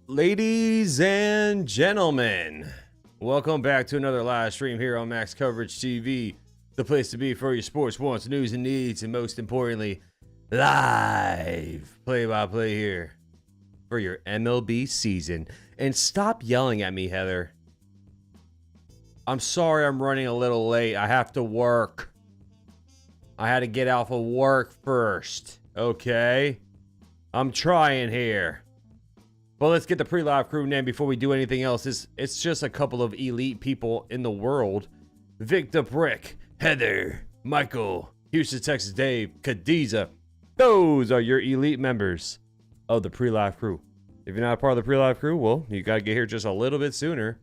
Ladies and gentlemen, welcome back to another live stream here on Max Coverage TV, the place to be for your sports wants, news, and needs, and most importantly, live play-by-play here for your MLB season. And stop yelling at me, Heather. I'm sorry I'm running a little late. I have to work. I had to get off of work first, okay? I'm trying here. Well, let's get the pre-live crew named before we do anything else. It's just a couple of elite people in the world. Vic the Brick, Heather, Michael, Houston, Texas Dave, Cadiza. Those are your elite members of the pre-live crew. If you're not a part of the pre-live crew, well, you got to get here just a little bit sooner.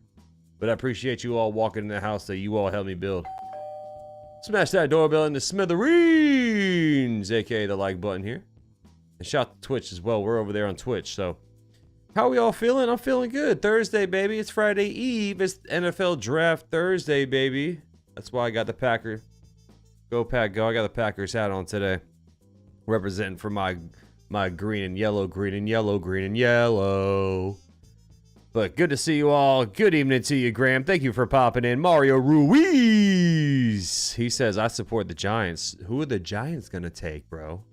But I appreciate you all walking in the house that you all helped me build. Smash that doorbell into smithereens, aka the like button here. And shout out to Twitch as well. We're over there on Twitch, so... How are we all feeling? I'm feeling good. Thursday, baby. It's Friday Eve. It's NFL Draft Thursday, baby. That's why I got the Packers. Go Pack, go. I got the Packers hat on today. Representing for my green and yellow, green and yellow, green and yellow. But good to see you all. Good evening to you, Graham. Thank you for popping in. Mario Ruiz. He says, I support the Giants. Who are the Giants going to take, bro?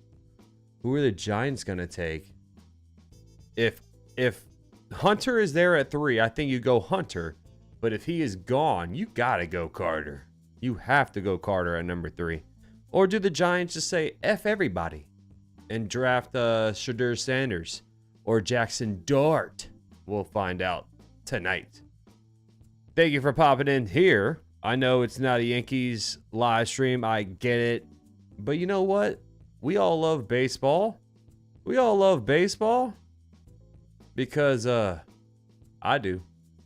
Who are the Giants going to take? If Hunter is there at 3, I think you go Hunter. But if he is gone, you got to go Carter. You have to go Carter at number 3. Or do the Giants just say F everybody and draft Shadur Sanders or Jackson Dart? We'll find out tonight. Thank you for popping in here. I know it's not a Yankees live stream. I get it. But you know what? We all love baseball. We all love baseball. Because I do.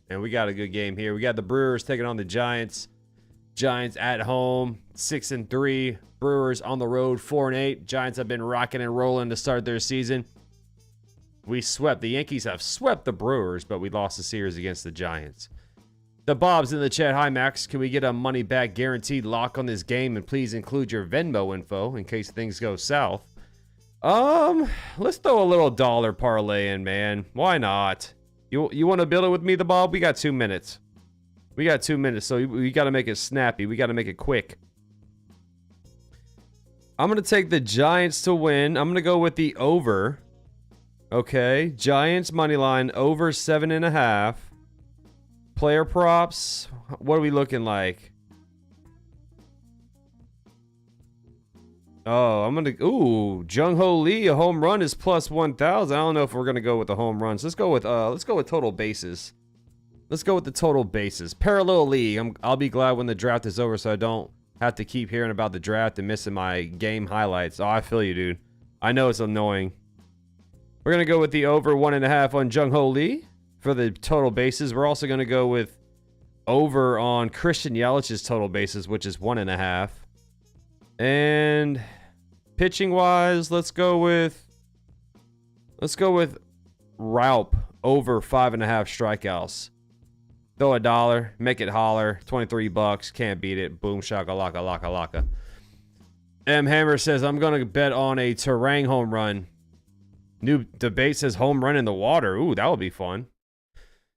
And we got a good game here. We got the Brewers taking on the Giants. Giants at home, 6-3. Brewers on the road, 4-8. Giants have been rocking and rolling to start their season. We swept. The Yankees have swept the Brewers, but we lost the series against the Giants. The Bob's in the chat. Hi, Max. Can we get a money back guaranteed lock on this game? And please include your Venmo info in case things go south. Let's throw a little dollar parlay in, man. Why not? You want to build it with me, the Bob? We got 2 minutes. We got 2 minutes, so we got to make it snappy. We got to make it quick. I'm going to take the Giants to win. I'm going to go with the over. Okay, Giants money line over 7.5. Player props. What are we looking like? Oh, I'm gonna. Ooh, Jung Ho Lee, a home run is plus 1,000. I don't know if we're gonna go with the home runs. Let's go with total bases. Let's go with the total bases. Parallel league. I'll be glad when the draft is over, so I don't have to keep hearing about the draft and missing my game highlights. Oh, I feel you, dude. I know it's annoying. We're gonna go with the over 1.5 on Jung Ho Lee for the total bases. We're also gonna go with over on Christian Yelich's total bases, which is 1.5. And pitching wise, let's go with Raup over 5.5 strikeouts. Throw a dollar, make it holler. $23, can't beat it. Boom shaka laka laka laka. M Hammer says I'm gonna bet on a Terang home run. New debate says home run in the water. Ooh, that would be fun.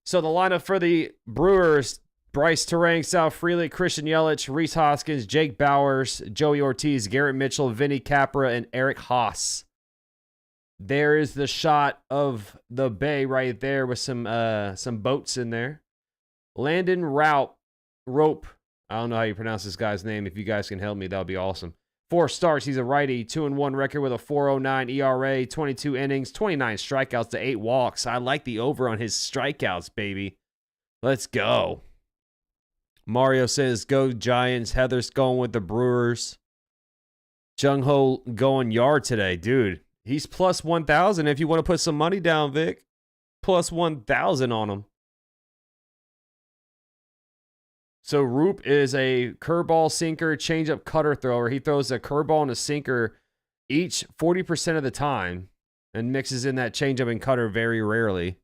So the lineup for the Brewers: Bryce Terang, Sal Frelick, Christian Yelich, Rhys Hoskins, Jake Bowers, Joey Ortiz, Garrett Mitchell, Vinny Capra, and Eric Haas. There is the shot of the bay right there with some boats in there. Landon Rope. I don't know how you pronounce this guy's name. If you guys can help me, that would be awesome. 4 starts. He's a righty. 2-1 record with a 4.09 ERA, 22 innings, 29 strikeouts to 8 walks. I like the over on his strikeouts, baby. Let's go. Mario says, go Giants. Heather's going with the Brewers. Jung Ho going yard today. Dude, he's plus 1,000 if you want to put some money down, Vic. Plus 1,000 on him. So Roop is a curveball, sinker, changeup, cutter thrower. He throws a curveball and a sinker each 40% of the time and mixes in that changeup and cutter very rarely.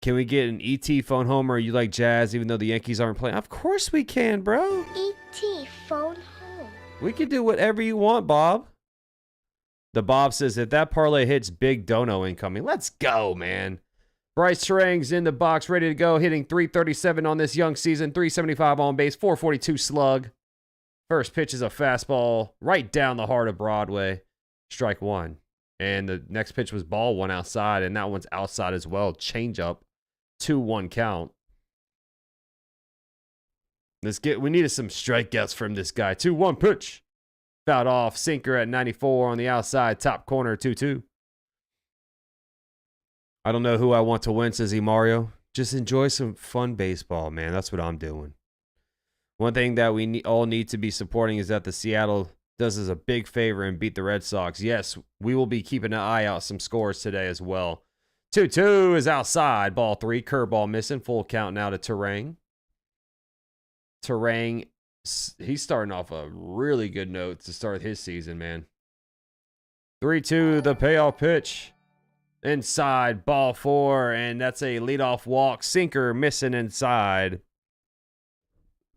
Can we get an ET phone homer? You like Jazz even though the Yankees aren't playing? Of course we can, bro. ET phone home. We can do whatever you want, Bob. The Bob says, if that parlay hits, big dono incoming. Let's go, man. Bryce Terang's in the box, ready to go, hitting 337 on this young season, 375 on base, 442 slug. First pitch is a fastball right down the heart of Broadway. Strike one. And the next pitch was ball one outside, and that one's outside as well. Change up. 2-1 count. We needed some strikeouts from this guy. 2-1 pitch. Fouled off. Sinker at 94 on the outside. Top corner, 2-2. I don't know who I want to win, says Mario. Just enjoy some fun baseball, man. That's what I'm doing. One thing that we all need to be supporting is that the Seattle does us a big favor and beat the Red Sox. Yes, we will be keeping an eye out some scores today as well. 2-2 is outside. Ball 3. Curveball missing. Full count now to Terang. Terang, he's starting off a really good note to start his season, man. 3-2, the payoff pitch. Inside, ball 4, and that's a leadoff walk. Sinker missing inside.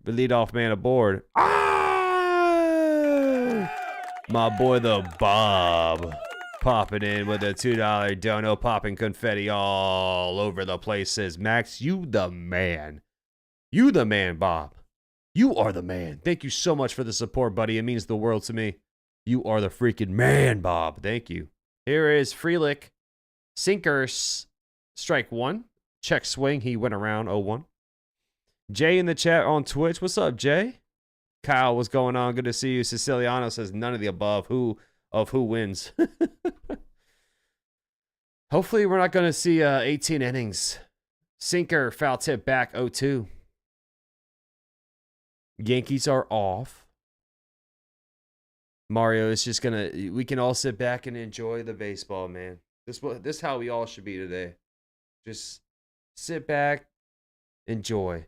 The leadoff man aboard. Ah! My boy, the Bob, popping in with a $2 dono, popping confetti all over the place. Says, Max, you the man. You the man, Bob. You are the man. Thank you so much for the support, buddy. It means the world to me. You are the freaking man, Bob. Thank you. Here is Frelick. Sinker, strike one. Check swing. He went around 0-1. Jay in the chat on Twitch. What's up, Jay? Kyle, what's going on? Good to see you. Siciliano says none of the above. Who wins? Hopefully we're not going to see 18 innings. Sinker, foul tip back 0-2. Yankees are off. Mario is just going to... We can all sit back and enjoy the baseball, man. This is how we all should be today. Just sit back, enjoy.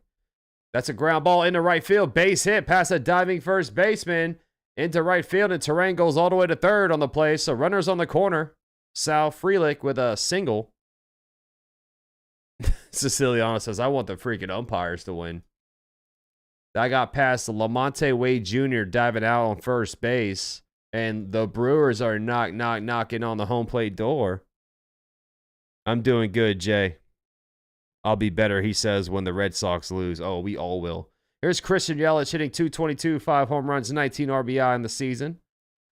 That's a ground ball into right field. Base hit past a diving first baseman into right field, and Terang goes all the way to third on the play. So runners on the corner. Sal Frelick with a single. Siciliano says, I want the freaking umpires to win. I got past Lamonte Wade Jr. diving out on first base, and the Brewers are knocking on the home plate door. I'm doing good, Jay. I'll be better, he says, when the Red Sox lose. Oh, we all will. Here's Christian Yelich hitting .222, 5 home runs, 19 RBI in the season.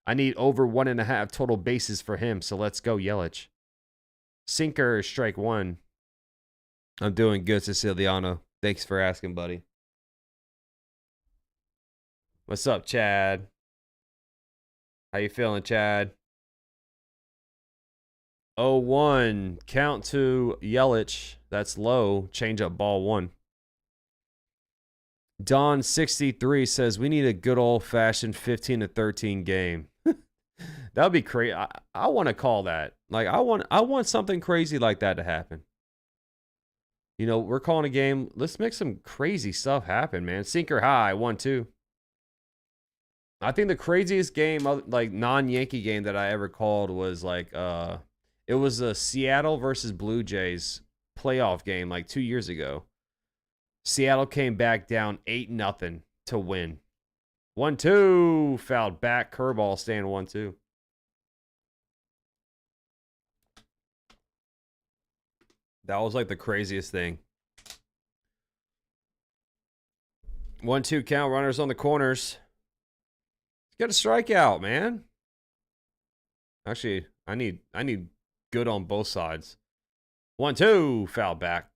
I need over 1.5 total bases for him, so let's go, Yelich. Sinker, strike one. I'm doing good, Siciliano. Thanks for asking, buddy. What's up, Chad? How you feeling, Chad? 0-1. Count to Yelich. That's low. Change up ball 1. Don63 says, we need a good old-fashioned 15-13 game. That would be crazy. I want to call that. Like, I want something crazy like that to happen. You know, we're calling a game. Let's make some crazy stuff happen, man. Sinker high, 1-2. I think the craziest game, like non-Yankee game that I ever called was like, it was a Seattle versus Blue Jays playoff game like 2 years ago. Seattle came back down 8-0 to win. 1-2, fouled back, curveball, staying 1-2. That was like the craziest thing. 1-2 count, runners on the corners. Get a strikeout, man. Actually, I need good on both sides. 1-2, foul back.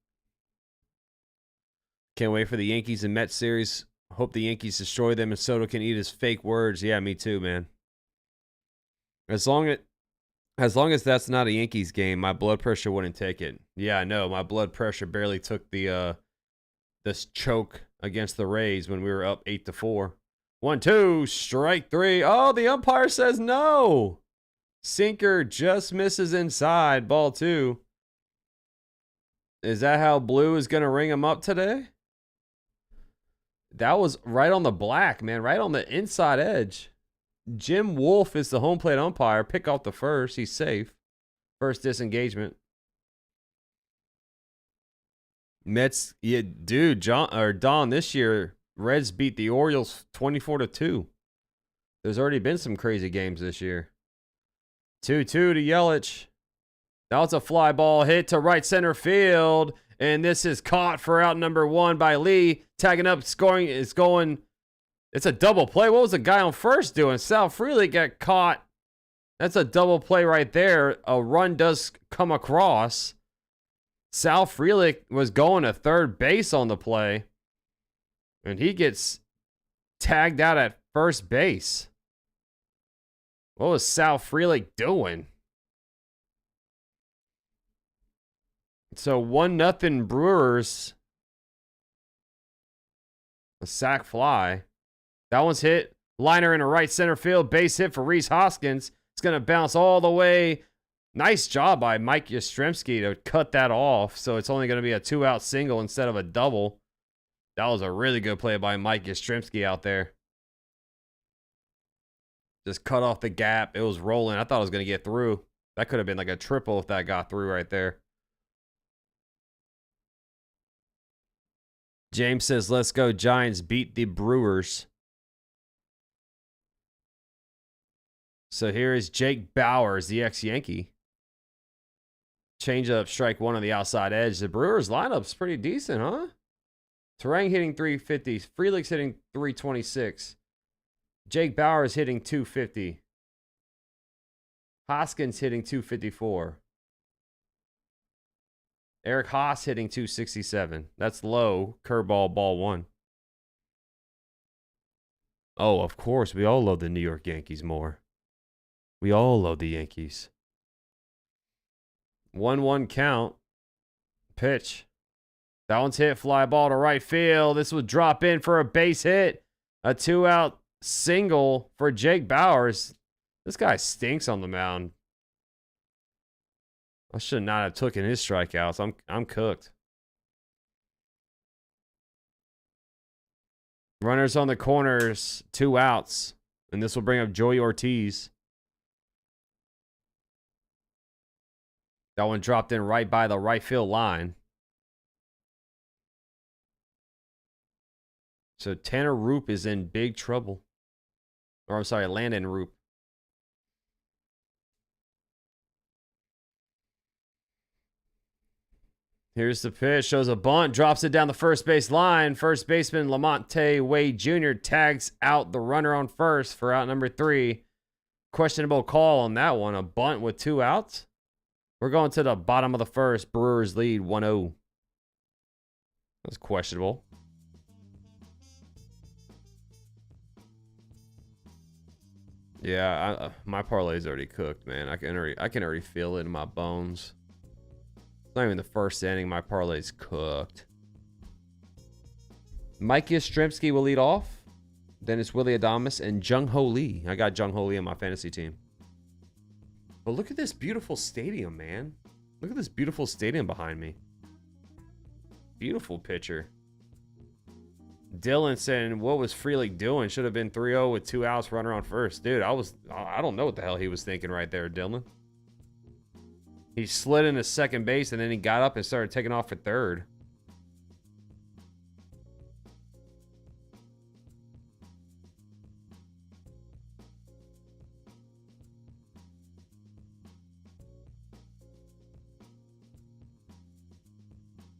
Can't wait for the Yankees and Mets series. Hope the Yankees destroy them and Soto can eat his fake words. Yeah, me too, man. As long as that's not a Yankees game, my blood pressure wouldn't take it. Yeah, I know. My blood pressure barely took this choke against the Rays when we were up 8-4. 1-2, strike 3. Oh, the umpire says no. Sinker just misses inside, ball 2. Is that how Blue is going to ring him up today? That was right on the black, man. Right on the inside edge. Jim Wolf is the home plate umpire. Pick off the first. He's safe. First disengagement. Mets, yeah, dude, Don, this year, Reds beat the Orioles 24-2. There's already been some crazy games this year. 2-2 to Yelich. That was a fly ball hit to right center field. And this is caught for out number 1 by Lee. Tagging up, scoring is going. It's a double play. What was the guy on first doing? Sal Freely got caught. That's a double play right there. A run does come across. Sal Freely was going to third base on the play. And he gets tagged out at first base. What was Sal Freely doing? So 1-0 Brewers. A sac fly. That one's hit. Liner in a right center field. Base hit for Rhys Hoskins. It's going to bounce all the way. Nice job by Mike Yastrzemski to cut that off. So it's only going to be a 2-out single instead of a double. That was a really good play by Mike Yastrzemski out there. Just cut off the gap. It was rolling. I thought it was going to get through. That could have been like a triple if that got through right there. James says, let's go Giants beat the Brewers. So here is Jake Bauers, the ex-Yankee. Change up, strike 1 on the outside edge. The Brewers lineup's pretty decent, huh? Terang hitting 350. Frelick's hitting 326. Jake Bauers hitting 250. Hoskins hitting 254. Eric Haas hitting 267. That's low. Curveball, ball 1. Oh, of course. We all love the New York Yankees more. We all love the Yankees. 1-1 count. Pitch. That one's hit. Fly ball to right field. This would drop in for a base hit. A 2-out single for Jake Bauers. This guy stinks on the mound. I should not have taken his strikeouts. I'm cooked. Runners on the corners, 2 outs. And this will bring up Joey Ortiz. That one dropped in right by the right field line. So Tanner Roop is in big trouble. Or I'm sorry, Landon Roop. Here's the pitch. Shows a bunt. Drops it down the first base line. First baseman Lamonte Wade Jr. tags out the runner on first for out number 3. Questionable call on that one. A bunt with 2 outs. We're going to the bottom of the first. Brewers lead 1-0. That's questionable. Yeah, my parlay's already cooked, man. I can already feel it in my bones. It's not even the first inning. My parlay's cooked. Mike Yastrzemski will lead off. Then it's Willie Adames and Jung Ho Lee. I got Jung Ho Lee on my fantasy team. But look at this beautiful stadium, man. Look at this beautiful stadium behind me. Beautiful picture. Dylan saying, what was Frelick doing? Should have been 3-0 with 2 outs, runner on first. Dude, I don't know what the hell he was thinking right there, Dylan. He slid into second base, and then he got up and started taking off for third.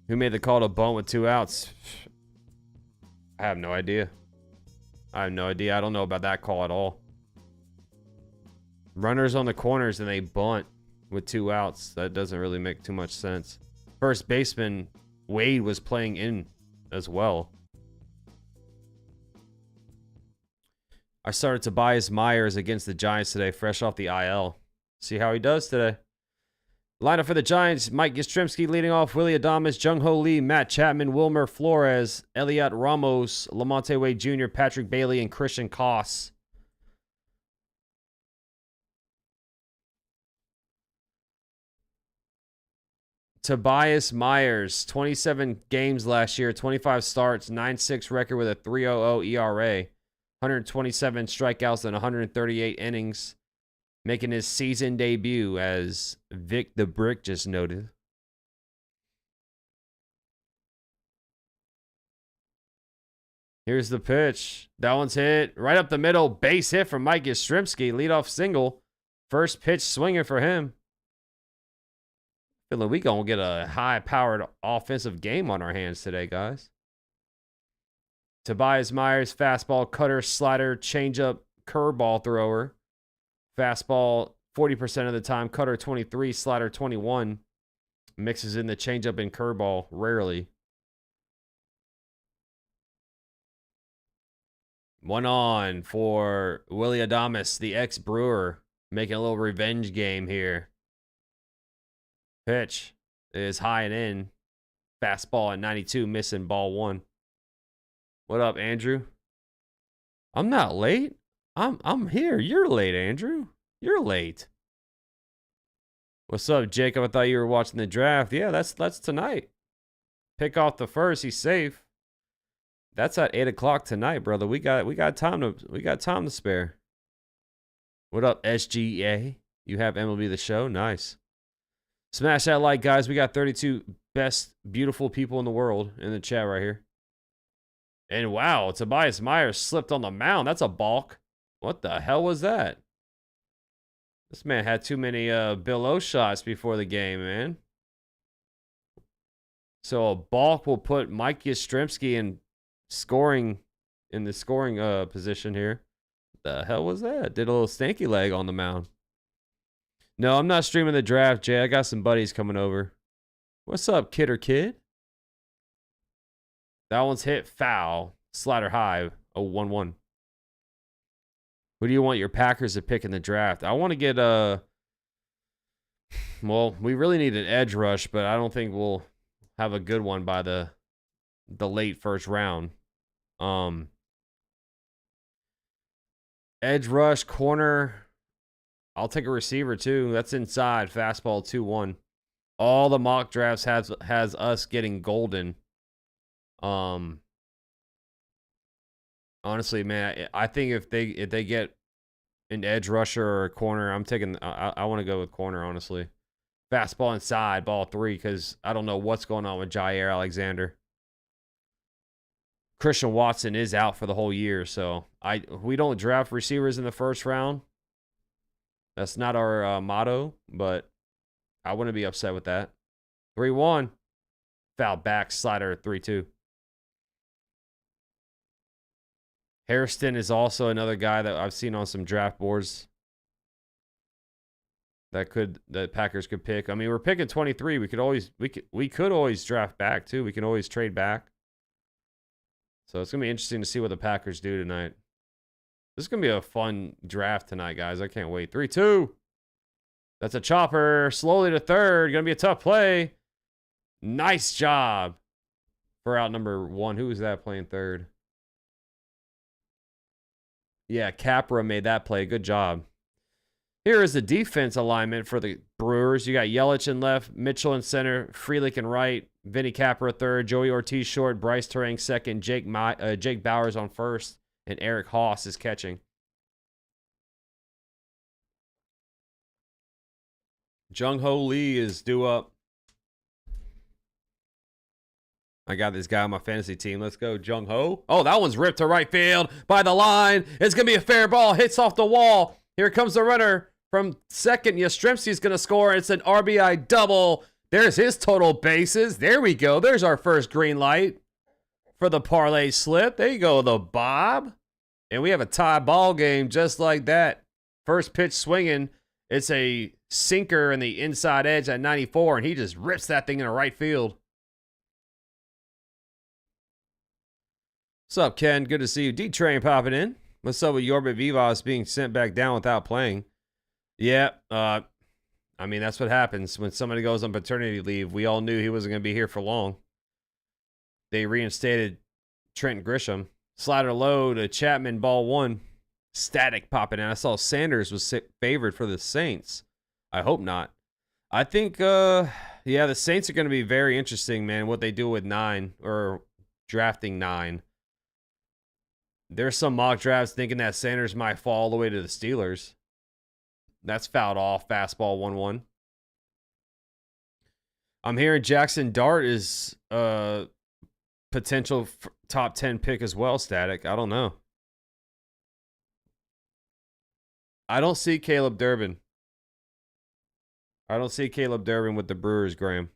Who made the call to bunt with 2 outs? I have no idea. I have no idea. I don't know about that call at all. Runners on the corners, and they bunt with 2 outs. That doesn't really make too much sense. First baseman Wade was playing in as well. I started Tobias Myers against the Giants today, fresh off the IL. See how he does today. Lineup for the Giants: Mike Yastrzemski leading off, Willie Adames, Jung Ho Lee, Matt Chapman, Wilmer Flores, Elliot Ramos, Lamonte Wade Jr., Patrick Bailey, and Christian Koss. Tobias Myers, 27 games last year, 25 starts, 9.6 record with a 3.00 ERA, 127 strikeouts and 138 innings, making his season debut, as Vic the Brick just noted. Here's the pitch. That one's hit right up the middle. Base hit from Mike Yastrzemski. Leadoff single. First pitch swinging for him. Feeling we gonna get a high-powered offensive game on our hands today, guys. Tobias Myers, fastball, cutter, slider, changeup, curveball thrower. Fastball 40% of the time, cutter 23, slider 21. Mixes in the changeup and curveball rarely. 1 on for Willy Adames, the ex-Brewer, making a little revenge game here. Pitch is high and in. Fastball at 92, missing ball 1. What up, Andrew? I'm not late. I'm here. You're late, Andrew. You're late. What's up, Jacob? I thought you were watching the draft. Yeah, that's tonight. Pick off the first. He's safe. That's at 8 o'clock tonight, brother. We got time to spare. What up, SGA? You have MLB The Show. Nice. Smash that like, guys. We got 32 best beautiful people in the world in the chat right here. And wow, Tobias Myers slipped on the mound. That's a balk. What the hell was that? This man had too many Bill O shots before the game, man. So a balk will put Mike Yastrzemski in the scoring position here. The hell was that? Did a little stanky leg on the mound. No, I'm not streaming the draft, Jay. I got some buddies coming over. What's up, Kid? That one's hit foul. Slider high. 0-1-1. Who do you want your Packers to pick in the draft? I want to get well, we really need an edge rush, but I don't think we'll have a good one by the late first round. Edge rush, corner. I'll take a receiver too. That's inside. Fastball 2-1. All the mock drafts has us getting Golden. Honestly, man, I think if they get an edge rusher or a corner, I'm taking. I want to go with corner. Honestly, fastball inside, ball 3, because I don't know what's going on with Jair Alexander. Christian Watson is out for the whole year, so we don't draft receivers in the first round. That's not our motto, but I wouldn't be upset with that. 3-1. Foul back, slider 3-2. Hairston is also another guy that I've seen on some draft boards that Packers could pick. I mean, we're picking 23. We could always draft back too. We can always trade back. So it's gonna be interesting to see what the Packers do tonight. This is gonna be a fun draft tonight, guys. I can't wait. 3-2. That's a chopper. Slowly to third. Gonna be a tough play. Nice job for out number 1. Who was that playing third? Yeah, Capra made that play. Good job. Here is the defense alignment for the Brewers. You got Yelich in left, Mitchell in center, Frelick in right, Vinny Capra third, Joey Ortiz short, Bryce Turang second, Jake Bowers on first, and Eric Haas is catching. Jung Ho Lee is due up. I got this guy on my fantasy team. Let's go, Jung Ho. Oh, that one's ripped to right field by the line. It's going to be a fair ball. Hits off the wall. Here comes the runner from second. Yastrzemski's going to score. It's an RBI double. There's his total bases. There we go. There's our first green light for the parlay slip. There you go, the Bob. And we have a tie ball game just like that. First pitch swinging. It's a sinker in the inside edge at 94, and he just rips that thing in the right field. What's up, Ken? Good to see you. D-Train popping in. What's up with Yorbit Vivas being sent back down without playing? Yeah, I mean, that's what happens when somebody goes on paternity leave. We all knew he wasn't going to be here for long. They reinstated Trent Grisham. Slider low to Chapman, ball 1. Static popping in. I saw Sanders was favored for the Saints. I hope not. I think, yeah, the Saints are going to be very interesting, man, what they do with 9 or drafting 9. There's some mock drafts thinking that Sanders might fall all the way to the Steelers. That's fouled off. Fastball 1-1. I'm hearing Jackson Dart is a potential top 10 pick as well, Static. I don't know. I don't see Caleb Durbin. I don't see Caleb Durbin with the Brewers, Graham.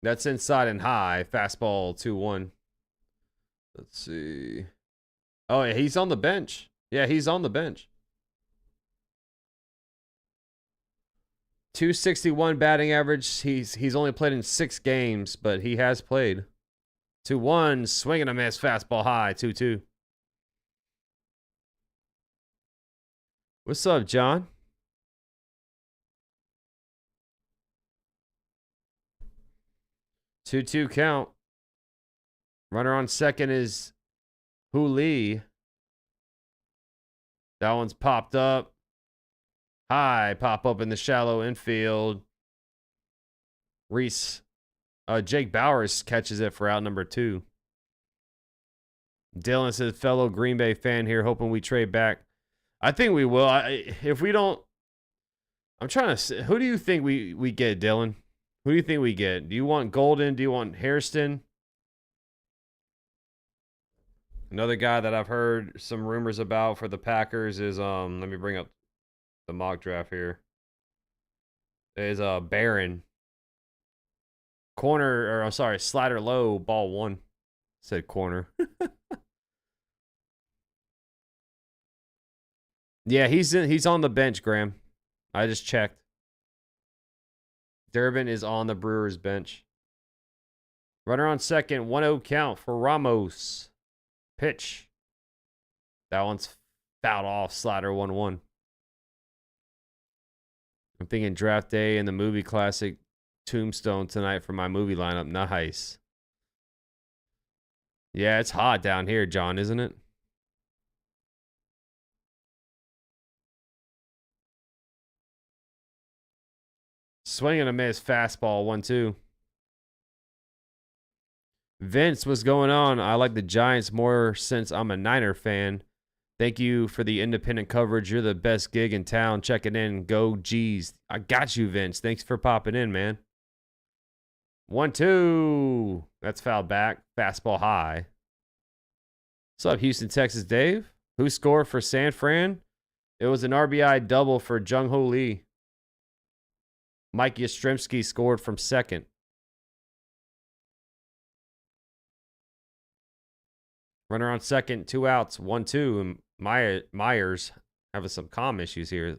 That's inside and high. Fastball 2-1. Let's see. Oh, yeah, he's on the bench. Yeah, he's on the bench. 261 batting average. He's only played in 6 games, but he has played. 2-1. Swing and a miss. Fastball high. 2-2. What's up, John? Two count. Runner on second is Lee. That one's popped up. High pop up in the shallow infield. Jake Bowers catches it for out number 2. Dylan says, fellow Green Bay fan here, hoping we trade back. I think we will. If we don't, I'm trying to. Who do you think we get, Dylan? Who do you think we get? Do you want Golden? Do you want Hairston? Another guy that I've heard some rumors about for the Packers is let me bring up the mock draft here. Is Barron. Corner, or I'm sorry, slider low, ball 1. Said corner. Yeah, he's on the bench, Graham. I just checked. Durbin is on the Brewers bench. Runner on second, 1-0 count for Ramos. Pitch. That one's fouled off, slider 1-1. I'm thinking draft day and the movie classic Tombstone tonight for my movie lineup. Nice. Yeah, it's hot down here, John, isn't it? Swing and a miss, fastball, 1-2. Vince, what's going on? I like the Giants more since I'm a Niner fan. Thank you for the independent coverage. You're the best gig in town. Checking in. Go G's. I got you, Vince. Thanks for popping in, man. 1-2. That's fouled back. Fastball high. What's up, Houston, Texas, Dave? Who scored for San Fran? It was an RBI double for Jung-Ho Lee. Mike Yastrzemski scored from second. Runner on second, 2 outs, 1-2. And Myers having some comm issues here.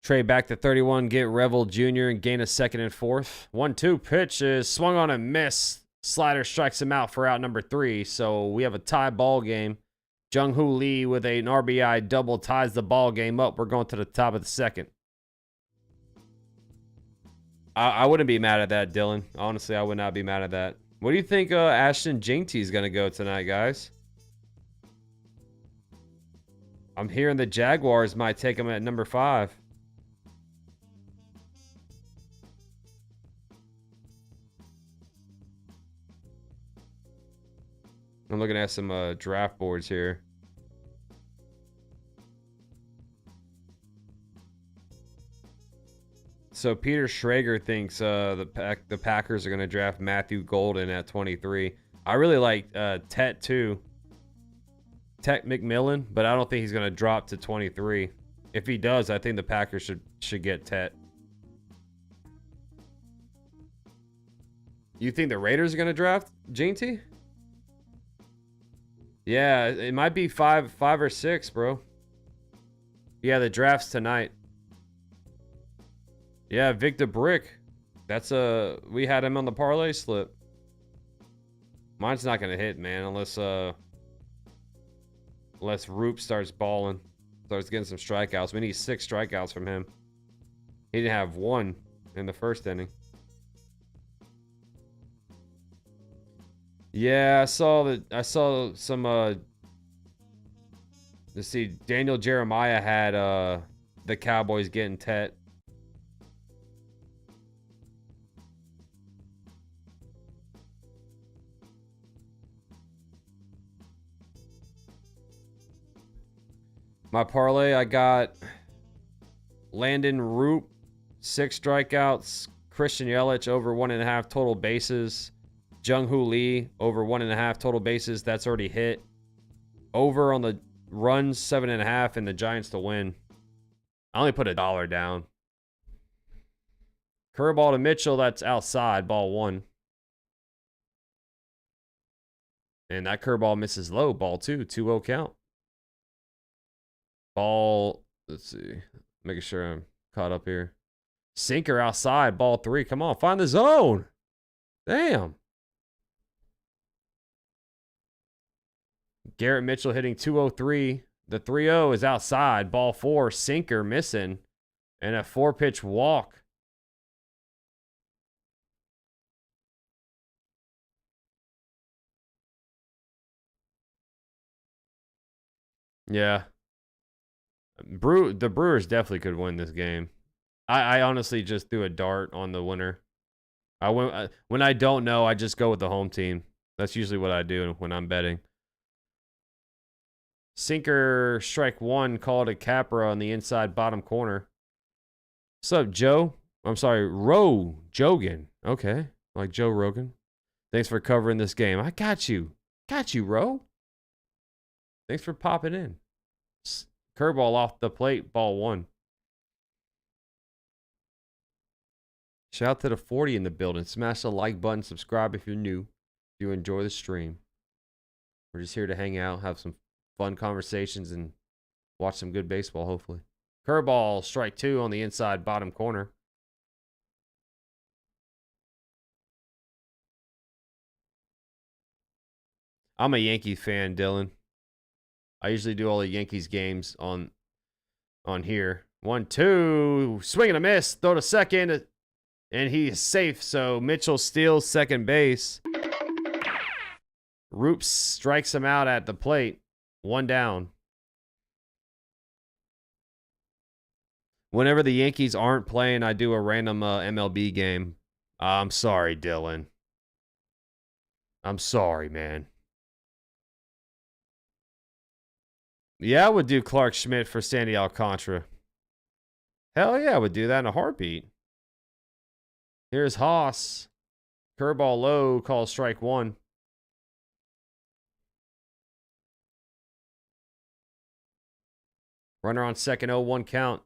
Trade back to 31, get Revel Jr. and gain a second and fourth. 1-2 pitch is swung on and missed. Slider strikes him out for out number 3. So we have a tie ball game. Jung-Ho Lee with an RBI double ties the ball game up. We're going to the top of the second. I wouldn't be mad at that, Dylan. Honestly, I would not be mad at that. What do you think Ashton Jinty is going to go tonight, guys? I'm hearing the Jaguars might take him at number 5. I'm looking at some draft boards here. So Peter Schrager thinks the Packers are going to draft Matthew Golden at 23. I really like Tet too. Tet McMillan, but I don't think he's going to drop to 23. If he does, I think the Packers should get Tet. You think the Raiders are going to draft Jinty? Yeah, it might be 5 or 6, bro. Yeah, the draft's tonight. Yeah, Victor Brick. That's we had him on the parlay slip. Mine's not gonna hit, man, unless Roop starts balling, starts getting some strikeouts. We need 6 strikeouts from him. He didn't have 1 in the first inning. Yeah, I saw some let's see, Daniel Jeremiah had the Cowboys getting Tet. My parlay, I got Landon Roop, 6 strikeouts. Christian Yelich over 1.5 total bases. Jung-Ho Lee over 1.5 total bases. That's already hit. Over on the runs, 7.5, and the Giants to win. I only put $1 down. Curveball to Mitchell, that's outside, ball 1. And that curveball misses low, ball 2, 2-0 count. Ball, let's see, making sure I'm caught up here. Sinker outside, ball 3. Come on, find the zone. Damn. Garrett Mitchell hitting 203. The 3-0 is outside, ball 4. Sinker missing. And a 4-pitch walk. Yeah. The Brewers definitely could win this game. I honestly just threw a dart on the winner. When I don't know, I just go with the home team. That's usually what I do when I'm betting. Sinker, strike 1, called a Capra on the inside bottom corner. What's up, Joe? I'm sorry, Jogan. Okay, like Joe Rogan. Thanks for covering this game. I got you. Got you, Ro. Thanks for popping in. Curveball off the plate, ball 1. Shout out to the 40 in the building. Smash the like button, subscribe if you're new. If you enjoy the stream. We're just here to hang out, have some fun conversations, and watch some good baseball, hopefully. Curveball, strike 2 on the inside bottom corner. I'm a Yankees fan, Dylan. I usually do all the Yankees games on here. 1-2, swing and a miss, throw to second, and he is safe. So Mitchell steals second base. Roops strikes him out at the plate. 1 down. Whenever the Yankees aren't playing, I do a random MLB game. I'm sorry, Dylan. I'm sorry, man. Yeah, I would do Clark Schmidt for Sandy Alcantara. Hell yeah, I would do that in a heartbeat. Here's Haas. Curveball low, call strike 1. Runner on second, 0-1 count.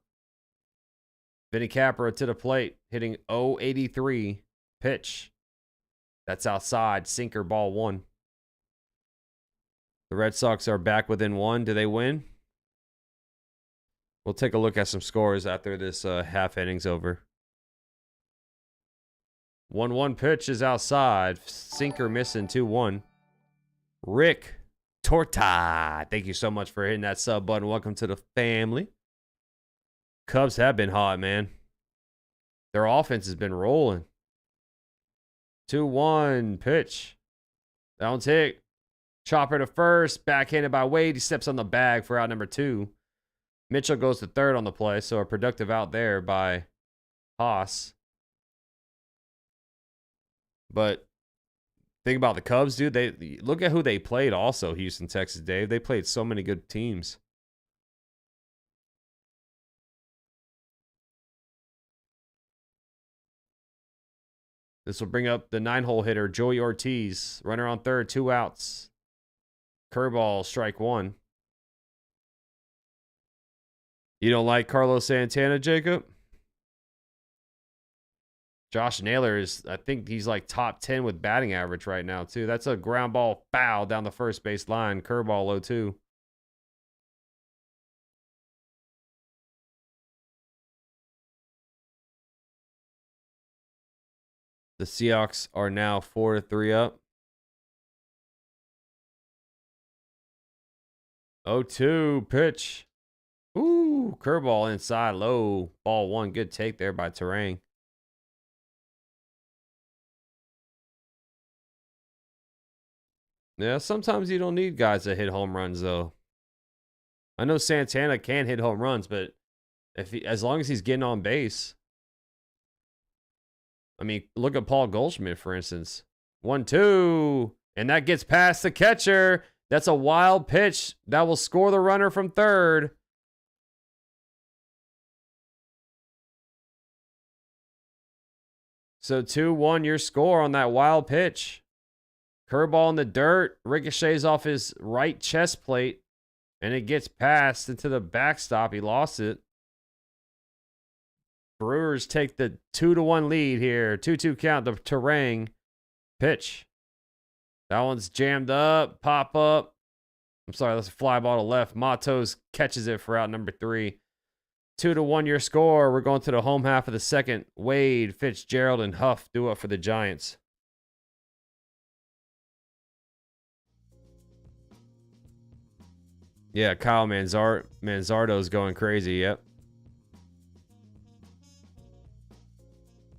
Vinny Capra to the plate, hitting 0-83. Pitch. That's outside. Sinker, ball 1. The Red Sox are back within 1. Do they win? We'll take a look at some scores after this half inning's over. 1-1 pitch is outside. Sinker missing, 2-1. Rick Torta, thank you so much for hitting that sub button. Welcome to the family. Cubs have been hot, man. Their offense has been rolling. 2-1 pitch. Down tick. Chopper to first. Backhanded by Wade. He steps on the bag for out number 2. Mitchell goes to third on the play. So a productive out there by Haas. But think about the Cubs, dude. They look at who they played also, Houston, Texas, Dave. They played so many good teams. This will bring up the 9-hole hitter, Joey Ortiz. Runner on third, 2 outs. Curveball, strike 1. You don't like Carlos Santana, Jacob? Josh Naylor is, I think he's like top 10 with batting average right now, too. That's a ground ball foul down the first base line. Curveball low, 2. The Seahawks are now 4-3 up. 0-2 pitch. Ooh, curveball inside low. Ball 1. Good take there by Terang. Yeah, sometimes you don't need guys that hit home runs, though. I know Santana can hit home runs, but as long as he's getting on base. I mean, look at Paul Goldschmidt, for instance. 1-2. And that gets past the catcher. That's a wild pitch. That will score the runner from third. So 2-1 your score on that wild pitch. Curveball in the dirt. Ricochets off his right chest plate. And it gets passed into the backstop. He lost it. Brewers take the 2-1 lead here. 2-2 count. The Terang pitch. That one's jammed up. Pop up. I'm sorry, that's a fly ball to left. Matos catches it for out number 3. 2-1 your score. We're going to the home half of the second. Wade, Fitzgerald, and Huff do up for the Giants. Yeah, Kyle Manzardo's going crazy. Yep.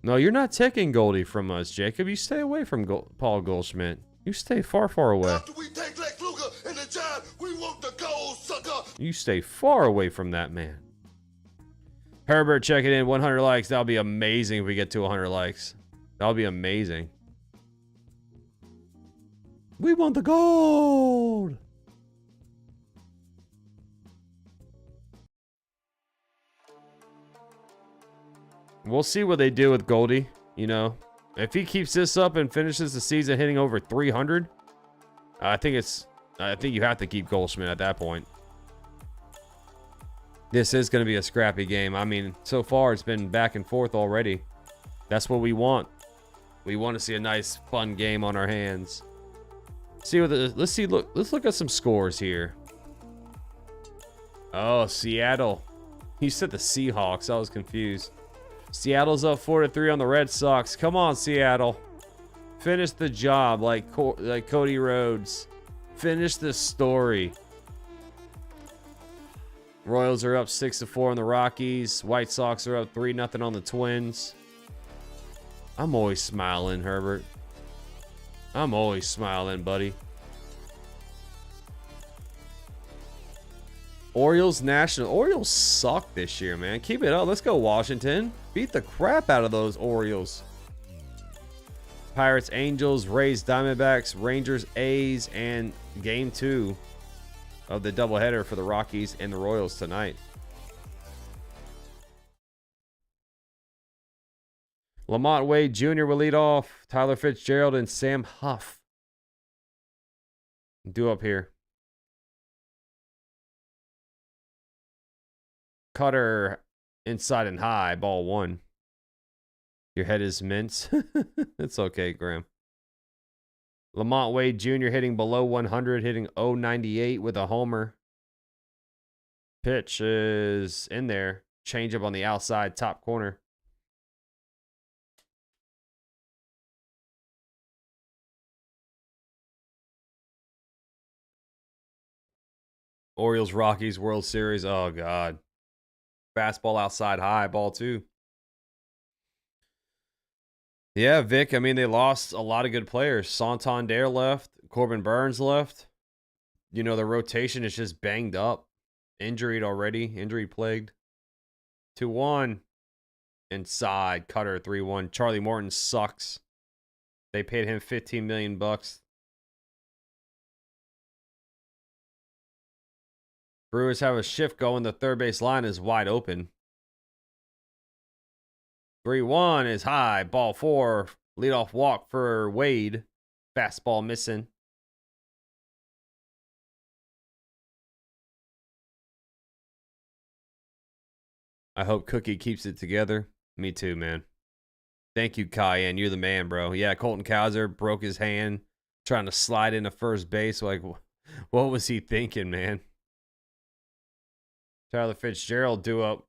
No, you're not taking Goldie from us, Jacob. You stay away from Paul Goldschmidt. You stay far, far away. After we take Lex Luger and the Giant, we want the gold, sucker. You stay far away from that man. Herbert checking in, 100 likes. That'll be amazing if we get to 100 likes. That'll be amazing. We want the gold. We'll see what they do with Goldie. You know, if he keeps this up and finishes the season hitting over 300, I think you have to keep Goldschmidt at that point. This is going to be a scrappy game. I mean, so far it's been back and forth already. That's what we want. We want to see a nice, fun game on our hands. Let's look at some scores here. Oh, Seattle. He said the Seahawks. I was confused. Seattle's up 4-3 on the Red Sox. Come on, Seattle. Finish the job like Cody Rhodes. Finish the story. Royals are up 6-4 on the Rockies. White Sox are up 3-0 on the Twins. I'm always smiling, Herbert. I'm always smiling, buddy. Orioles National. Orioles suck this year, man. Keep it up. Let's go, Washington. Beat the crap out of those Orioles. Pirates, Angels, Rays, Diamondbacks, Rangers, A's, and Game 2 of the doubleheader for the Rockies and the Royals tonight. Lamont Wade Jr. will lead off. Tyler Fitzgerald and Sam Huff do up here. Cutter inside and high, ball 1. Your head is mince. It's okay, Graham. Lamont Wade Jr. hitting below 100, hitting 098 with a homer. Pitch is in there. Changeup on the outside top corner. Orioles Rockies World Series. Oh, God. Fastball outside high, ball 2. Yeah, Vic, I mean, they lost a lot of good players. Santander left. Corbin Burns left. You know, the rotation is just banged up. Injured already. Injury plagued. 2-1. Inside. Cutter 3-1. Charlie Morton sucks. They paid him $15 million. Brewers have a shift going. The third base line is wide open. 3-1 is high. Ball 4. Leadoff walk for Wade. Fastball missing. I hope Cookie keeps it together. Me too, man. Thank you, Cayenne. You're the man, bro. Yeah, Colton Kaiser broke his hand trying to slide into first base. Like, what was he thinking, man? Tyler Fitzgerald due up.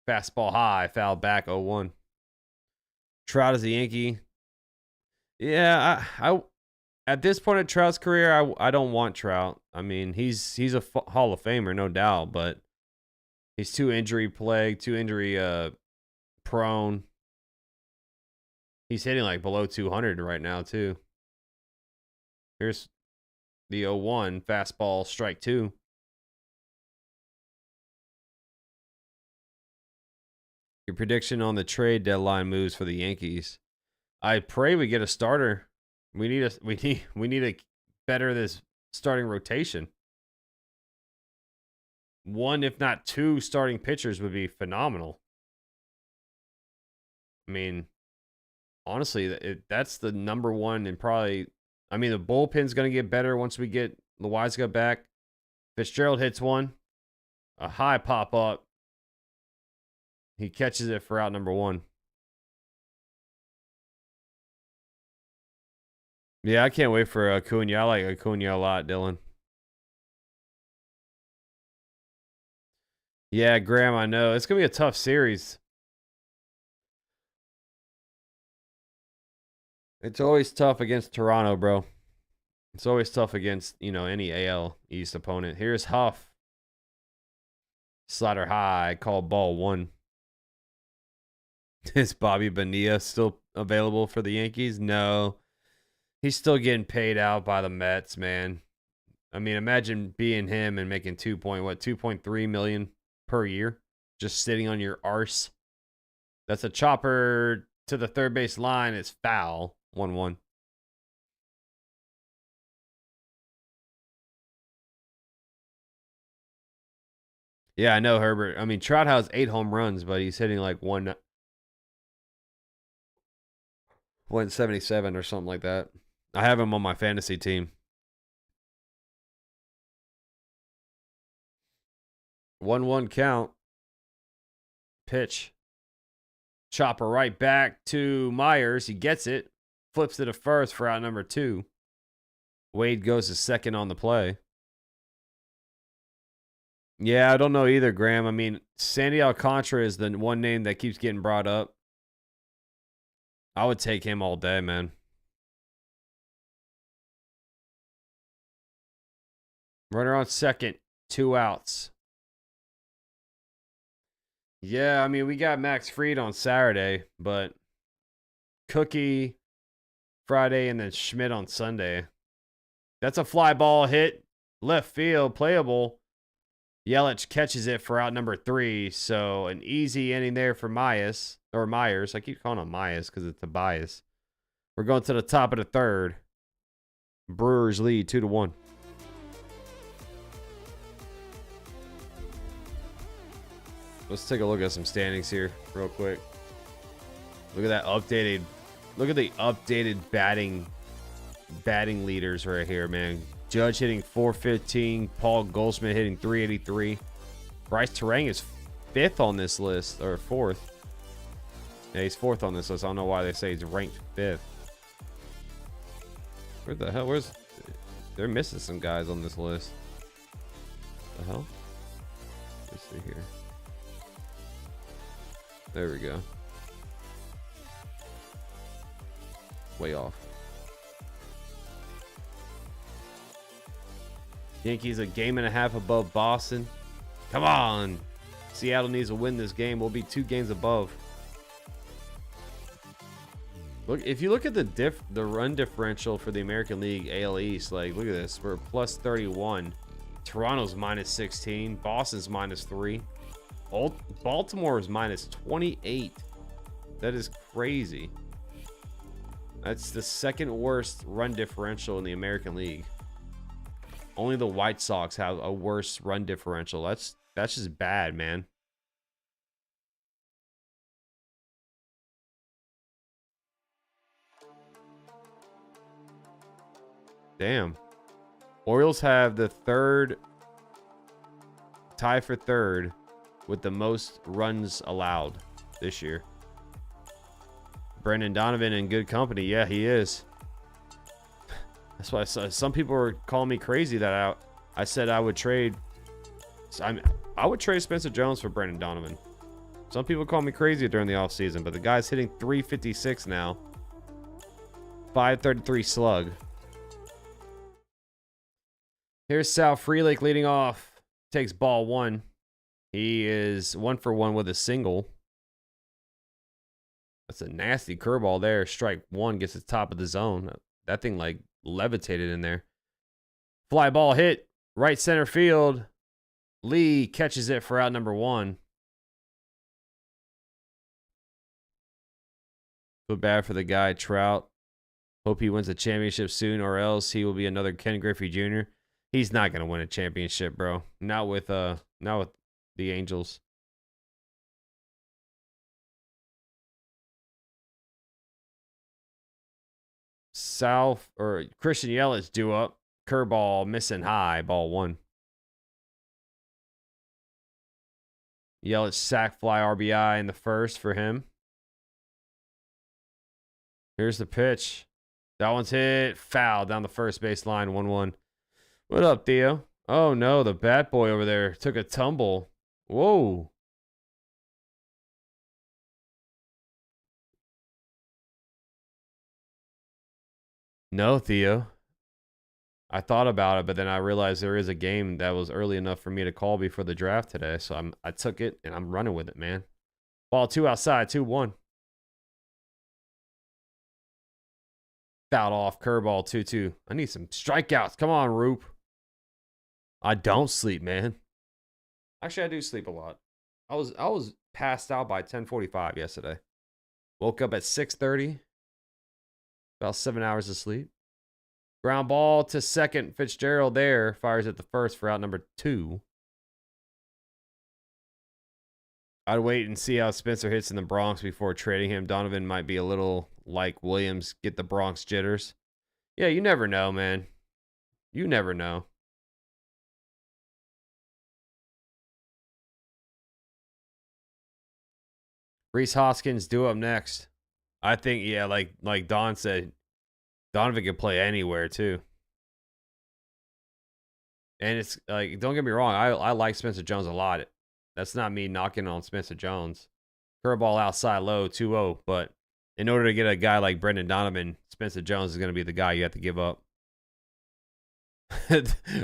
Fastball high, foul back 0-1. Trout is a Yankee. Yeah, I at this point in Trout's career, I don't want Trout. I mean, he's a Hall of Famer, no doubt, but he's too injury plagued, too injury prone. He's hitting like below 200 right now too. Here's the 0-1 fastball, strike 2. Your prediction on the trade deadline moves for the Yankees. I pray we get a starter. We need to better this starting rotation. 1, if not 2, starting pitchers would be phenomenal. I mean, honestly, that's the number one and probably. I mean, the bullpen's going to get better once we get Loaiza back. Fitzgerald hits one. A high pop up. He catches it for out number 1. Yeah, I can't wait for Acuna. I like Acuna a lot, Dylan. Yeah, Graham, I know. It's going to be a tough series. It's always tough against Toronto, bro. It's always tough against, any AL East opponent. Here's Huff. Slider high, call ball 1. Is Bobby Bonilla still available for the Yankees? No. He's still getting paid out by the Mets, man. I mean, imagine being him and making 2.3 million per year, just sitting on your arse. That's a chopper to the third base line. It's foul. 1-1. Yeah, I know, Herbert. I mean, Trout has 8 home runs, but he's hitting like 177 or something like that. I have him on my fantasy team. 1-1 count. Pitch. Chopper right back to Myers. He gets it. Flips to the first for out number 2. Wade goes to second on the play. Yeah, I don't know either, Graham. I mean, Sandy Alcantara is the one name that keeps getting brought up. I would take him all day, man. Runner on second. 2 outs. Yeah, I mean, we got Max Fried on Saturday, but Cookie Friday and then Schmidt on Sunday. That's a fly ball hit. Left field, playable. Yelich catches it for out number 3. So an easy inning there for Myers. I keep calling him Myers because it's a bias. We're going to the top of the 3rd. Brewers lead 2-1. Let's take a look at some standings here real quick. Look at that updated. Look at the updated batting leaders right here, man. Judge hitting 415. Paul Goldschmidt hitting 383. Bryce Terang is 5th on this list, or 4th. Yeah, he's 4th on this list. I don't know why they say he's ranked 5th. Where the hell? They're missing some guys on this list. The hell? Let's see here. There we go. Way off. Yankees a game and a half above Boston. Come on. Seattle needs to win this game. We'll be 2 games above. Look, if you look at the run differential for the American League AL East, like look at this. We're plus 31. Toronto's minus 16. Boston's minus 3. Baltimore is minus 28. That is crazy. That's the 2nd worst run differential in the American League. Only the White Sox have a worse run differential. That's just bad, man. Damn. Orioles have the tie for 3rd with the most runs allowed this year. Brendan Donovan in good company. Yeah, he is. That's why some people were calling me crazy that I said I would trade. I would trade Spencer Jones for Brendan Donovan. Some people call me crazy during the offseason, but the guy's hitting 356 now. 533 slug. Here's Sal Freelick leading off. Takes ball 1. He is 1 for 1 with a single. That's a nasty curveball there. Strike 1 gets the top of the zone. That thing like levitated in there. Fly ball hit. Right center field. Lee catches it for out number 1. Feel bad for the guy, Trout. Hope he wins a championship soon, or else he will be another Ken Griffey Jr. He's not gonna win a championship, bro. Not with the Angels. Christian Yelich due up. Curveball missing high. Ball 1. Yelich sack fly RBI in the first for him. Here's the pitch. That one's hit. Foul down the first base line. 1-1. What up, Theo? Oh, no. The bat boy over there took a tumble. Whoa. No, Theo. I thought about it, but then I realized there is a game that was early enough for me to call before the draft today. So I took it, and I'm running with it, man. Ball 2 outside. 2-1. Fouled off. Curveball 2-2. I need some strikeouts. Come on, Roop. I don't sleep, man. Actually, I do sleep a lot. I was passed out by 10:45 yesterday. Woke up at 6:30. About 7 hours of sleep. Ground ball to second. Fitzgerald there. Fires at the first for out number 2. I'd wait and see how Spencer hits in the Bronx before trading him. Donovan might be a little like Williams, get the Bronx jitters. Yeah, you never know, man. You never know. Rhys Hoskins due up next. I think, yeah, like Don said, Donovan can play anywhere too. And it's like, don't get me wrong, I like Spencer Jones a lot. That's not me knocking on Spencer Jones. Curveball outside low, 2-0. But in order to get a guy like Brendan Donovan, Spencer Jones is going to be the guy you have to give up.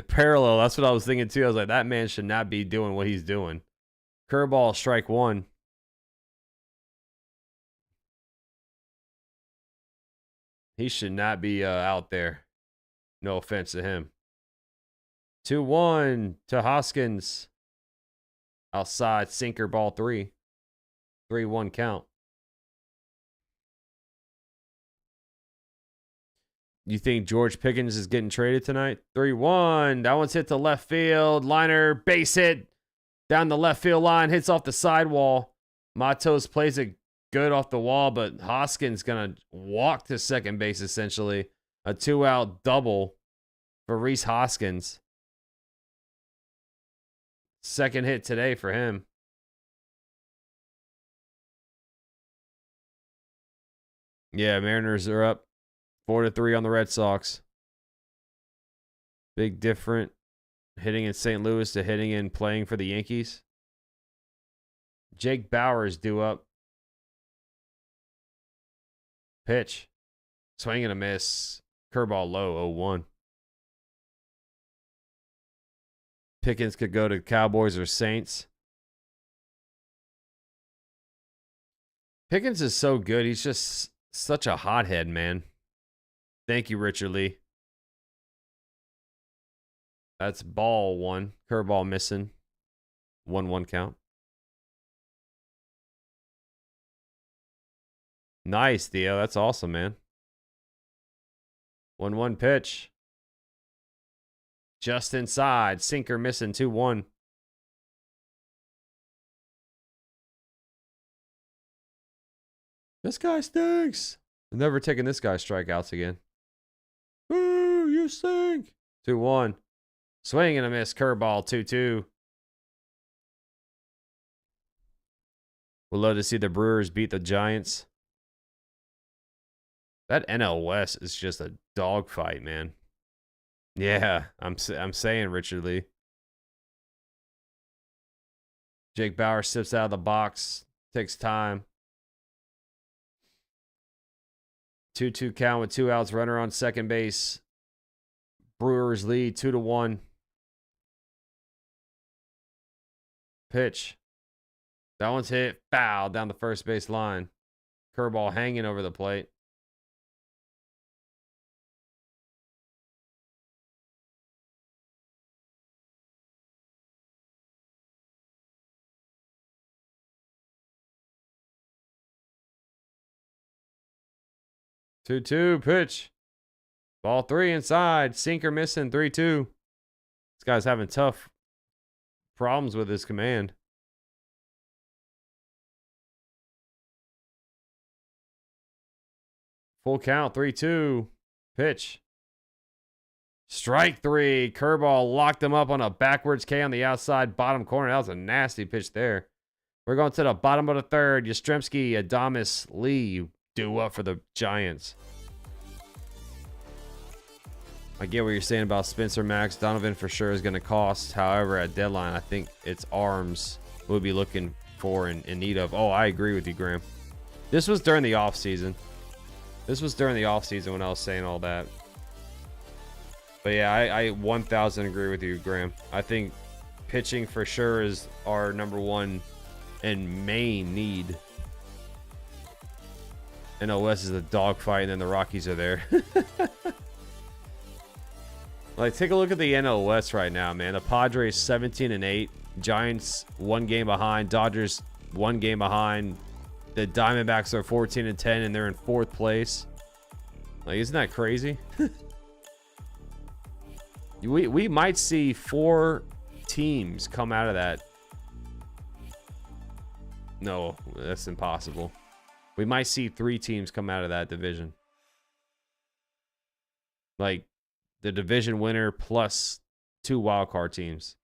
Parallel, that's what I was thinking too. I was like, that man should not be doing what he's doing. Curveball, strike 1. He should not be out there. No offense to him. 2-1 to Hoskins. Outside, sinker, ball 3. 3-1 count. You think George Pickens is getting traded tonight? 3-1. That one's hit to left field. Liner, base hit. Down the left field line. Hits off the sidewall. Matos plays it good off the wall, but Hoskins going to walk to second base, essentially. A 2-out double for Rhys Hoskins. Second hit today for him. Yeah, Mariners are up 4-3 on the Red Sox. Big different hitting in St. Louis to hitting and playing for the Yankees. Jake Bauers due up. Pitch. Swing and a miss. Curveball low, 0-1. Pickens could go to Cowboys or Saints. Pickens is so good. He's just such a hothead, man. Thank you, Richard Lee. That's ball 1. Curveball missing. 1-1 count. Nice, Theo. That's awesome, man. 1-1 pitch. Just inside. Sinker missing. 2-1. This guy stinks. I'm never taking this guy's strikeouts again. Ooh, you stink. 2-1. Swing and a miss. Curveball. 2-2. We'll love to see the Brewers beat the Giants. That NL West is just a dogfight, man. Yeah, I'm saying, Richard Lee. Jake Bauer steps out of the box. Takes time. 2-2 count with 2 outs. Runner on second base. Brewers lead 2-1. Pitch. That one's hit. Foul down the first base line. Curveball hanging over the plate. Two pitch. Ball 3 inside. Sinker missing. 3-2. This guy's having tough problems with his command. Full count. 3-2. Pitch. Strike 3. Curveball locked him up on a backwards K on the outside bottom corner. That was a nasty pitch there. We're going to the bottom of the third. Yastrzemski, Adames, Lee do up for the Giants. I get what you're saying about Spencer Max. Donovan for sure is going to cost. However, at deadline, I think it's arms we'll be looking for and in need of. Oh, I agree with you, Graham. This was during the offseason. This was during the offseason when I was saying all that. But yeah, I 1,000 agree with you, Graham. I think pitching for sure is our number one and main need. NOS is a dogfight, and then the Rockies are there. Like, take a look at the NOS right now, man. The Padres 17-8, Giants 1 game behind, Dodgers 1 game behind. The Diamondbacks are 14-10, and they're in 4th place. Like, isn't that crazy? we might see 4 teams come out of that. No, that's impossible. We might see 3 teams come out of that division. Like, the division winner plus 2 wildcard teams.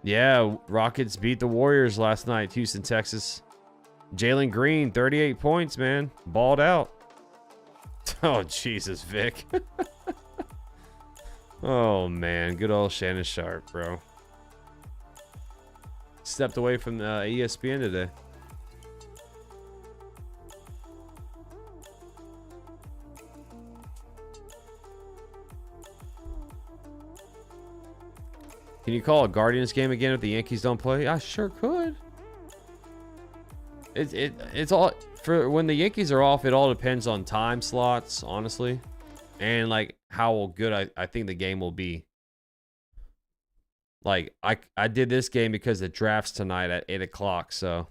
Yeah, Rockets beat the Warriors last night, Houston, Texas. Jalen Green, 38 points, man. Balled out. Oh, Jesus, Vic. Oh, man. Good old Shannon Sharp, bro. Stepped away from ESPN today. Can you call a Guardians game again if the Yankees don't play? I sure could. It's all for when the Yankees are off. It all depends on time slots, honestly, and like how good I think the game will be. Like I did this game because the draft's tonight at 8 o'clock. So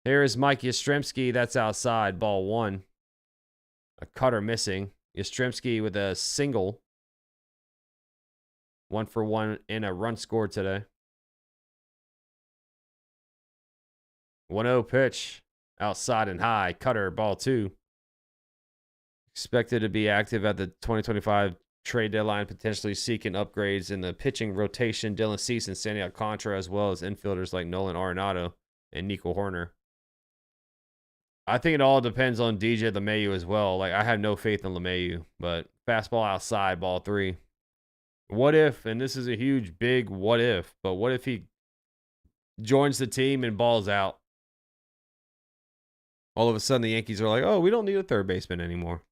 here is Mike Yastrzemski. That's outside, ball 1. A cutter missing. Yastrzemski with a single. 1 for 1 and a run scored today. 1-0 pitch. Outside and high. Cutter, ball 2. Expected to be active at the 2025 trade deadline, potentially seeking upgrades in the pitching rotation. Dylan Cease and Sandy Alcantara, as well as infielders like Nolan Arenado and Nico Horner. I think it all depends on DJ LeMahieu as well. Like, I have no faith in LeMahieu, but fastball outside, ball 3. What if, and this is a huge, big what if, but what if he joins the team and balls out? All of a sudden, the Yankees are like, oh, we don't need a third baseman anymore.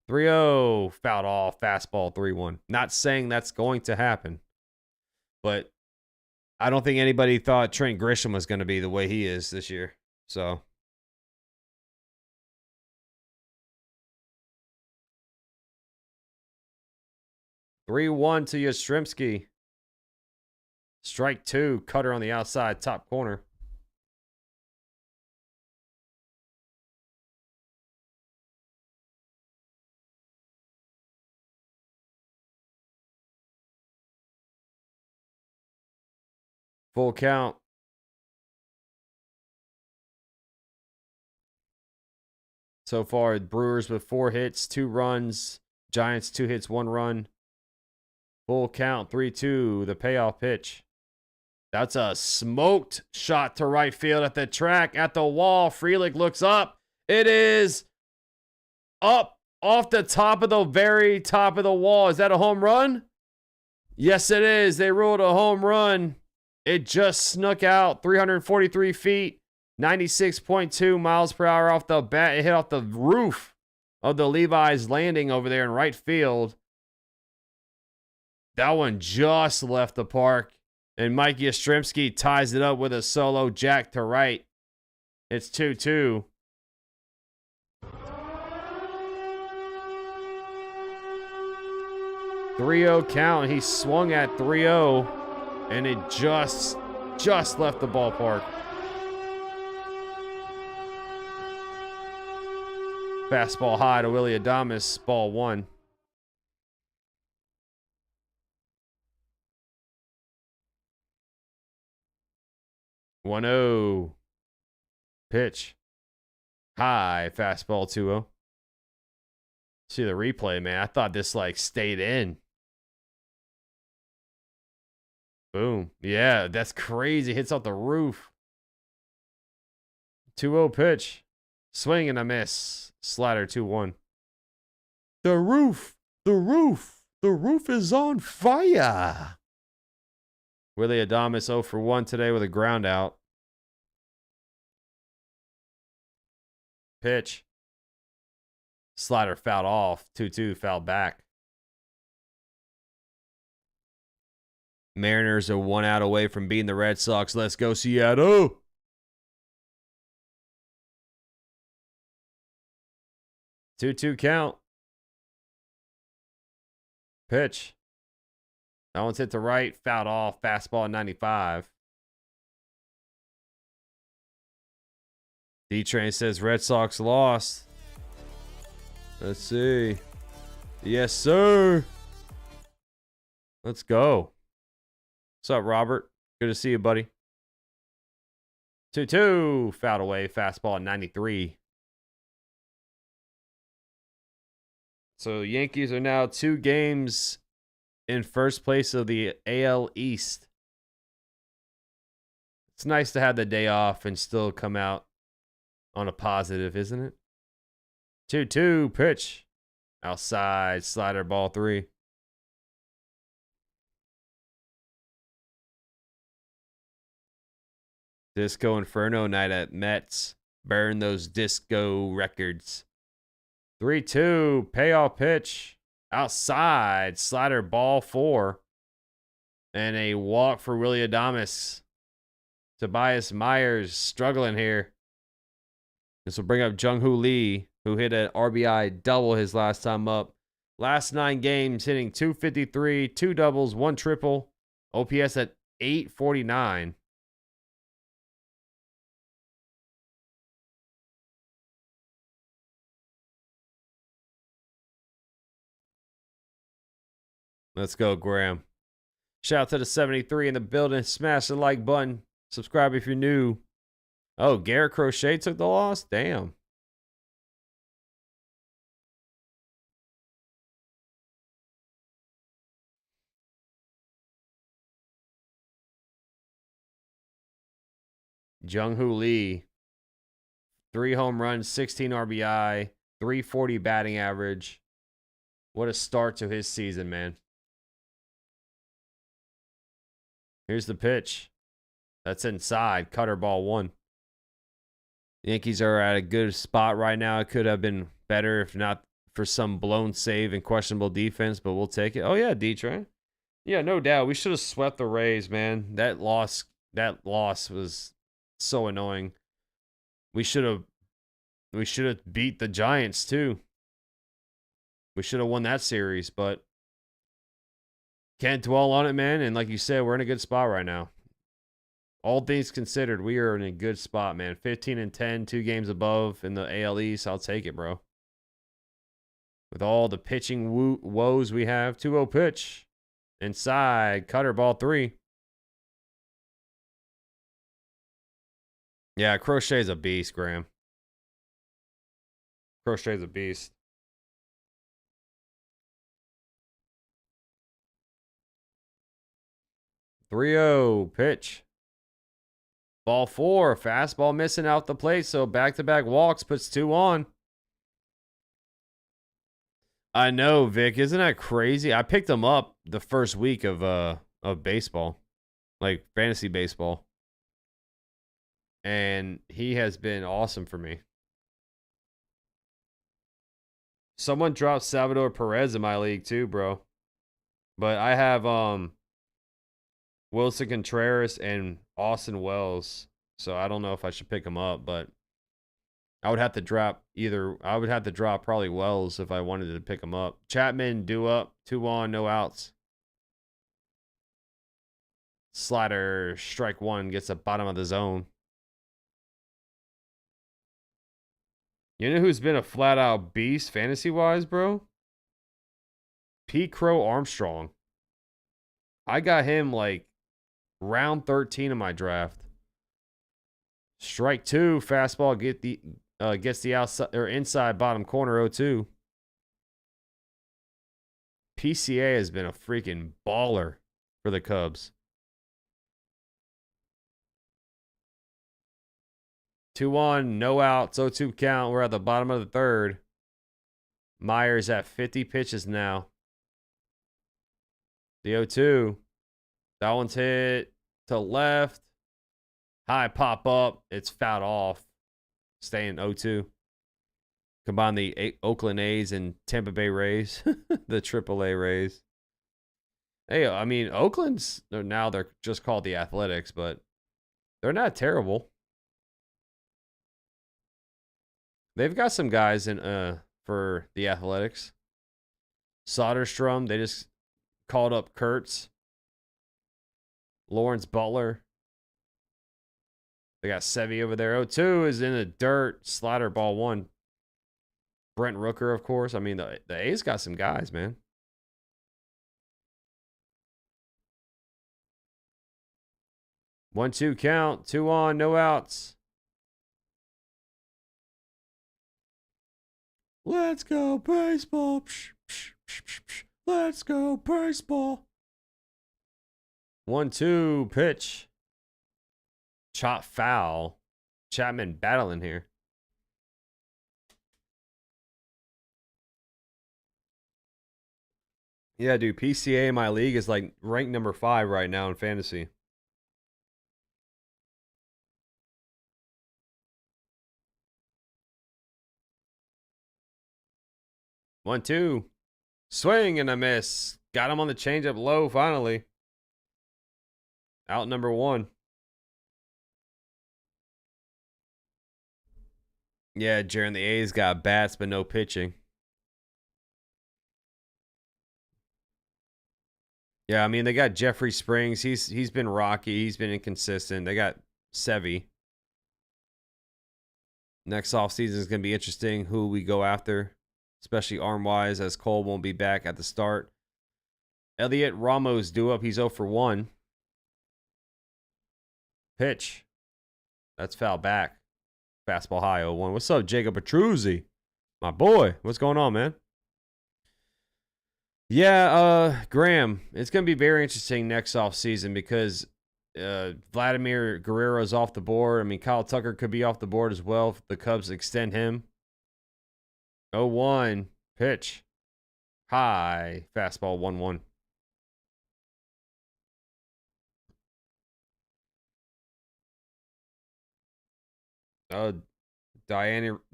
3-0, fouled off, fastball 3-1. Not saying that's going to happen, but I don't think anybody thought Trent Grisham was going to be the way he is this year. So, (3-1) to Yastrzemski. Strike 2, cutter on the outside, top corner. Full count. So far, Brewers with 4 hits, 2 runs. Giants 2 hits, 1 run. Full count, 3-2, the payoff pitch. That's a smoked shot to right field at the track, at the wall. Frelick looks up. It is up off the top of the very top of the wall. Is that a home run? Yes, it is. They ruled a home run. It just snuck out 343 feet, 96.2 miles per hour off the bat. It hit off the roof of the Levi's Landing over there in right field. That one just left the park. And Mike Yastrzemski ties it up with a solo jack to right. It's 2-2. (3-0) count. He swung at 3-0. And it just left the ballpark. Fastball high to Willy Adames, ball 1. (1-0) pitch. High, fastball 2-0. See the replay, man. I thought this like stayed in. Boom. Yeah, that's crazy. Hits off the roof. 2-0 pitch. Swing and a miss. Slider 2-1. The roof. The roof. The roof is on fire. Willie Adames 0 for 1 today with a ground out. Pitch. Slider fouled off. 2-2 fouled back. Mariners are 1 out away from beating the Red Sox. Let's go, Seattle. Two count. Pitch. That one's hit to right. Fouled off. Fastball 95. D-Train says Red Sox lost. Let's see. Yes, sir. Let's go. What's up, Robert? Good to see you, buddy. 2-2. Fouled away. Fastball 93. So Yankees are now 2 games in first place of the AL East. It's nice to have the day off and still come out on a positive, isn't it? 2-2 pitch. Outside. Slider ball 3. Disco Inferno night at Mets. Burn those disco records. 3-2. Payoff pitch. Outside. Slider ball 4. And a walk for Willie Adames. Tobias Myers struggling here. This will bring up Jung-Hoo Lee, who hit an RBI double his last time up. Last 9 games, hitting .253, 2 doubles, 1 triple. OPS at .849. Let's go, Graham. Shout out to the 73 in the building. Smash the like button. Subscribe if you're new. Oh, Garrett Crochet took the loss? Damn. Jung-Hoo Lee. 3 home runs, 16 RBI, 340 batting average. What a start to his season, man. Here's the pitch. That's inside. Cutter ball 1. The Yankees are at a good spot right now. It could have been better if not for some blown save and questionable defense, but we'll take it. Oh, yeah, D-Train. Yeah, no doubt. We should have swept the Rays, man. That loss was so annoying. We should have beat the Giants, too. We should have won that series, but can't dwell on it, man. And like you said, we're in a good spot right now. All things considered, we are in a good spot, man. 15-10, 2 games above in the AL East. I'll take it, bro. With all the pitching woes we have. 2-0 pitch. Inside. Cutter ball 3. Yeah, Crochet's a beast, Graham. Crochet's a beast. .3-0 pitch. Ball 4. Fastball missing out the plate, so back-to-back walks puts 2 on. I know, Vic. Isn't that crazy? I picked him up the first week of baseball, like fantasy baseball. And he has been awesome for me. Someone dropped Salvador Perez in my league too, bro. But I have Wilson Contreras and Austin Wells. So I don't know if I should pick him up, but I would have to drop probably Wells if I wanted to pick him up. Chapman, due up, 2 on, no outs. Slider, strike 1, gets the bottom of the zone. You know who's been a flat-out beast fantasy-wise, bro? Pete Crow Armstrong. I got him like round 13 of my draft. Strike 2, fastball gets the outside or inside bottom corner 0-2. PCA has been a freaking baller for the Cubs. 2-1, no outs, 0-2 count. We're at the bottom of the third. Myers at 50 pitches now. The 0-2. That one's hit to left. High pop up. It's fouled off. Staying 0-2. Combine the Oakland A's and Tampa Bay Rays. The AAA Rays. Hey, I mean, Oakland's, now they're just called the Athletics, but they're not terrible. They've got some guys in for the Athletics. Soderstrom, they just called up Kurtz. Lawrence Butler. They got Sevy over there. 0-2 is in the dirt. Slider ball 1. Brent Rooker, of course. I mean, the A's got some guys, man. One, 2 count. 2 on, no outs. Let's go baseball. Psh, psh, psh, psh, psh. Let's go baseball. 1-2 pitch. Chop foul. Chapman battling here. Yeah, dude. PCA in my league is like ranked number 5 right now in fantasy. One, 2. Swing and a miss. Got him on the changeup low finally. Out number 1. Yeah, Jaron, the A's got bats but no pitching. Yeah, I mean, they got Jeffrey Springs. He's been rocky. He's been inconsistent. They got Sevy. Next offseason is going to be interesting who we go after, especially arm-wise, as Cole won't be back at the start. Elliot Ramos due up. He's 0 for 1. Pitch. That's foul back. Fastball high, 0-1. What's up, Jacob Petruzzi? My boy. What's going on, man? Yeah, Graham, it's going to be very interesting next offseason because Vladimir Guerrero's off the board. I mean, Kyle Tucker could be off the board as well if the Cubs extend him. 0-1. Pitch. High. Fastball 1-1.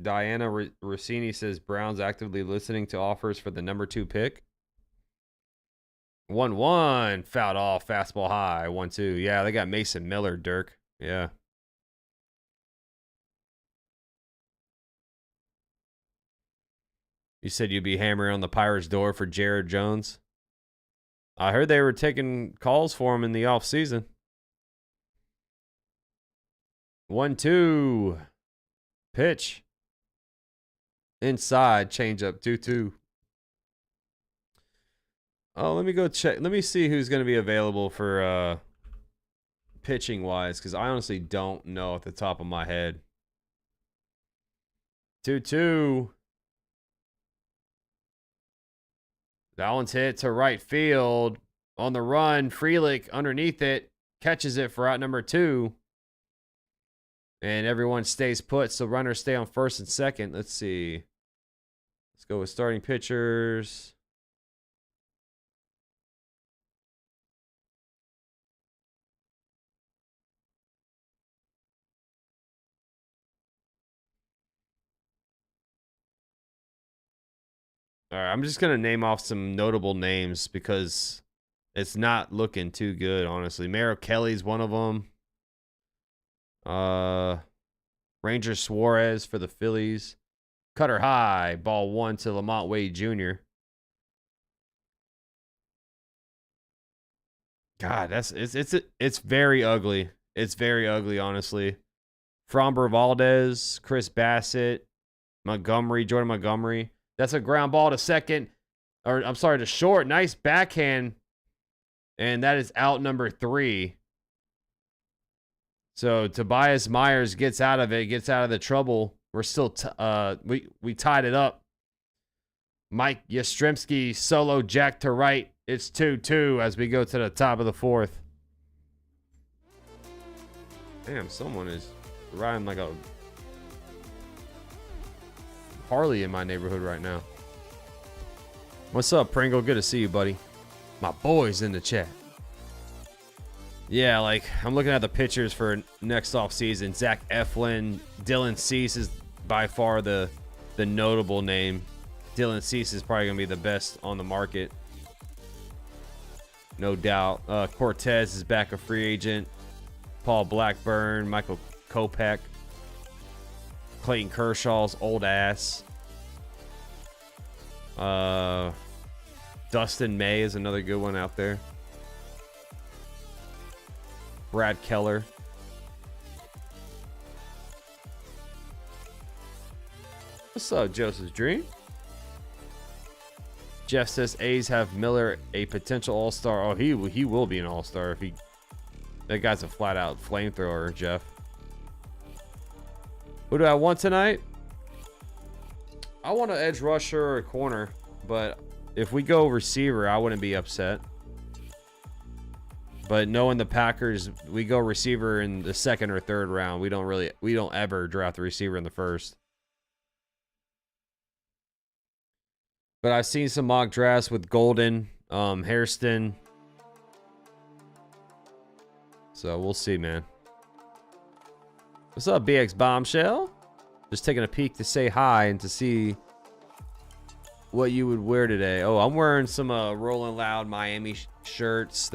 Diana Rossini says Browns actively listening to offers for the number 2 pick. 1-1. Fouled off. Fastball high. 1-2. Yeah, they got Mason Miller, Dirk. Yeah. You said you'd be hammering on the Pirates' door for Jared Jones. I heard they were taking calls for him in the offseason. 1-2. Pitch. Inside. Changeup. 2-2. Oh, let me go check. Let me see who's going to be available for pitching-wise, because I honestly don't know at the top of my head. 2-2. That one's hit to right field. On the run, Frelick underneath it. Catches it for out number 2. And everyone stays put, so runners stay on first and second. Let's see. Let's go with starting pitchers. All right, I'm just going to name off some notable names because it's not looking too good, honestly. Merrill Kelly's one of them. Ranger Suarez for the Phillies. Cutter high. Ball 1 to Lamont Wade Jr. God, it's very ugly. It's very ugly, honestly. Framber Valdez, Chris Bassett, Jordan Montgomery. That's a ground ball to second. Or, I'm sorry, to short. Nice backhand. And that is out number 3. So Tobias Myers gets out of it, gets out of the trouble. We're still, we tied it up. Mike Yastrzemski solo jack to right. It's 2-2 as we go to the top of the 4th. Damn, someone is riding like a parlay in my neighborhood right now. What's up, Pringle? Good to see you, buddy. My boy's in the chat. Yeah, like, I'm looking at the pitchers for next offseason. Zach Eflin, Dylan Cease is by far the notable name. Dylan Cease is probably going to be the best on the market. No doubt. Cortez is back a free agent. Paul Blackburn, Michael Kopech. Clayton Kershaw's old ass. Dustin May is another good one out there. Brad Keller. What's up, Joseph's Dream? Jeff says A's have Miller a potential all-star. Oh, he will be an all-star if he. That guy's a flat-out flamethrower, Jeff. Who do I want tonight? I want an edge rusher or a corner, but if we go receiver, I wouldn't be upset. But knowing the Packers, we go receiver in the second or third round. We don't ever draft the receiver in the first. But I've seen some mock drafts with Golden, Hairston. So we'll see, man. What's up, BX Bombshell? Just taking a peek to say hi and to see what you would wear today. Oh, I'm wearing some Rolling Loud Miami shirts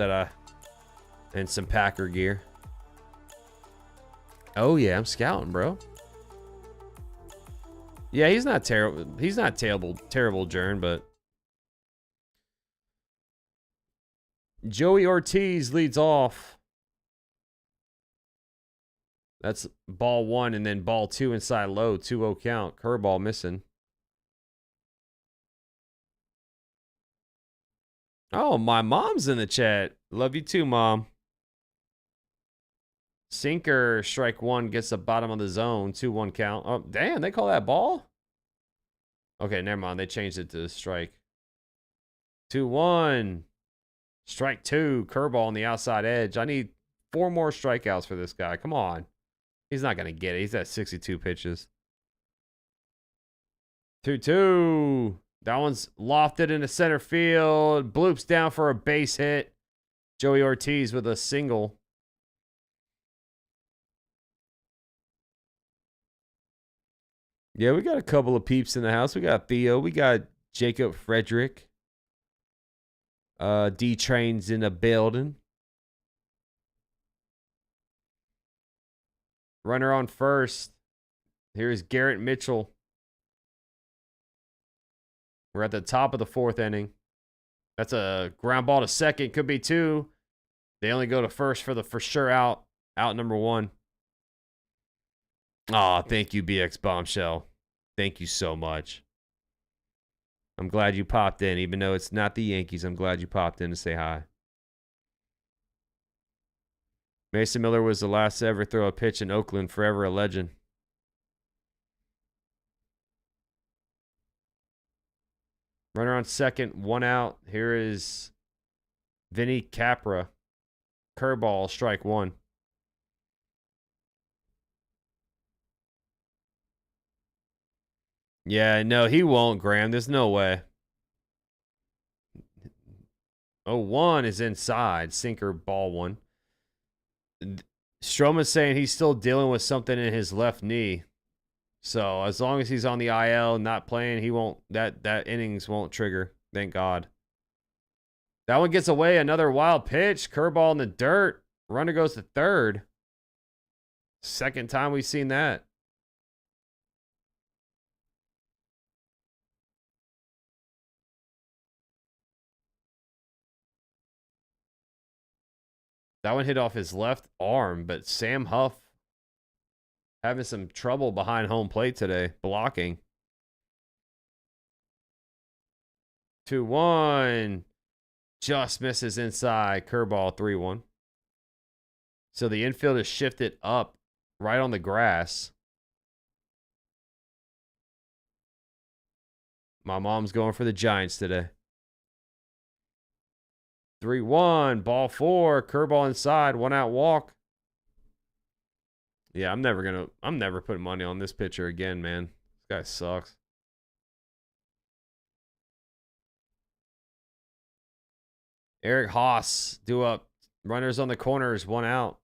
and some Packer gear. Oh yeah, I'm scouting, bro. Yeah, he's not terrible. He's not terrible, Jern, but Joey Ortiz leads off. That's ball 1 and then ball 2 inside low, 2-0 count. Curveball missing. Oh, my mom's in the chat. Love you too, Mom. Sinker, strike 1, gets the bottom of the zone, 2-1 count. Oh, damn, they call that ball? Okay, never mind. They changed it to strike. 2-1. Strike 2, curveball on the outside edge. I need 4 more strikeouts for this guy. Come on. He's not going to get it. He's at 62 pitches. 2-2. That one's lofted into center field. Bloops down for a base hit. Joey Ortiz with a single. Yeah, we got a couple of peeps in the house. We got Theo. We got Jacob Frederick. D-Train's in the building. Runner on first. Here's Garrett Mitchell. We're at the top of the 4th inning. That's a ground ball to second. Could be 2. They only go to first for the for sure out. Out number 1. Aw, thank you, BX Bombshell. Thank you so much. I'm glad you popped in. Even though it's not the Yankees, I'm glad you popped in to say hi. Mason Miller was the last to ever throw a pitch in Oakland, forever a legend. Runner on second, 1 out. Here is Vinny Capra. Curveball, strike 1. Yeah, no, he won't, Graham. There's no way. 0-1 is inside. Sinker, ball 1. Stroman's saying he's still dealing with something in his left knee. So as long as he's on the IL, not playing, he won't. That innings won't trigger. Thank God. That one gets away. Another wild pitch. Curveball in the dirt. Runner goes to third. Second time we've seen that. That one hit off his left arm, but Sam Huff having some trouble behind home plate today, blocking. 2-1. Just misses inside. Curveball, 3-1. So the infield is shifted up right on the grass. My mom's going for the Giants today. 3-1, ball 4, curveball inside, 1 out walk. Yeah, I'm never putting money on this pitcher again, man. This guy sucks. Eric Haas due up. Runners on the corners, 1 out.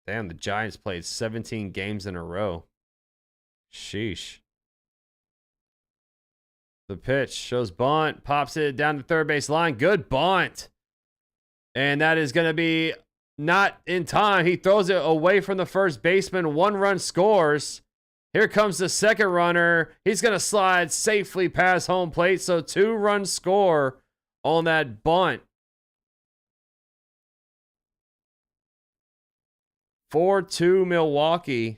Damn, the Giants played 17 games in a row. Sheesh. The pitch shows bunt, pops it down the third base line. Good bunt. And that is going to be not in time. He throws it away from the first baseman. 1 run scores. Here comes the second runner. He's going to slide safely past home plate. So 2-run score on that bunt. 4-2 Milwaukee.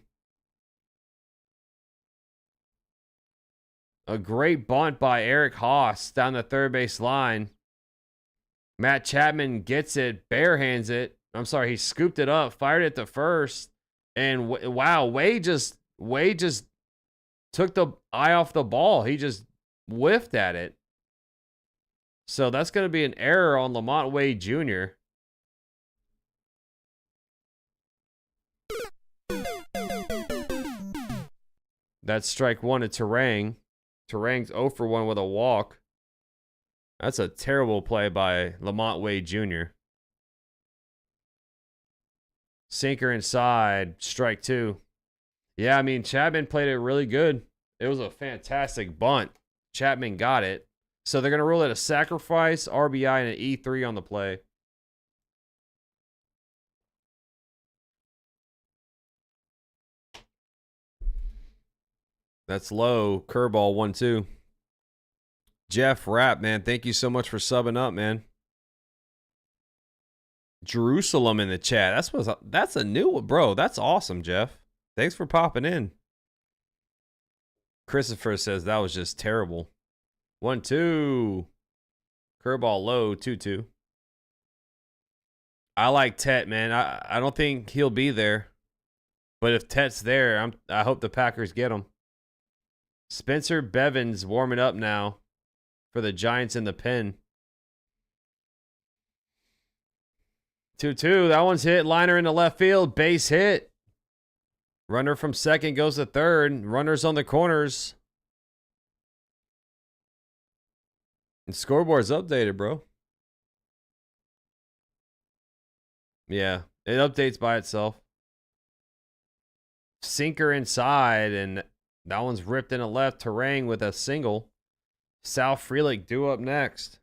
A great bunt by Eric Haas down the third base line. Matt Chapman gets it, barehands it. I'm sorry, he scooped it up, fired it to first. And wow, Wade just took the eye off the ball. He just whiffed at it. So that's going to be an error on Lamont Wade Jr. That's strike 1 to Terang. Terang's 0 for 1 with a walk. That's a terrible play by Lamont Wade Jr. Sinker inside, strike 2. Yeah, I mean, Chapman played it really good. It was a fantastic bunt. Chapman got it. So they're going to rule it a sacrifice, RBI, and an E3 on the play. That's low. Curveball 1-2. Jeff Rapp, man, thank you so much for subbing up, man. Jerusalem in the chat. That's a new one, bro. That's awesome, Jeff. Thanks for popping in. Christopher says that was just terrible. 1-2. Curveball low, 2-2. I like Tet, man. I don't think he'll be there. But if Tet's there, I hope the Packers get him. Spencer Bevins warming up now for the Giants in the pen. 2-2. That one's hit. Liner in the left field. Base hit. Runner from second goes to third. Runners on the corners. And scoreboard's updated, bro. Yeah, it updates by itself. Sinker inside, and that one's ripped in the left. Terang with a single. Sal Frelick due up next.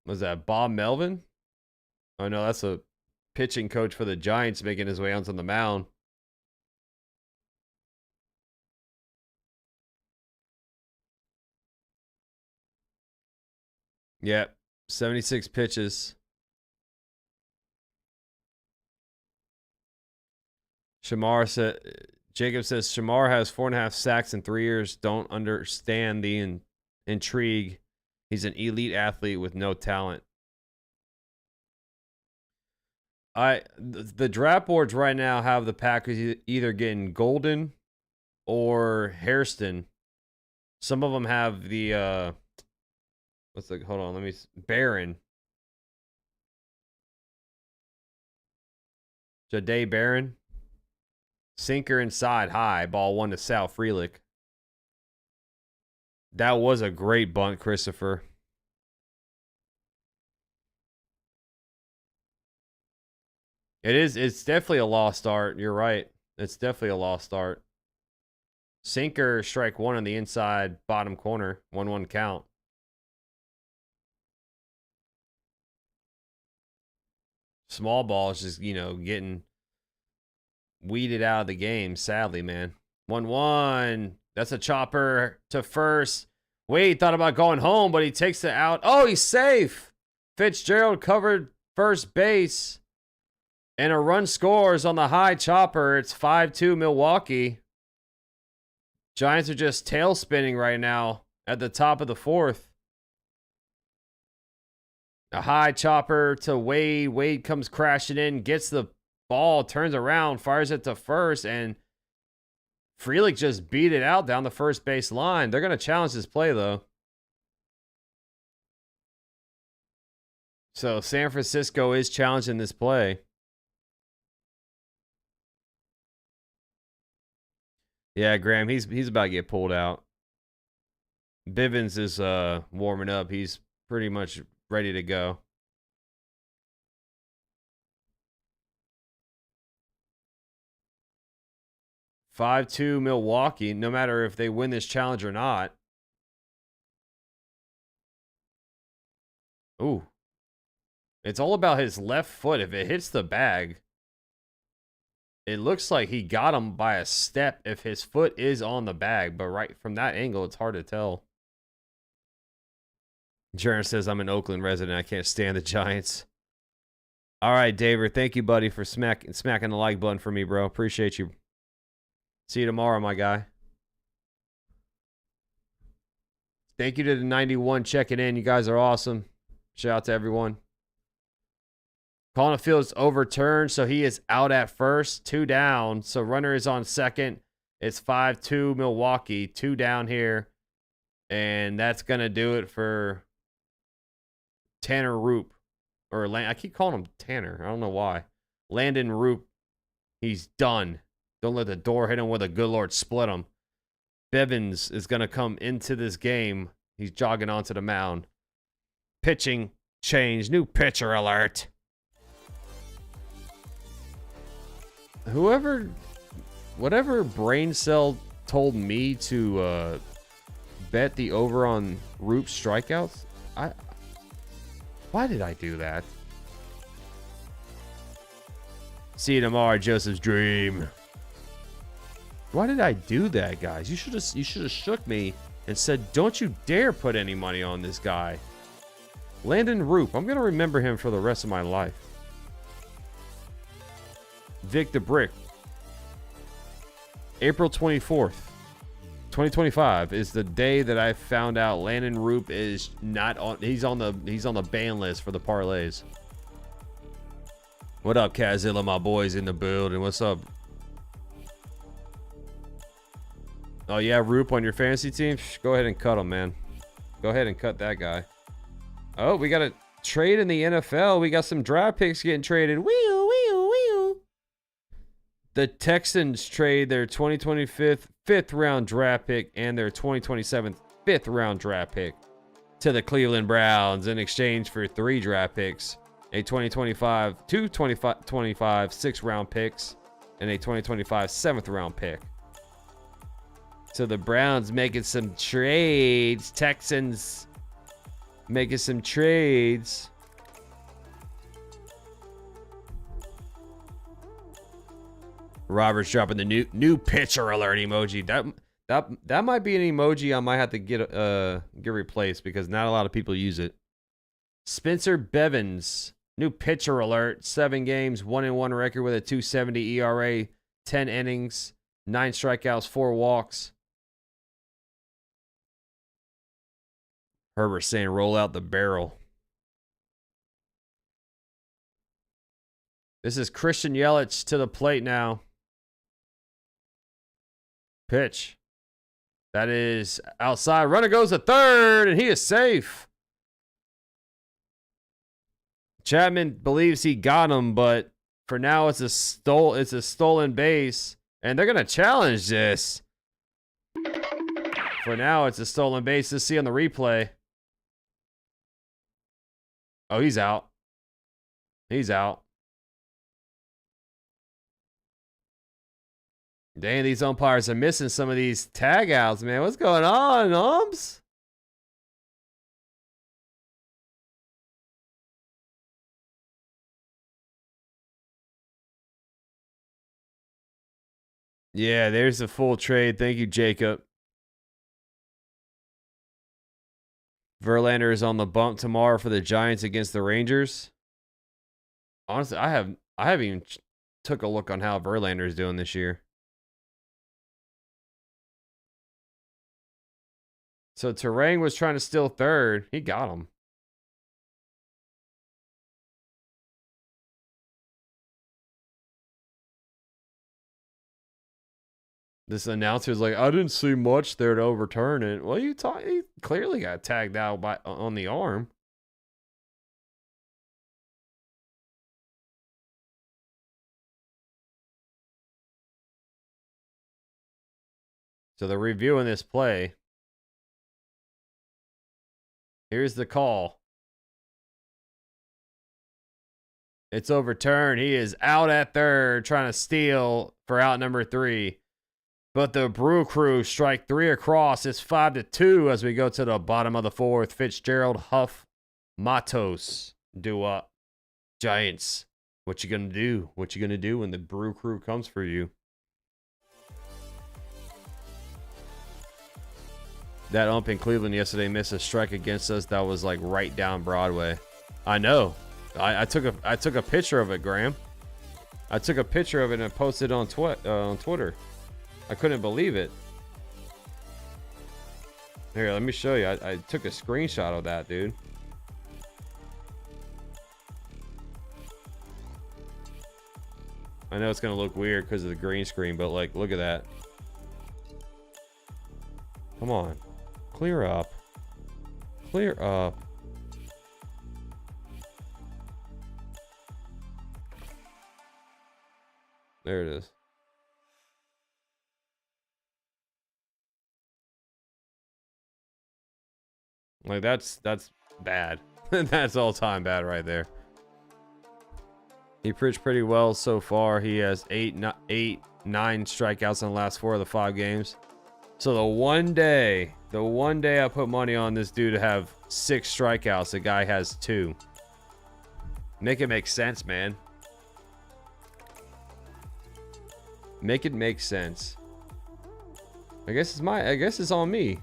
Was that Bob Melvin? Oh, no, that's a pitching coach for the Giants making his way onto the mound. Yep, 76 pitches. Jacob says Shamar has 4.5 sacks in 3 years. Don't understand the intrigue. He's an elite athlete with no talent. The draft boards right now have the Packers either getting Golden or Hairston. Some of them have the Barron. Jahdae Barron. Sinker inside high. Ball 1 to Sal Frelick. That was a great bunt, Christopher. It's definitely a lost start. You're right. It's definitely a lost start. Sinker, strike 1 on the inside bottom corner. 1-1 count. Small ball is just, getting weeded out of the game, sadly, man. 1-1. That's a chopper to first. Wade thought about going home, but he takes it out. Oh, he's safe. Fitzgerald covered first base. And a run scores on the high chopper. It's 5-2 Milwaukee. Giants are just tail spinning right now at the top of the 4th. A high chopper to Wade. Wade comes crashing in, gets the ball, turns around, fires it to first, and Frelick just beat it out down the first base line. They're going to challenge this play, though. So San Francisco is challenging this play. Yeah, Graham, he's about to get pulled out. Bivens is warming up. He's pretty much ready to go. (5-2) Milwaukee, no matter if they win this challenge or not. Ooh. It's all about his left foot. If it hits the bag, it looks like he got him by a step if his foot is on the bag. But right from that angle, it's hard to tell. Jaron says, I'm an Oakland resident. I can't stand the Giants. All right, David. Thank you, buddy, for smacking the like button for me, bro. Appreciate you. See you tomorrow, my guy. Thank you to the 91 checking in. You guys are awesome. Shout out to everyone. Calling the field's overturned, so he is out at first. 2 down. So runner is on second. It's 5-2 Milwaukee. 2 down here. And that's going to do it for Tanner Roop. I keep calling him Tanner. I don't know why. Landon Roop. He's done. Don't let the door hit him with a good Lord split him. Bivens is going to come into this game. He's jogging onto the mound. Pitching change. New pitcher alert. Whatever brain cell told me to bet the over on Roop's strikeouts, why did I do that? See you tomorrow, Joseph's dream. Why did I do that, guys? You should have shook me and said, don't you dare put any money on this guy. Landon Roop. I'm gonna remember him for the rest of my life. Vic the Brick. April 24th, 2025 is the day that I found out Landon Roop is not on. He's on the ban list for the parlays. What up, Kazilla? My boys in the building. What's up? Oh yeah, Roop on your fantasy team. Go ahead and cut him, man. Go ahead and cut that guy. Oh, we got a trade in the NFL. We got some draft picks getting traded. Wee-oo, wee-oo, wee-oo. The Texans trade their 2025 fifth round draft pick and their 2027 fifth round draft pick to the Cleveland Browns in exchange for 3 draft picks, a 2025, 2 2025 sixth round picks, and a 2025 seventh round pick. So the Browns making some trades. Texans making some trades. Robert's dropping the new pitcher alert emoji. That might be an emoji I might have to get replaced because not a lot of people use it. Spencer Bevins, new pitcher alert. 7 games, 1-1 record with a 2.70 ERA, 10 innings, 9 strikeouts, 4 walks. Herbert saying roll out the barrel. This is Christian Yelich to the plate now. Pitch. That is outside. Runner goes to third, and he is safe. Chapman believes he got him, but for now it's a stolen base, and they're gonna challenge this. For now, it's a stolen base. Let's see on the replay. Oh, he's out. He's out. Dang, these umpires are missing some of these tag outs, man. What's going on, umps? Yeah, there's the full trade. Thank you, Jacob. Verlander is on the bump tomorrow for the Giants against the Rangers. Honestly, I haven't even took a look on how Verlander is doing this year. So Terang was trying to steal third. He got him. This announcer is like, I didn't see much there to overturn it. Well, he clearly got tagged out on the arm. So they're reviewing this play. Here's the call. It's overturned. He is out at third, trying to steal for out number 3. But the Brew Crew strike 3 across. It's 5-2 as we go to the bottom of the 4th. Fitzgerald, Huff, Matos do up. Giants, what you gonna do? What you gonna do when the Brew Crew comes for you? That ump in Cleveland yesterday missed a strike against us that was like right down Broadway. I know. I took a picture of it, Graham. I took a picture of it and posted it on Twitter. I couldn't believe it. Here, let me show you. I took a screenshot of that, dude. I know it's gonna look weird because of the green screen, but like, look at that. Come on, clear up. Clear up. There it is. Like that's bad. That's all time bad right there. He pitched pretty well so far. He has 9 strikeouts in the last 4 of the 5 games. So the one day I put money on this dude to have 6 strikeouts, the guy has 2. Make it make sense, man. Make it make sense. I guess it's on me.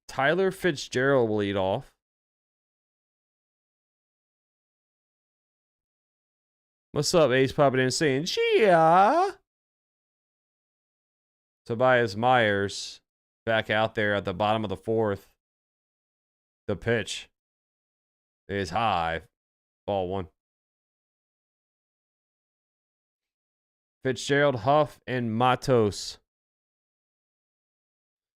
Tyler Fitzgerald will lead off. What's up, Ace popping in saying, "Chia." Tobias Myers back out there at the bottom of the 4th. The pitch is high. Ball 1. Fitzgerald, Huff, and Matos.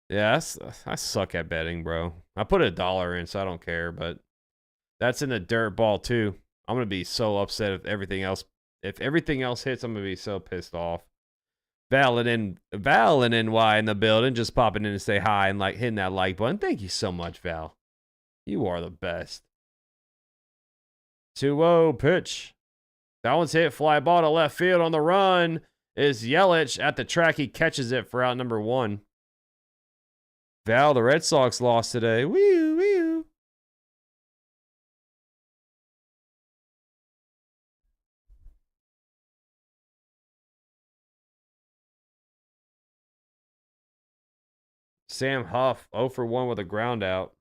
Yeah, I suck at betting, bro. I put $1 in, so I don't care, but that's in the dirt ball too. I'm gonna be so upset if everything else hits. I'm gonna be so pissed off. Val and NY in the building, just popping in to say hi and like hitting that like button. Thank you so much, Val. You are the best. 2-0 pitch. That one's hit. Fly ball to left field. On the run is Yelich at the track. He catches it for out number 1. Val, the Red Sox lost today. Wee wee. Sam Huff, 0 for 1 with a ground out.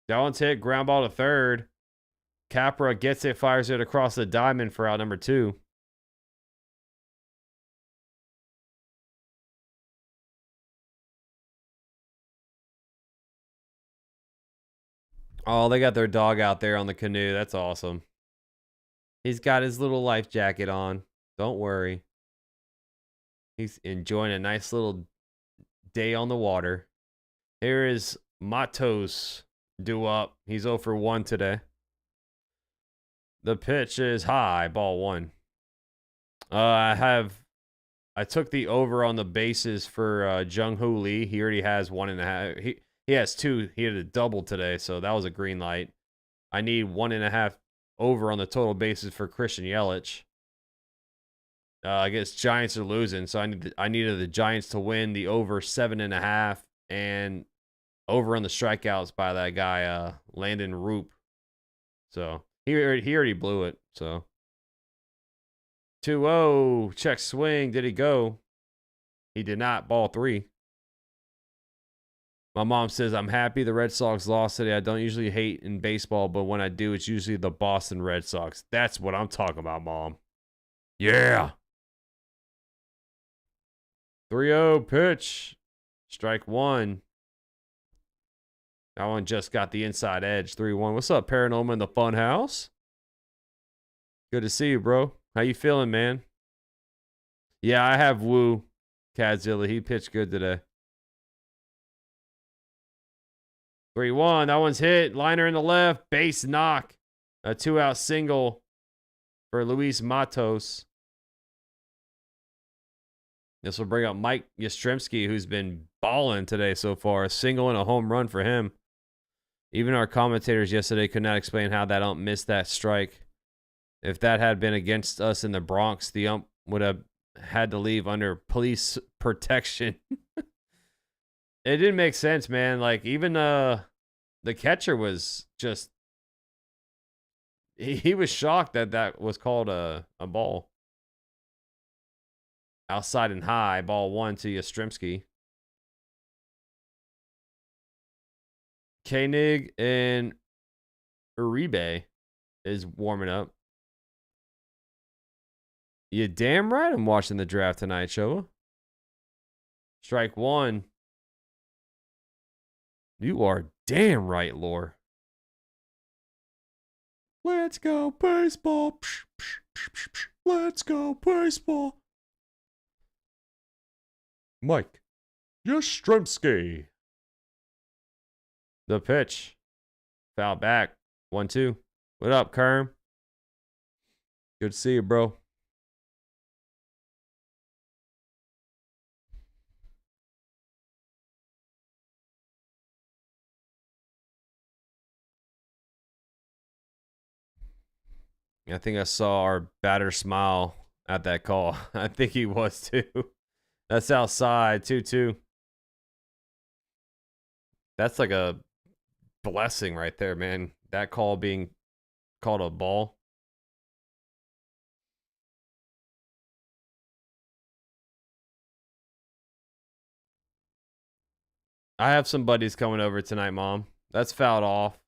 That one's hit. Ground ball to third. Capra gets it, fires it across the diamond for out number 2. Oh, they got their dog out there on the canoe. That's awesome. He's got his little life jacket on. Don't worry. He's enjoying a nice little day on the water. Here is Matos due up. He's 0 for 1 today. The pitch is high, ball 1. I took the over on the bases for Jung Hoo Lee. He already has 1.5. He has 2. He had a double today, so that was a green light. I need 1.5 over on the total bases for Christian Yelich. I guess Giants are losing, so I needed the Giants to win the over 7.5 and over on the strikeouts by that guy Landon Roop. So he already blew it. So 2-0 check swing. Did he go? He did not. Ball 3. My mom says, "I'm happy the Red Sox lost today. I don't usually hate in baseball, but when I do, it's usually the Boston Red Sox." That's what I'm talking about, Mom. Yeah. 3-0 pitch. Strike one. That one just got the inside edge. 3-1. What's up, Paranormal in the Fun House? Good to see you, bro. How you feeling, man? Yeah, I have Woo. Cadzilla. He pitched good today. 3-1. That one's hit. Liner in the left. Base knock. A 2-out single for Luis Matos. This will bring up Mike Yastrzemski, who's been balling today so far. A single and a home run for him. Even our commentators yesterday could not explain how that ump missed that strike. If that had been against us in the Bronx, the ump would have had to leave under police protection. It didn't make sense, man. Like, even the catcher was just... He was shocked that that was called a ball. Outside and high, ball one to Yastrzemski. Koenig and Uribe is warming up. You damn right I'm watching the draft tonight, Showa. Strike one. You are damn right, Lore. Let's go baseball. Let's go baseball. Mike Yastrzemski. The pitch. Foul back. 1-2. What up, Kerm? Good to see you, bro. I think I saw our batter smile at that call. I think he was too. That's outside. 2-2. That's like a blessing right there, man. That call being called a ball. I have some buddies coming over tonight, Mom. That's fouled off.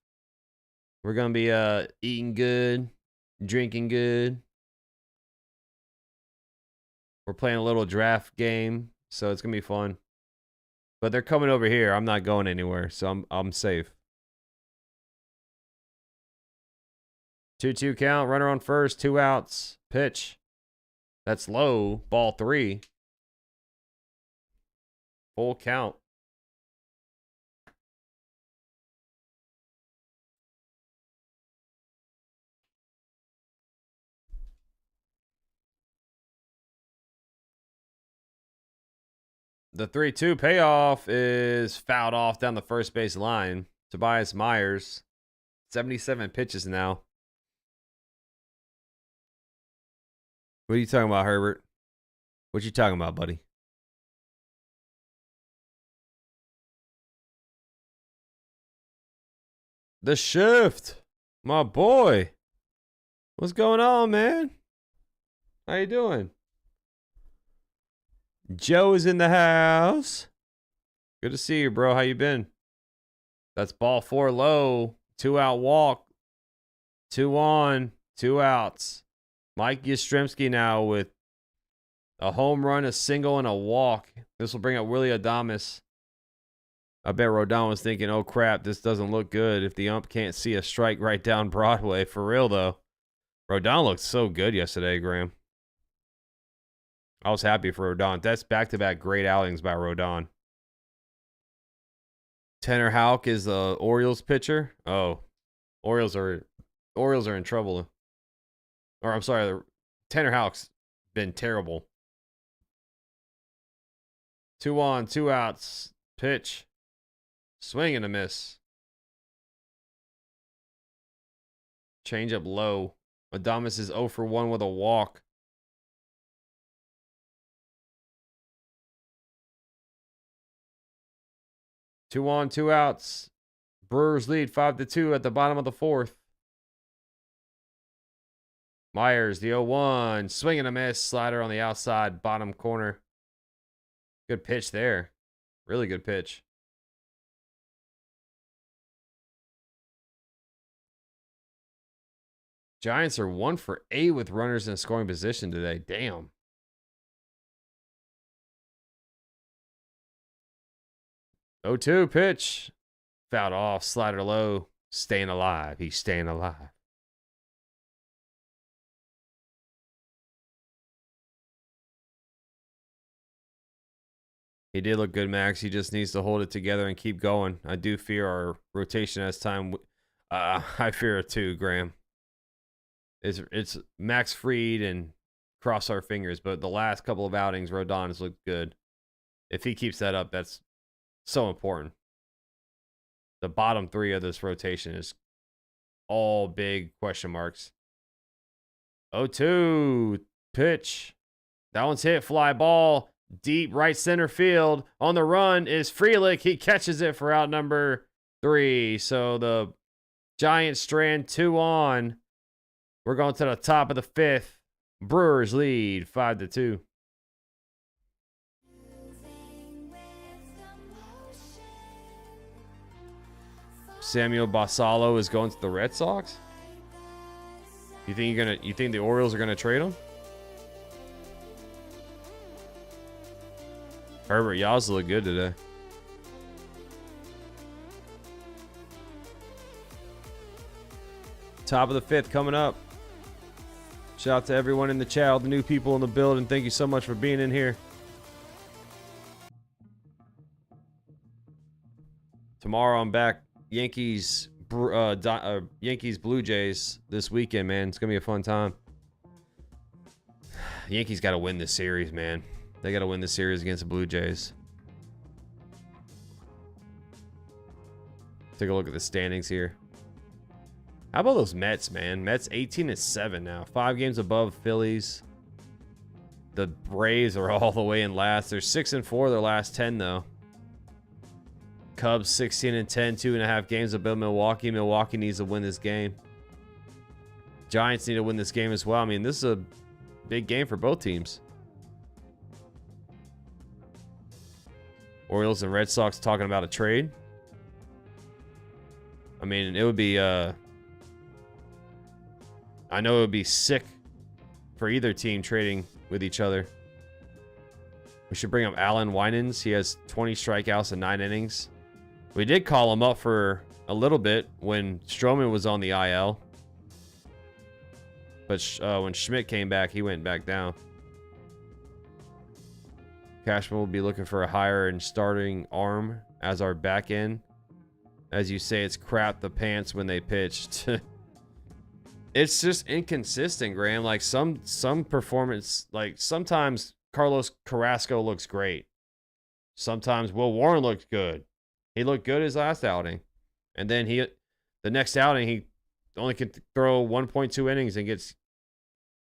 We're going to be eating good, drinking good. We're playing a little draft game, so it's going to be fun. But they're coming over here. I'm not going anywhere, so I'm safe. 2-2 count. Runner on first. 2 outs. Pitch. That's low. Ball 3. Full count. The 3-2 payoff is fouled off down the first base line. Tobias Myers, 77 pitches now. What are you talking about, Herbert? What you talking about, buddy? The shift. My boy. What's going on, man? How you doing? Joe is in the house. Good to see you, bro. How you been? That's ball 4 low. 2-out walk. 2 on. 2 outs. Mike Yastrzemski now with a home run, a single, and a walk. This will bring up Willie Adames. I bet Rodon was thinking, oh, crap, this doesn't look good if the ump can't see a strike right down Broadway. For real, though. Rodon looked so good yesterday, Graham. I was happy for Rodon. That's back-to-back great outings by Rodon. Tanner Houck is the Orioles pitcher. Oh, Orioles are in trouble. Or I'm sorry, Tanner Houck's been terrible. 2 on, 2 outs. Pitch. Swing and a miss. Change up low. Adames is 0 for 1 with a walk. Two on, 2 outs. Brewers lead 5-2 at the bottom of the 4th. Myers, the 0-1. Swing and a miss. Slider on the outside, bottom corner. Good pitch there. Really good pitch. Giants are 1 for 8 with runners in scoring position today. Damn. 0-2 pitch. Fouled off, slider low. Staying alive. He's staying alive. He did look good, Max. He just needs to hold it together and keep going. I do fear our rotation as time. I fear it too, Graham. It's Max Fried and cross our fingers, but the last couple of outings, Rodon has looked good. If he keeps that up, that's so important. The bottom three of this rotation is all big question marks. 0-2 pitch. That one's hit. Fly ball. Deep right center field. On the run is Frelick. He catches it for out number 3. So the Giants strand 2 on. We're going to the top of the 5th. Brewers lead 5-2. Samuel Basallo is going to the Red Sox. You think the Orioles are gonna trade him? Herbert Yaz looked good today. Top of the 5th coming up. Shout out to everyone in the chat, all the new people in the building. Thank you so much for being in here. Tomorrow I'm back. Yankees Blue Jays this weekend, man. It's gonna be a fun time. Yankees got to win this series, man. They got to win the series against the Blue Jays. Take a look at the standings here. How about those Mets, man? Mets 18-7 now. 5 games above Phillies. The Braves are all the way in last. They're 6-4 their last 10, though. Cubs 16-10, 2.5 games above Milwaukee. Milwaukee needs to win this game. Giants need to win this game as well. I mean, this is a big game for both teams. Orioles and Red Sox talking about a trade. I mean, it would be I know it would be sick for either team trading with each other. We should bring up Alan Winans. He has 20 strikeouts in 9 innings. We did call him up for a little bit when Stroman was on the IL. But when Schmidt came back, he went back down. Cashman will be looking for a higher and starting arm as our back end. As you say, it's crap the pants when they pitched. It's just inconsistent, Graham. Like some performance, like sometimes Carlos Carrasco looks great. Sometimes Will Warren looked good. He looked good his last outing. And then the next outing, he only could throw 1.2 innings and gets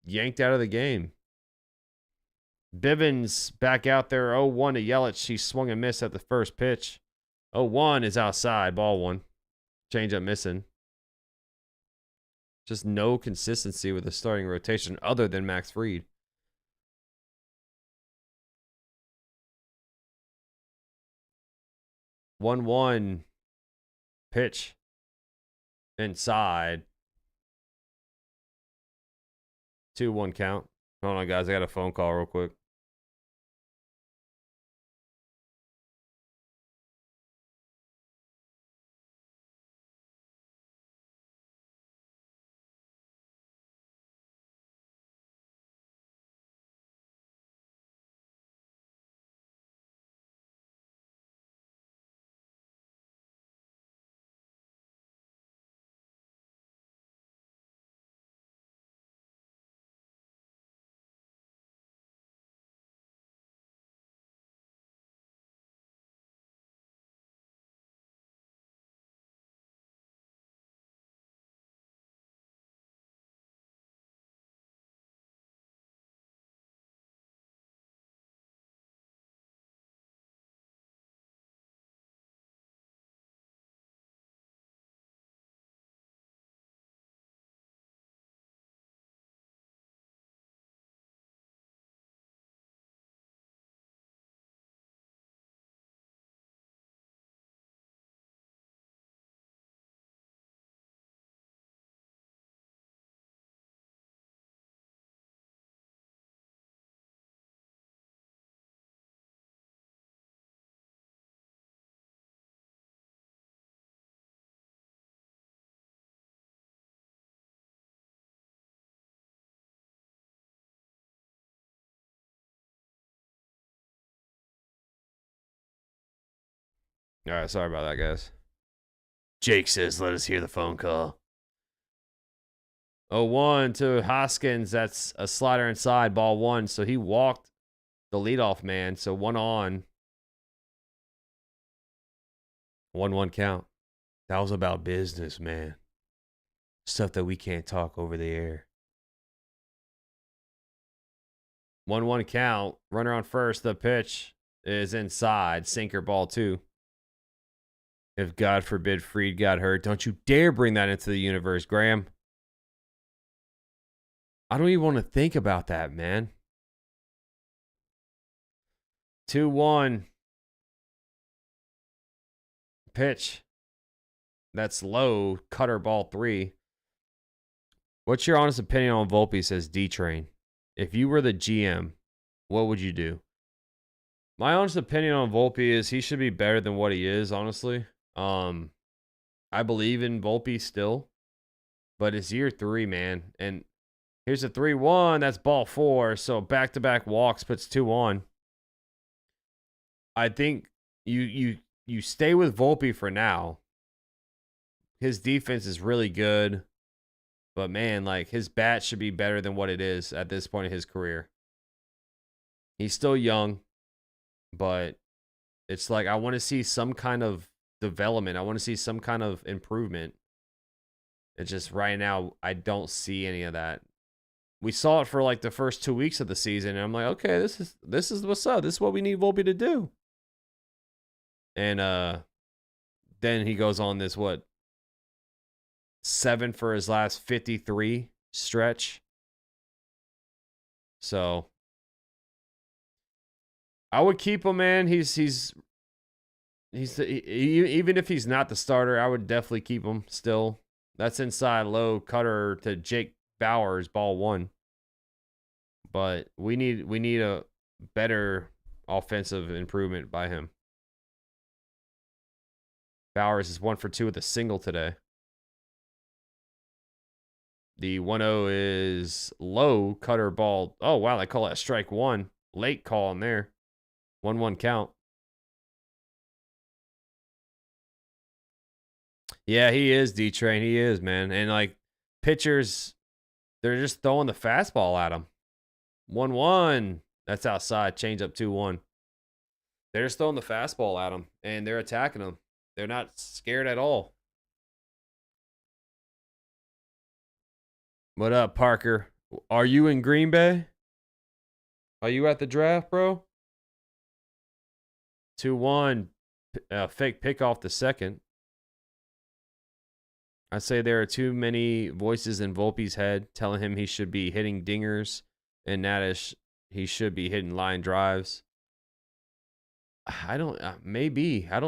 yanked out of the game. Bivens back out there, 0-1 to Yelich. He swung and missed at the first pitch. 0-1 is outside, ball 1. Change up missing. Just no consistency with the starting rotation other than Max Fried. One pitch inside. 2-1 count. Hold on, guys. I got a phone call real quick. All right, sorry about that, guys. Jake says, let us hear the phone call. 0-1 to Hoskins. That's a slider inside, ball one. So he walked the leadoff man. So 1 on. 1-1 count. That was about business, man. Stuff that we can't talk over the air. 1-1 count. Runner on first. The pitch is inside. Sinker, ball two. If God forbid Fried got hurt, don't you dare bring that into the universe, Graham. I don't even want to think about that, man. 2-1. Pitch. That's low. Cutter, ball three. What's your honest opinion on Volpe, says D-Train? If you were the GM, what would you do? My honest opinion on Volpe is he should be better than what he is, honestly. I believe in Volpe still, but it's year 3, man. And here's a 3-1. That's ball 4. So back-to-back walks puts 2 on. I think you stay with Volpe for now. His defense is really good, but man, like his bat should be better than what it is at this point in his career. He's still young, but it's like I want to see some kind of development. I want to see some kind of improvement. It's just right now I don't see any of that. We saw it for like the first 2 weeks of the season, and I'm like, okay, this is what's up. This is what we need Volpe to do. And then he goes on this 7 for his last 53 stretch. So I would keep him, man. He's even if he's not the starter, I would definitely keep him still. That's inside low cutter to Jake Bauers, ball 1. But we need a better offensive improvement by him. Bauers is 1 for 2 with a single today. The 1-0 is low cutter ball. Oh, wow. They call that strike 1. Late call in there. 1-1 count. Yeah, he is, D-Train. He is, man. And, like, pitchers, they're just throwing the fastball at him. 1-1. That's outside. Change up 2-1. They're just throwing the fastball at him, and they're attacking him. They're not scared at all. What up, Parker? Are you in Green Bay? Are you at the draft, bro? 2-1. Fake pick off the second. I say there are too many voices in Volpe's head telling him he should be hitting dingers and that he should be hitting line drives. I don't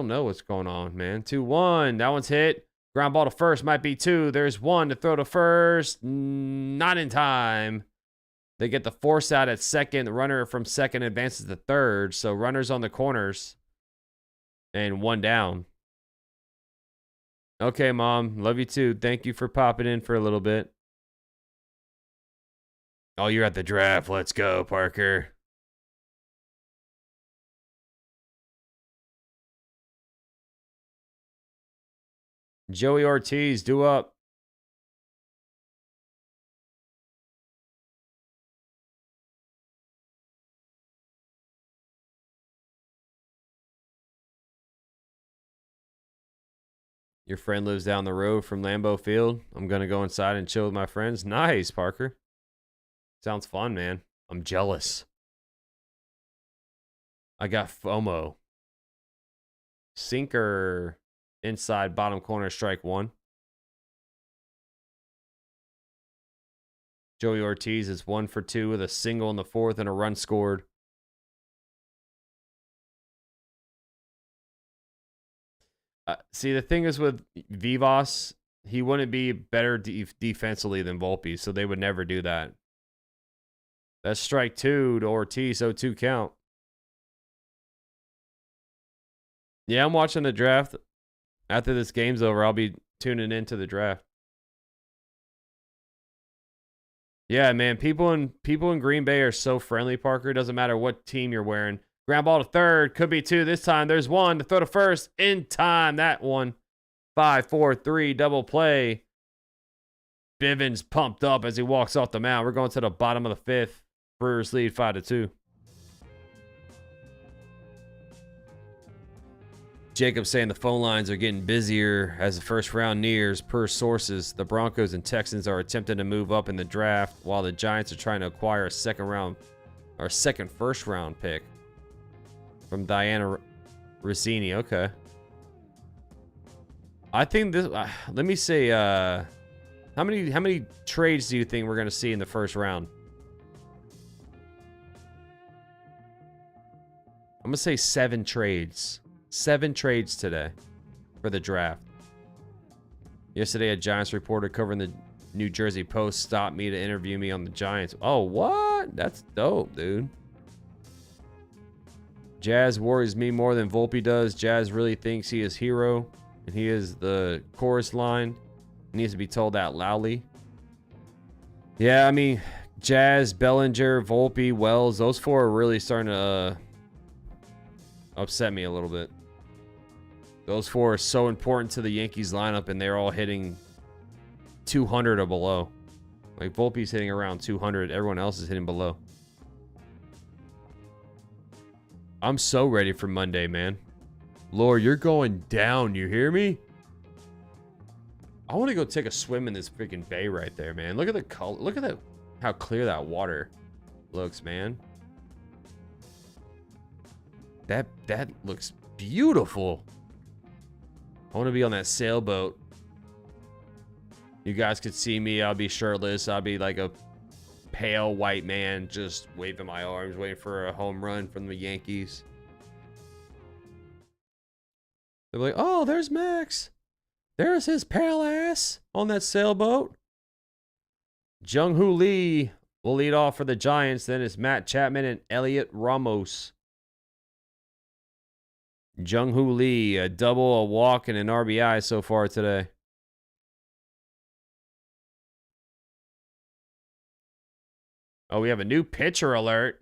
know what's going on, man. 2-1. That one's hit. Ground ball to first might be 2. There's 1 to throw to first. Not in time. They get the force out at second. The runner from second advances to third. So runners on the corners. And 1 down. Okay, Mom. Love you too. Thank you for popping in for a little bit. Oh, you're at the draft. Let's go, Parker. Joey Ortiz, due up. Your friend lives down the road from Lambeau Field. I'm going to go inside and chill with my friends. Nice, Parker. Sounds fun, man. I'm jealous. I got FOMO. Sinker inside bottom corner, strike 1. Joey Ortiz is 1 for 2 with a single in the 4th and a run scored. See, the thing is with Vivas, he wouldn't be better defensively than Volpe, so they would never do that. That's strike 2 to Ortiz, 0-2 count. Yeah, I'm watching the draft. After this game's over, I'll be tuning into the draft. Yeah, man, people in Green Bay are so friendly, Parker. It doesn't matter what team you're wearing. Ground ball to third. Could be two this time. There's one to throw to first. In time. That one. 5-4-3 double play. Bivens pumped up as he walks off the mound. We're going to the bottom of the fifth. Brewers lead 5-2. Jacob saying the phone lines are getting busier as the first round nears. Per sources, the Broncos and Texans are attempting to move up in the draft, while the Giants are trying to acquire a second first round pick from Diana Rossini. Okay. I think this. Let me say. How many trades do you think we're gonna see in the first round? I'm gonna say 7 trades. 7 trades today for the draft. Yesterday, a Giants reporter covering the New Jersey Post stopped me to interview me on the Giants. Oh, what? That's dope, dude. Jazz worries me more than Volpe does. Jazz really thinks he is hero, and he is the chorus line. He needs to be told that loudly. Yeah, I mean, Jazz, Bellinger, Volpe, Wells, those 4 are really starting to upset me a little bit. Those 4 are so important to the Yankees lineup, and they're all hitting 200 or below. Like, Volpe's hitting around 200. Everyone else is hitting below. I'm so ready for Monday, man. Laura, you're going down. You hear me? I want to go take a swim in this freaking bay right there, man. Look at the color. Look at that. How clear that water looks, man. That looks beautiful. I want to be on that sailboat. You guys could see me. I'll be shirtless. I'll be like a pale white man just waving my arms, waiting for a home run from the Yankees. They're like, oh, there's Max. There's his pale ass on that sailboat. Jung-Hoo Lee will lead off for the Giants. Then it's Matt Chapman and Elliot Ramos. Jung-Hoo Lee, a double, a walk, and an RBI so far today. Oh, we have a new pitcher alert.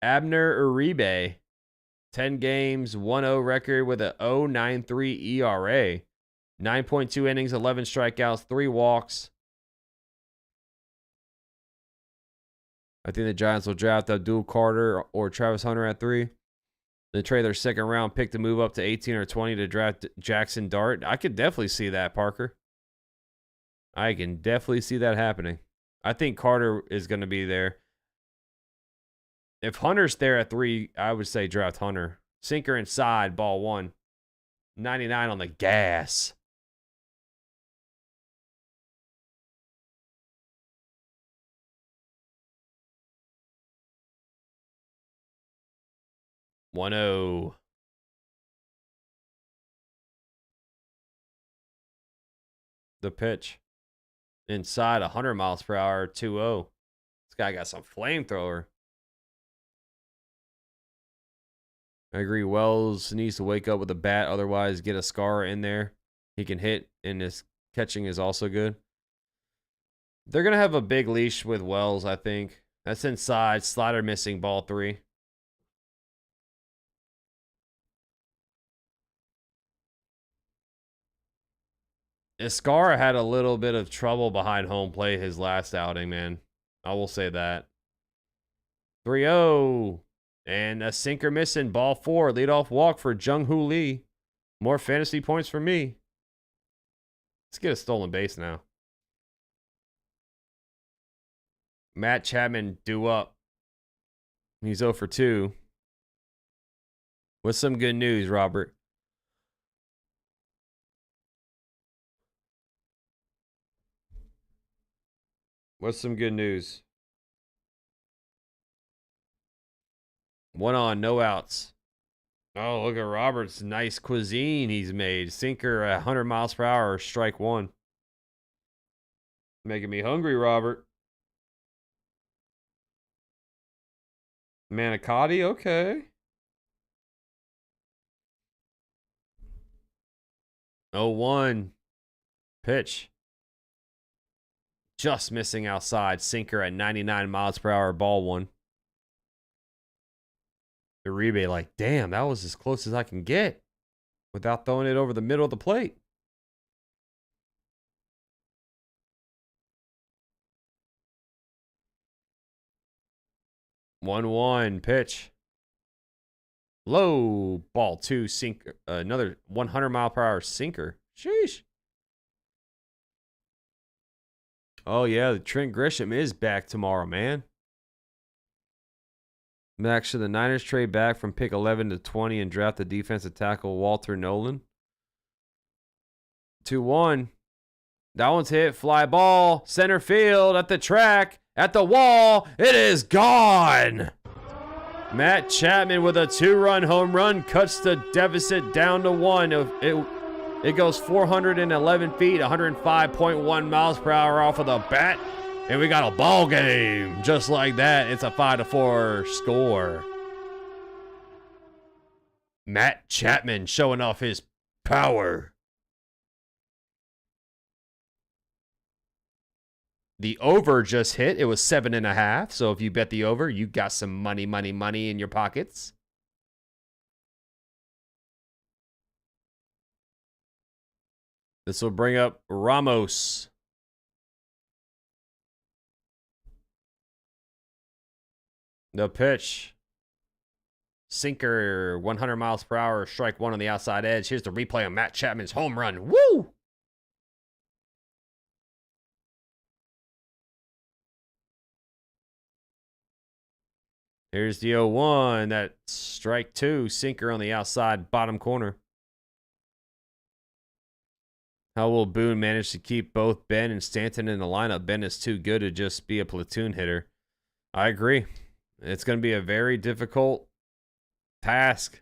Abner Uribe. 10 games, 1-0 record with a 0.93 ERA. 9.2 innings, 11 strikeouts, 3 walks. I think the Giants will draft Abdul Carter or Travis Hunter at 3. They trade their second round pick to move up to 18 or 20 to draft Jackson Dart. I could definitely see that, Parker. I can definitely see that happening. I think Carter is going to be there. If Hunter's there at 3, I would say draft Hunter. Sinker inside, ball 1. 99 on the gas. One zero. The pitch. Inside 100 miles per hour, 2-0. This guy got some flamethrower. I agree. Wells needs to wake up with a bat, otherwise get a scar in there. He can hit, and his catching is also good. They're going to have a big leash with Wells, I think. That's inside. Slider missing, ball 3. Escara had a little bit of trouble behind home plate his last outing, man. I will say that. 3-0. And a sinker missing. Ball 4. Leadoff walk for Jung-Hoo Lee. More fantasy points for me. Let's get a stolen base now. Matt Chapman due up. He's 0 for 2. What's some good news, Robert? What's some good news? 1 on, no outs. Oh, look at Robert's nice cuisine he's made. Sinker at 100 miles per hour, strike 1. Making me hungry, Robert. Manicotti, okay. 0-1. Pitch. Just missing outside. Sinker at 99 miles per hour, ball 1. Uribe like, damn, that was as close as I can get without throwing it over the middle of the plate. One pitch. Low ball 2 sinker. Another 100-mile-per-hour sinker. Sheesh. Oh, yeah, the Trent Grisham is back tomorrow, man. Max, should the Niners trade back from pick 11 to 20 and draft the defensive tackle Walter Nolan? 2-1. That one's hit. Fly ball. Center field at the track. At the wall. It is gone. Matt Chapman with a 2-run home run cuts the deficit down to 1. It goes 411 feet, 105.1 miles per hour off of the bat. And we got a ball game. Just like that, it's a 5-4 score. Matt Chapman showing off his power. The over just hit. It was 7.5. So if you bet the over, you got some money in your pockets. This will bring up Ramos. The pitch. Sinker, 100 miles per hour, strike 1 on the outside edge. Here's the replay of Matt Chapman's home run. Woo! Here's the 0-1. That strike 2, sinker on the outside bottom corner. How will Boone manage to keep both Ben and Stanton in the lineup? Ben is too good to just be a platoon hitter. I agree. It's going to be a very difficult task.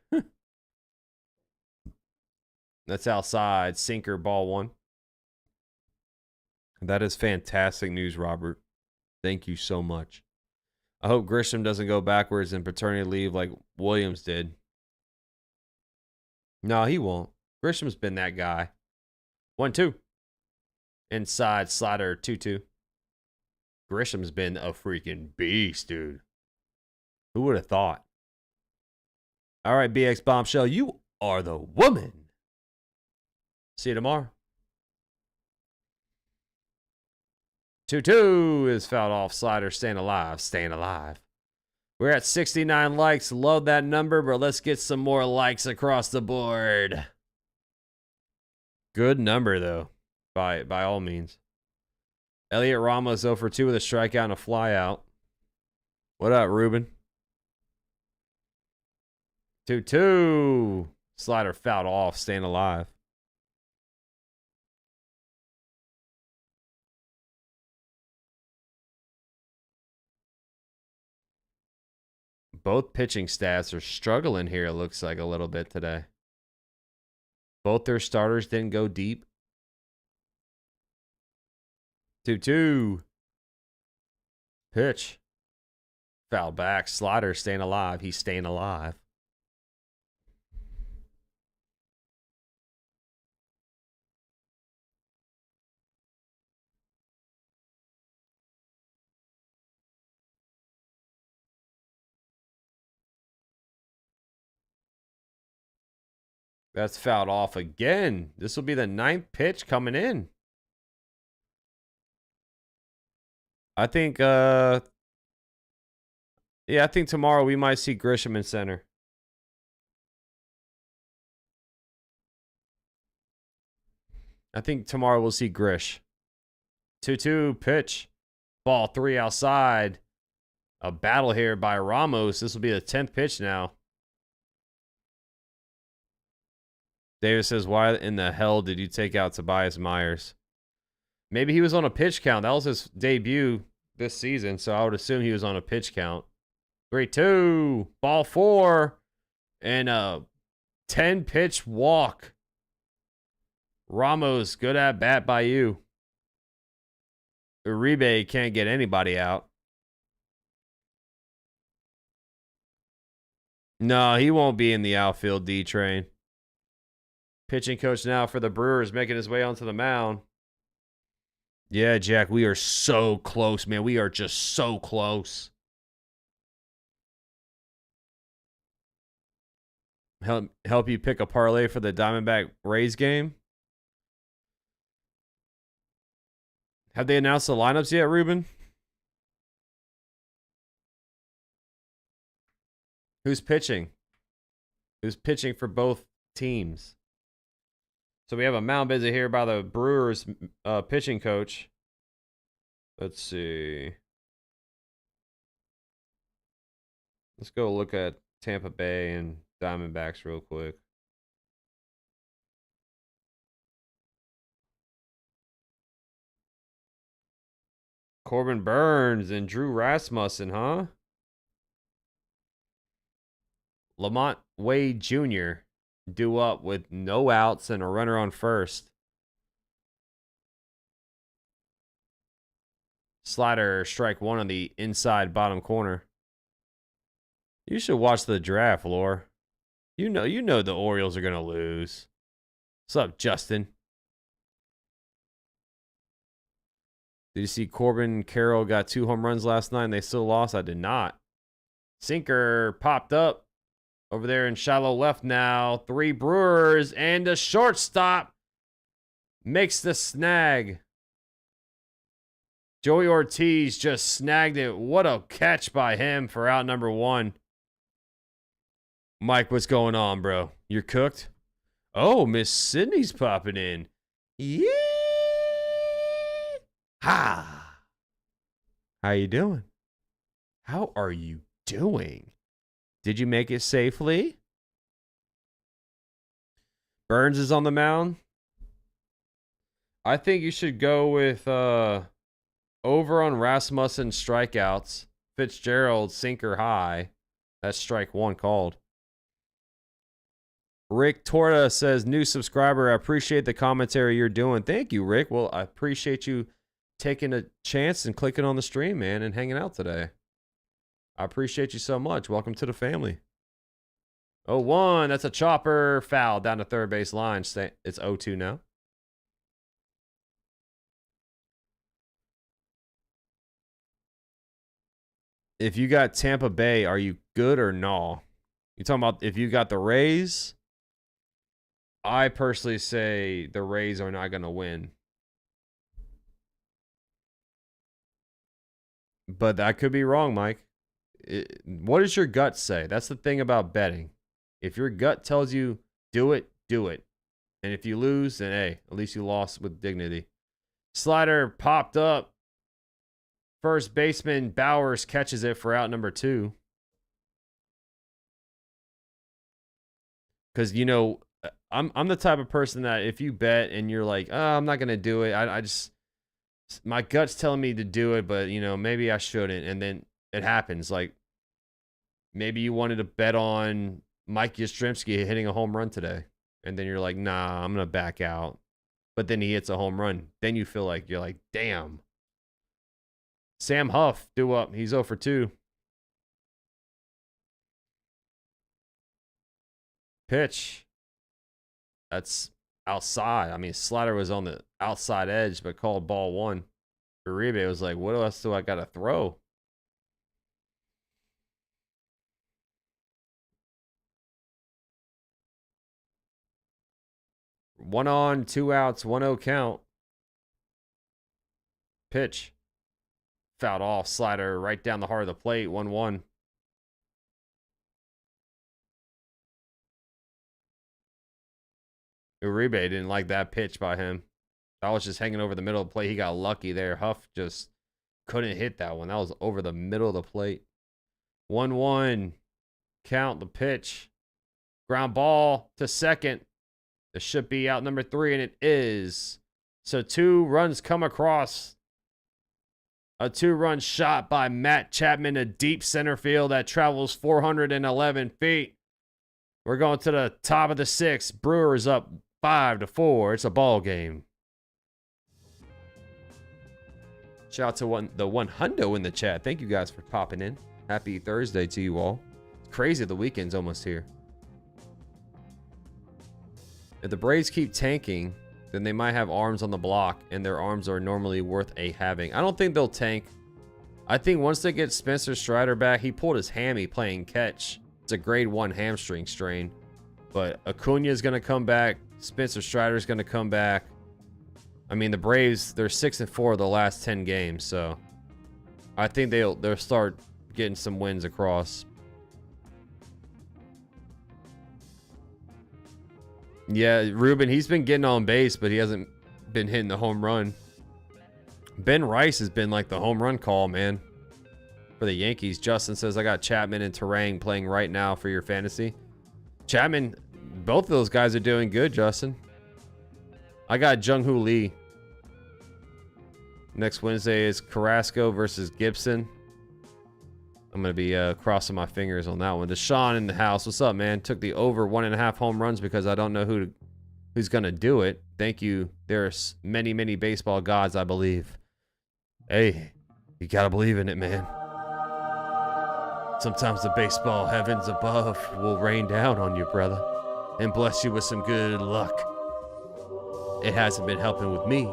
That's outside. Sinker, ball 1. That is fantastic news, Robert. Thank you so much. I hope Grisham doesn't go backwards in paternity leave like Williams did. No, he won't. Grisham's been that guy. 1-2. Inside slider 2-2. Grisham's been a freaking beast, dude. Who would have thought? All right, BX Bombshell, you are the woman. See you tomorrow. 2-2 is fouled off. Slider staying alive. Staying alive. We're at 69 likes. Love that number, but let's get some more likes across the board. Good number, though, by all means. Elliot Ramos 0 for 2 with a strikeout and a flyout. What up, Ruben? 2-2. Slider fouled off, staying alive. Both pitching staffs are struggling here, it looks like, a little bit today. Both their starters didn't go deep. 2-2. Pitch. Foul back. Slider staying alive. He's staying alive. That's fouled off again. This will be the 9th pitch coming in. I think, I think tomorrow we might see Grisham in center. I think tomorrow we'll see Grish. 2-2 pitch. Ball 3 outside. A battle here by Ramos. This will be the 10th pitch now. Davis says, why in the hell did you take out Tobias Myers? Maybe he was on a pitch count. That was his debut this season, so I would assume he was on a pitch count. 3-2. Ball 4. And a 10-pitch walk. Ramos, good at bat by you. Uribe can't get anybody out. No, he won't be in the outfield D train. Pitching coach now for the Brewers, making his way onto the mound. Yeah, Jack, we are so close, man. We are just so close. help you pick a parlay for the Diamondback Rays game? Have they announced the lineups yet, Ruben? Who's pitching? Who's pitching for both teams? So we have a mound visit here by the Brewers pitching coach. Let's see. Let's go look at Tampa Bay and Diamondbacks real quick. Corbin Burns and Drew Rasmussen, huh? Lamont Wade Jr. due up with no outs and a runner on first. Slider strike one on the inside bottom corner. You should watch the draft, Lore. You know the Orioles are gonna lose. What's up, Justin? Did you see Corbin Carroll got 2 home runs last night and they still lost? I did not. Sinker popped up over there in shallow left now. 3 Brewers and the shortstop makes the snag. Joey Ortiz just snagged it. What a catch by him for out number 1. Mike, what's going on, bro? You're cooked? Oh, Miss Sydney's popping in. Yeah. Ha. How you doing? How are you doing? Did you make it safely? Burns is on the mound. I think you should go with over on Rasmussen strikeouts. Fitzgerald sinker high. That's strike 1 called. Rick Torta says, new subscriber. I appreciate the commentary you're doing. Thank you, Rick. Well, I appreciate you taking a chance and clicking on the stream, man, and hanging out today. I appreciate you so much. Welcome to the family. 0-1. That's a chopper foul down the third base line. It's 0-2 now. If you got Tampa Bay, are you good or no? You talking about if you got the Rays? I personally say the Rays are not going to win. But I could be wrong, Mike. What does your gut say? That's the thing about betting. If your gut tells you do it, do it. And if you lose, then hey, at least you lost with dignity. Slider popped up. First baseman Bowers catches it for out number 2. Because, you know, I'm the type of person that if you bet and you're like, oh, I'm not going to do it. I just, my gut's telling me to do it, but, you know, maybe I shouldn't. And then it happens. Like, maybe you wanted to bet on Mike Yastrzemski hitting a home run today. And then you're like, nah, I'm going to back out. But then he hits a home run. Then you feel like, you're like, damn. Sam Huff due up. He's 0 for 2. Pitch. That's outside. I mean, Slider was on the outside edge, but called ball 1. Uribe was like, what else do I got to throw? One on, 2 outs, 1-0 count. Pitch. Fouled off. Slider right down the heart of the plate. 1-1. Uribe didn't like that pitch by him. That was just hanging over the middle of the plate. He got lucky there. Huff just couldn't hit that one. That was over the middle of the plate. 1-1. Count the pitch. Ground ball to second. This should be out number 3, and it is. So 2 runs come across. A 2-run shot by Matt Chapman, a deep center field that travels 411 feet. We're going to the top of the 6th. Brewers up 5-4. It's a ball game. Shout out to the one hundo in the chat. Thank you guys for popping in. Happy Thursday to you all. It's crazy the weekend's almost here. If the Braves keep tanking, then they might have arms on the block, and their arms are normally worth a having. I don't think they'll tank. I think once they get Spencer Strider back, he pulled his hammy playing catch. It's a grade 1 hamstring strain. But Acuna is going to come back. Spencer Strider is going to come back. I mean, the Braves, they're 6-4 the last 10 games, so I think they'll start getting some wins across. Yeah, Ruben, he's been getting on base, but he hasn't been hitting the home run. Ben Rice has been like the home run call, man, for the Yankees. Justin says, I got Chapman and Terang playing right now for your fantasy. Chapman, both of those guys are doing good, Justin. I got Jung-Hoo Lee. Next Wednesday is Carrasco versus Gibson. I'm going to be crossing my fingers on that one. Deshaun in the house. What's up, man? Took the over 1.5 home runs because I don't know who's going to do it. Thank you. There's many, many baseball gods, I believe. Hey, you got to believe in it, man. Sometimes the baseball heavens above will rain down on you, brother, and bless you with some good luck. It hasn't been helping with me.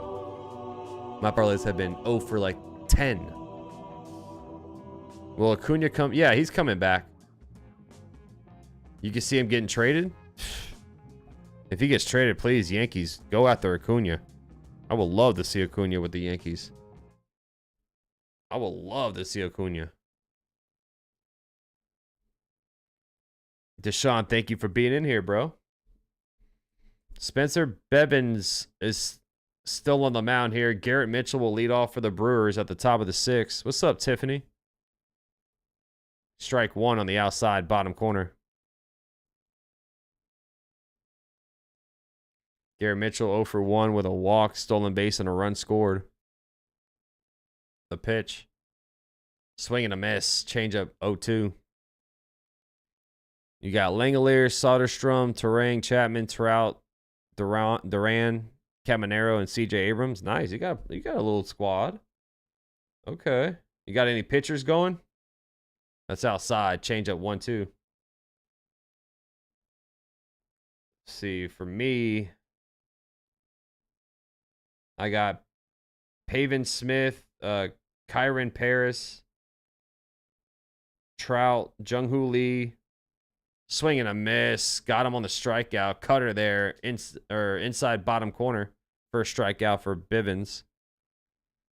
My parlays have been 0 for like 10. Will Acuna come? Yeah, he's coming back. You can see him getting traded. If he gets traded, please, Yankees, go after Acuna. I would love to see Acuna with the Yankees. I would love to see Acuna. Deshaun, thank you for being in here, bro. Spencer Bevins is still on the mound here. Garrett Mitchell will lead off for the Brewers at the top of the 6th. What's up, Tiffany? Strike 1 on the outside bottom corner. Garrett Mitchell 0 for 1 with a walk, stolen base, and a run scored. The pitch. Swing and a miss. Changeup 0-2. You got Langelier, Soderstrom, Terang, Chapman, Trout, Duran, Caminero, and CJ Abrams. Nice. You got a little squad. Okay. You got any pitchers going? That's outside. Changeup 1-2. See, for me, I got Pavin Smith, Kyron Paris, Trout, Jung-Hoo Lee, swing and a miss. Got him on the strikeout. Cutter there, inside bottom corner for a strikeout for Bivens.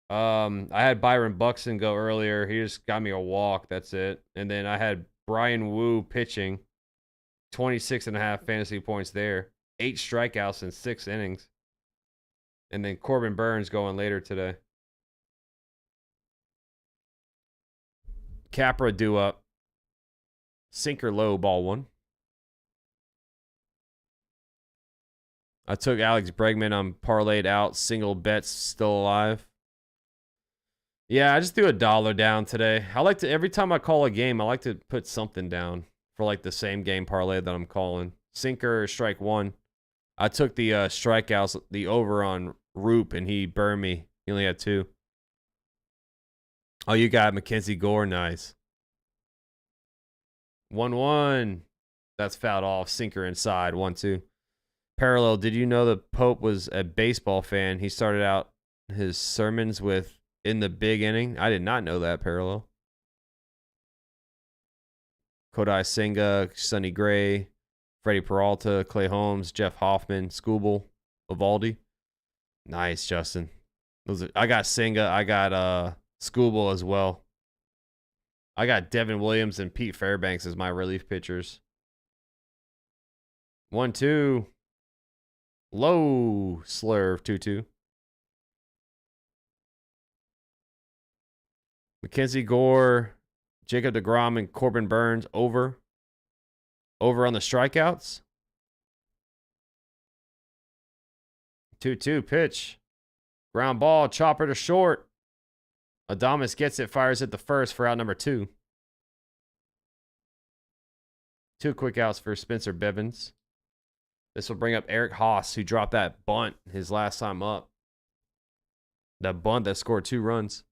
I had Byron Buxton go earlier. He just got me a walk. That's it. And then I had Brian Wu pitching. 26.5 fantasy points there. 8 strikeouts in 6 innings. And then Corbin Burns going later today. Capra due up. Sinker low, ball 1. I took Alex Bregman. I'm parlayed out. Single bets still alive. Yeah, I just threw $1 down today. I like to, every time I call a game, I like to put something down for like the same game parlay that I'm calling. Sinker, strike 1. I took the strikeouts, the over on Roop, and he burned me. He only had 2. Oh, you got Mackenzie Gore. Nice. 1-1. That's fouled off. Sinker inside. 1-2. Parallel, did you know the Pope was a baseball fan? He started out his sermons with "in the big inning." I did not know that, Parallel. Kodai Senga, Sonny Gray, Freddie Peralta, Clay Holmes, Jeff Hoffman, Scooble, Evaldi. Nice, Justin. I got Senga. I got Scooble as well. I got Devin Williams and Pete Fairbanks as my relief pitchers. 1-2. Low slurve 2-2. Mackenzie Gore, Jacob deGrom, and Corbin Burns over. Over on the strikeouts. 2-2 pitch. Ground ball, chopper to short. Adames gets it, fires at the first for out number 2. 2 quick outs for Spencer Bevins. This will bring up Eric Haas, who dropped that bunt his last time up. That bunt that scored 2 runs.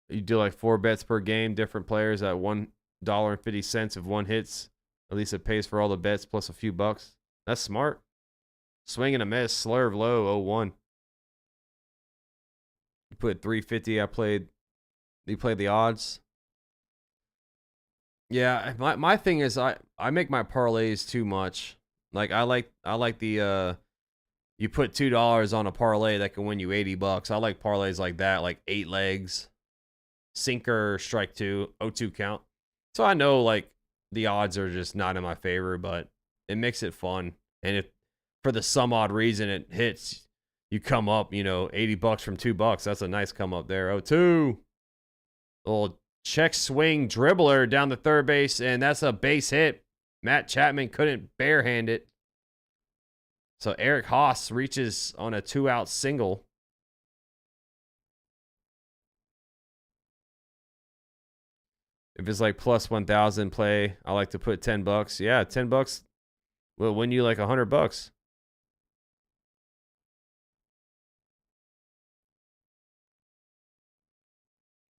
You do like 4 bets per game, different players at $1.50. If one hits, at least it pays for all the bets plus a few bucks. That's smart. Swing and a miss, slurve low, 0-1. You put 350. You played the odds. Yeah, my thing is I make my parlays too much. Like I like the you put $2 on a parlay that can win you $80. I like parlays like that, like 8 legs, sinker, strike 2, 0-2 count. So I know like the odds are just not in my favor, but it makes it fun. And if for the some odd reason it hits, you come up, you know, $80 from $2. That's a nice come up there. 0-2. Little check swing dribbler down the third base, and that's a base hit. Matt Chapman couldn't barehand it. So Eric Haas reaches on a 2-out single. If it's like plus 1,000 play, I like to put $10. Yeah, $10 will win you like $100.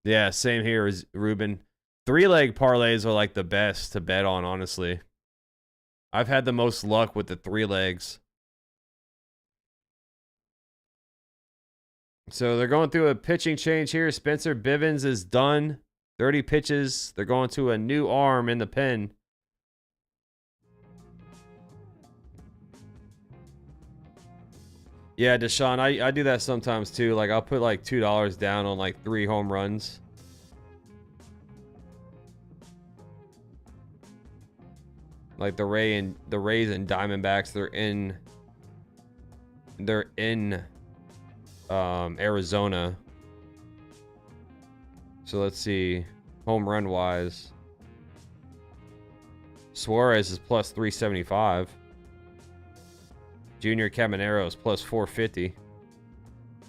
Yeah, same here as Ruben. 3-leg parlays are like the best to bet on, honestly. I've had the most luck with the 3 legs. So they're going through a pitching change here. Spencer Bivens is done. 30 pitches. They're going to a new arm in the pen. Yeah, Deshaun, I do that sometimes too. Like I'll put like $2 down on like 3 home runs. Like the Rays and Diamondbacks, they're in Arizona. So let's see, home run wise, Suarez is plus 375. Junior Caminero is plus 450.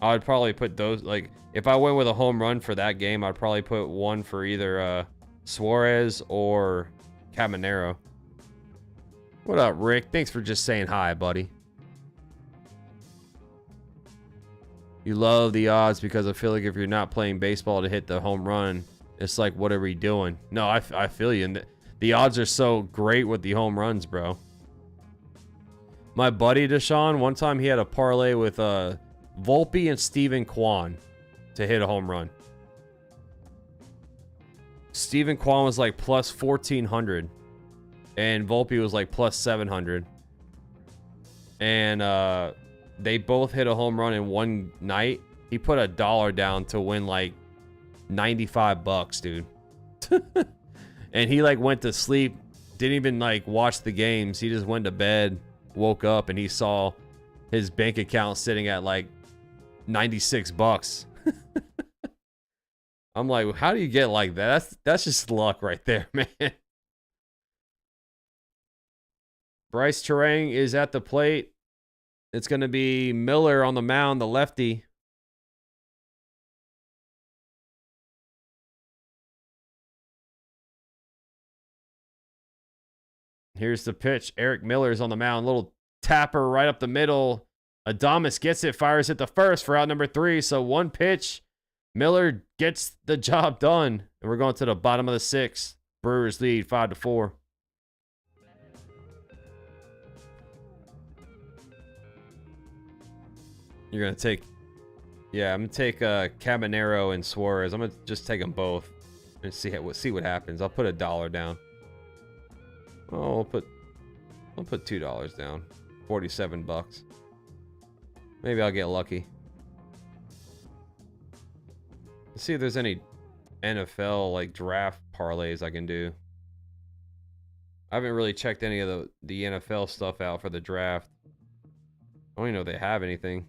I would probably put those, like if I went with a home run for that game, I'd probably put one for either Suarez or Caminero. What up, Rick? Thanks for just saying hi, buddy. You love the odds because I feel like if you're not playing baseball to hit the home run, it's like, what are we doing? No, I feel you. And the odds are so great with the home runs, bro. My buddy Deshaun, one time he had a parlay with Volpe and Steven Kwan to hit a home run. Steven Kwan was like plus 1,400. And Volpe was like plus 700. And they both hit a home run in one night. He put $1 down to win like $95, dude. And he like went to sleep, didn't even like watch the games. He just went to bed, woke up, and he saw his bank account sitting at like $96. I'm like, how do you get like that? That's just luck right there, man. Bryce Terang is at the plate. It's going to be Miller on the mound, the lefty. Here's the pitch. Eric Miller's on the mound. Little tapper right up the middle. Adames gets it, fires it the first for out number 3. So one pitch. Miller gets the job done. And we're going to the bottom of the 6th. Brewers lead 5-4. You're going to take... Yeah, I'm going to take Caminero and Suarez. I'm going to just take them both and see what happens. I'll put $1 down. Oh, I'll put $2 down. $47. Maybe I'll get lucky. Let's see if there's any NFL like draft parlays I can do. I haven't really checked any of the NFL stuff out for the draft. I don't even know if they have anything.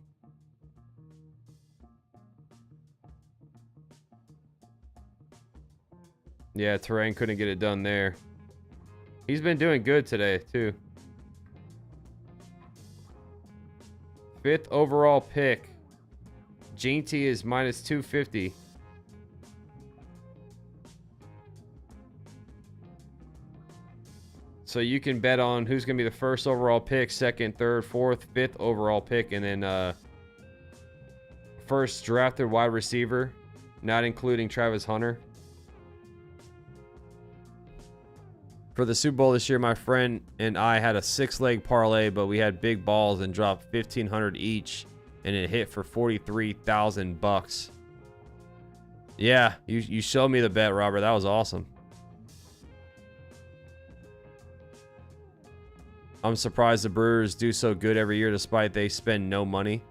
Yeah, Terang couldn't get it done there. He's been doing good today, too. 5th overall pick. Ginty is minus 250. So you can bet on who's going to be the 1st overall pick, 2nd, 3rd, 4th, 5th overall pick, and then 1st drafted wide receiver, not including Travis Hunter. For the Super Bowl this year, my friend and I had a 6-leg parlay, but we had big balls and dropped $1,500 each, and it hit for $43,000. Yeah, you showed me the bet, Robert. That was awesome. I'm surprised the Brewers do so good every year despite they spend no money.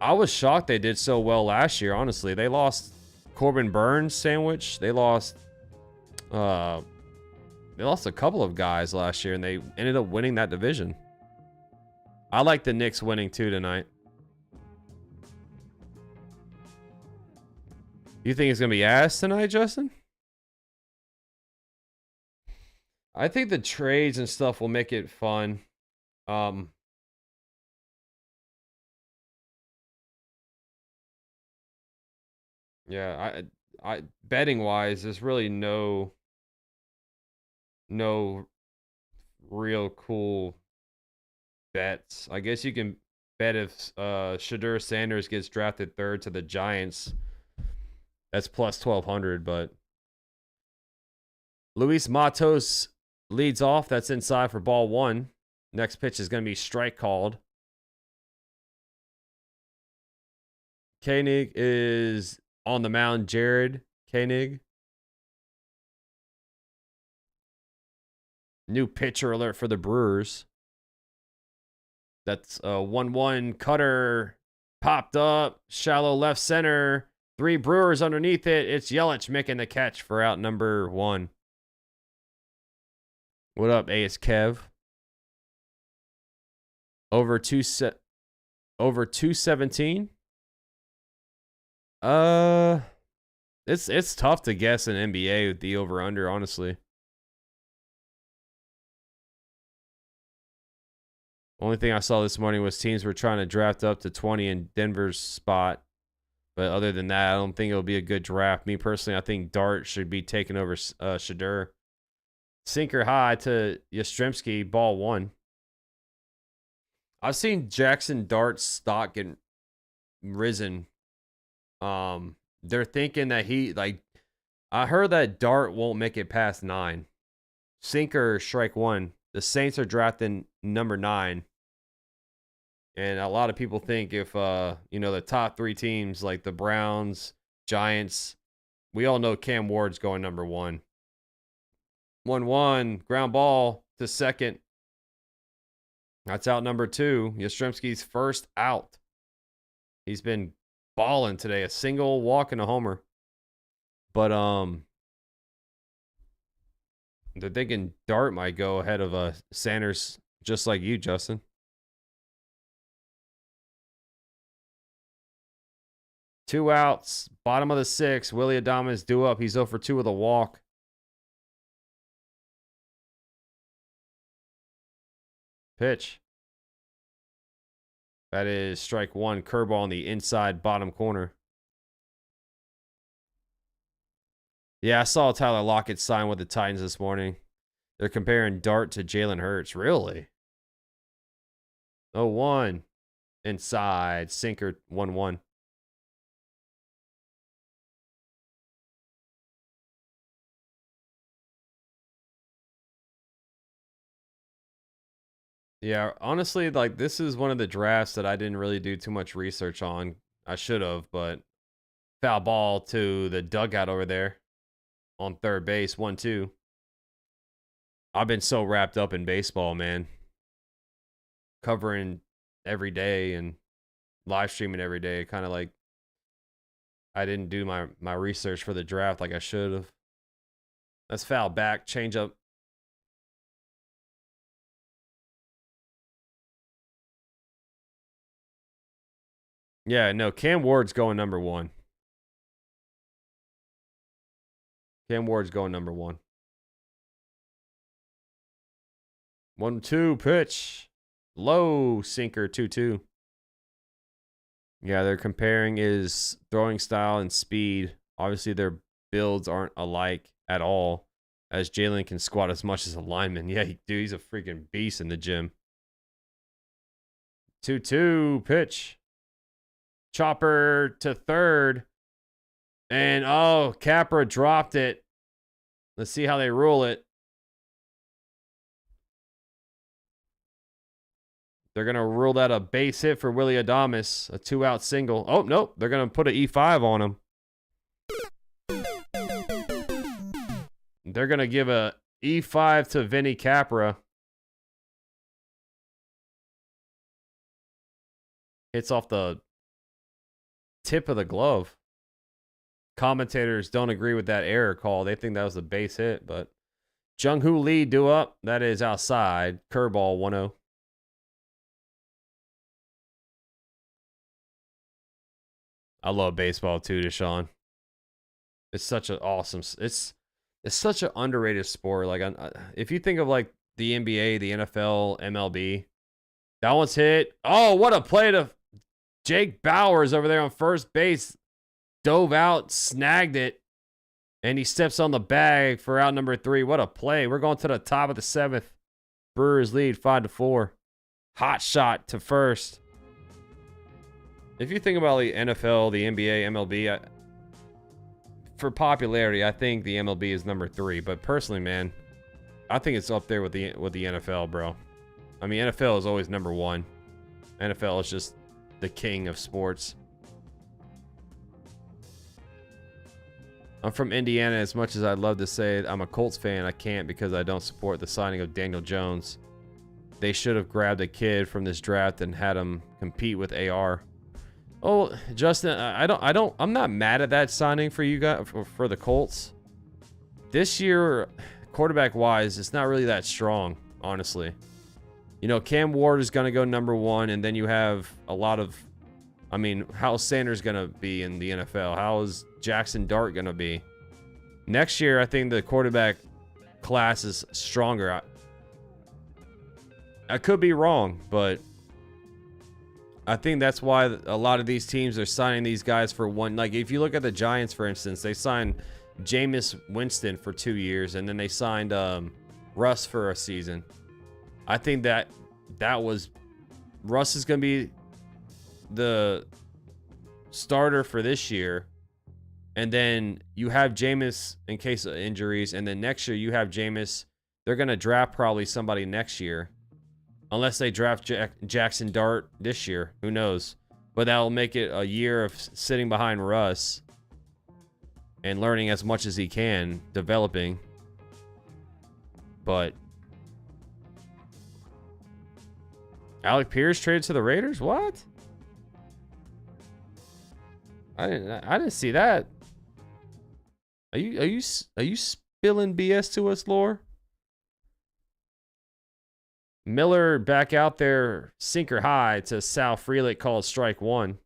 I was shocked they did so well last year, honestly. They lost Corbin Burns sandwich. They lost a couple of guys last year, and they ended up winning that division. I like the Knicks winning too tonight. You think it's going to be ass tonight, Justin? I think the trades and stuff will make it fun. Yeah, I betting wise, there's really no real cool bets. I guess you can bet if Shadur Sanders gets drafted third to the Giants. That's plus 1,200, but Luis Matos leads off. That's inside for ball one. Next pitch is going to be strike called. Koenig is on the mound. Jared Koenig. New pitcher alert for the Brewers. That's a 1-1 cutter. Popped up. Shallow left center. 3 Brewers underneath it. It's Yelich making the catch for out number 1. What up, Ace Kev? Over 217. It's tough to guess in NBA with the over under, honestly. Only thing I saw this morning was teams were trying to draft up to 20 in Denver's spot. But other than that, I don't think it'll be a good draft. Me personally, I think Dart should be taking over Shadur. Sinker high to Yastrzemski, ball 1. I've seen Jackson Dart's stock get risen. They're thinking that I heard that Dart won't make it past 9. Sinker, strike 1. The Saints are drafting number 9. And a lot of people think if, the top 3 teams like the Browns, Giants, we all know Cam Ward's going number 1. 1-1, ground ball to second. That's out number 2. Yastrzemski's first out. He's been balling today. A single, walk, and a homer. But, they're thinking Dart might go ahead of Sanders, just like you, Justin. Two outs, bottom of the 6th. Willy Adames due up. He's 0 for 2 with a walk. Pitch. That is strike 1. Curveball on the inside bottom corner. Yeah, I saw Tyler Lockett sign with the Titans this morning. They're comparing Dart to Jalen Hurts. Really? 0-1. Inside. Sinker 1-1. Yeah, honestly, like this is one of the drafts that I didn't really do too much research on. I should have, but foul ball to the dugout over there on third base, 1-2. I've been so wrapped up in baseball, man. Covering every day and live streaming every day. Kind of like I didn't do my research for the draft like I should have. That's foul back, change up. Yeah, no, Cam Ward's going number 1. Cam Ward's going number 1. 1-2 pitch. Low sinker 2-2. Yeah, they're comparing his throwing style and speed. Obviously, their builds aren't alike at all, as Jalen can squat as much as a lineman. Yeah, he's a freaking beast in the gym. 2-2 pitch. Chopper to third. And, Capra dropped it. Let's see how they rule it. They're going to rule that a base hit for Willy Adames. A 2-out single. Oh, nope. They're going to put an E5 on him. They're going to give a E5 to Vinny Capra. Hits off the tip of the glove. Commentators don't agree with that error call. They think that was a base hit, but Jung-Hoo Lee due up. That is outside. Curveball 1-0. I love baseball too, Deshaun. It's such an awesome. It's such an underrated sport. Like, if you think of like the NBA, the NFL, MLB, that one's hit. Oh, what a play to Jake Bowers over there on first base. Dove out, snagged it, and he steps on the bag for out number 3. What a play. We're going to the top of the 7th. Brewers lead 5-4. Hot shot to first. If you think about the NFL, the NBA, MLB, for popularity, I think the MLB is number 3. But personally, man, I think it's up there with the NFL, bro. I mean, NFL is always number 1. NFL is just the king of sports. I'm from Indiana. As much as I'd love to say I'm a Colts fan, I can't because I don't support the signing of Daniel Jones. They should have grabbed a kid from this draft and had him compete with AR. Oh, Justin, I'm not mad at that signing for you guys, for the Colts. This year, quarterback wise, it's not really that strong, honestly. You know, Cam Ward is going to go number 1, and then you have a lot of, I mean, how's Sanders going to be in the NFL? How is Jackson Dart going to be? Next year, I think the quarterback class is stronger. I could be wrong, but I think that's why a lot of these teams are signing these guys for one. Like, if you look at the Giants, for instance, they signed Jameis Winston for 2 years, and then they signed Russ for a season. I think that was Russ is going to be the starter for this year, and then you have Jameis in case of injuries, and then next year you have Jameis. They're going to draft probably somebody next year. Unless they draft Jackson Dart this year. Who knows? But that'll make it a year of sitting behind Russ and learning as much as he can, developing. But Alec Pierce traded to the Raiders? What? I didn't see that. Are you spilling BS to us, Lore? Miller back out there, sinker high to Sal Frelick, called strike 1.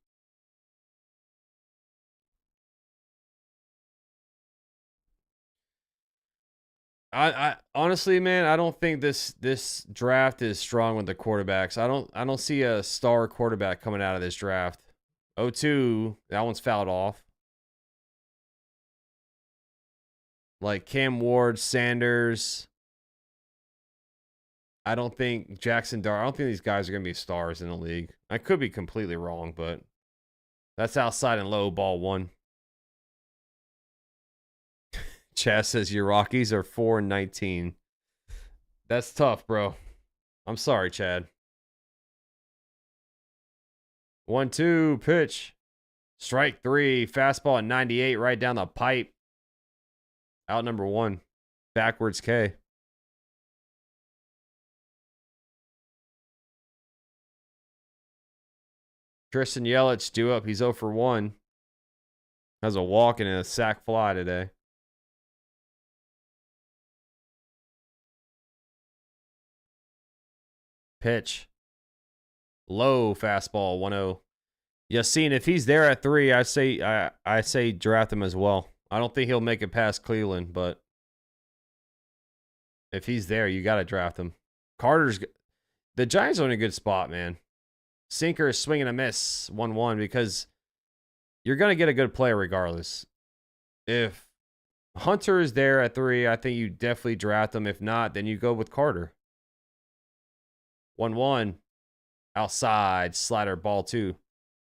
I honestly, man, I don't think this draft is strong with the quarterbacks. I don't see a star quarterback coming out of this draft. 0-2, that one's fouled off. Like Cam Ward, Sanders. I don't think Jackson Dart. I don't think these guys are going to be stars in the league. I could be completely wrong, but that's outside and low, ball 1. Chaz says your Rockies are 4-19. That's tough, bro. I'm sorry, Chad. 1-2 pitch. Strike 3. Fastball at 98 right down the pipe. Out number 1. Backwards K. Tristan Yelich due up. He's 0 for 1. Has a walk and a sac fly today. Pitch. Low fastball, 1-0. Yassine, if he's there at 3, I say draft him as well. I don't think he'll make it past Cleveland, but if he's there, you got to draft him. The Giants are in a good spot, man. Sinker is swing and a miss, 1-1, because you're going to get a good player regardless. If Hunter is there at 3, I think you definitely draft him. If not, then you go with Carter. 1-1. Outside, slider, ball 2.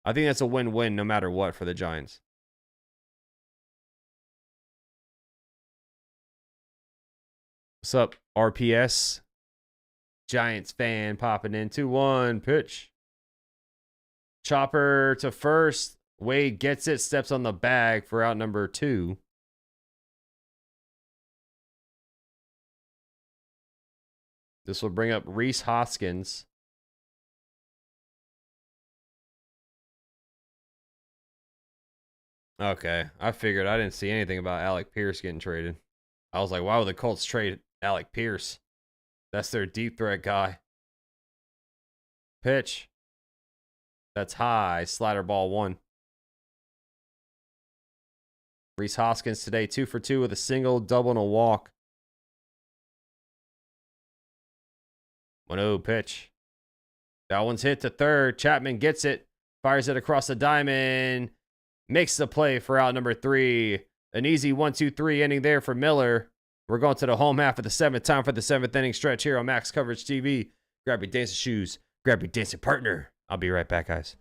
I think that's a win-win no matter what for the Giants. What's up, RPS? Giants fan popping in. 2-1, pitch. Chopper to first. Wade gets it, steps on the bag for out number 2. This will bring up Reese Hoskins. Okay, I figured. I didn't see anything about Alec Pierce getting traded. I was like, why would the Colts trade Alec Pierce? That's their deep threat guy. Pitch. That's high. Slider ball 1. Reese Hoskins today 2 for 2 with a single, double, and a walk. 1-0 pitch. That one's hit to third. Chapman gets it. Fires it across the diamond. Makes the play for out number 3. An easy 1-2-3 inning there for Miller. We're going to the home half of the 7th. Time for the 7th inning stretch here on Max Coverage TV. Grab your dancing shoes. Grab your dancing partner. I'll be right back, guys.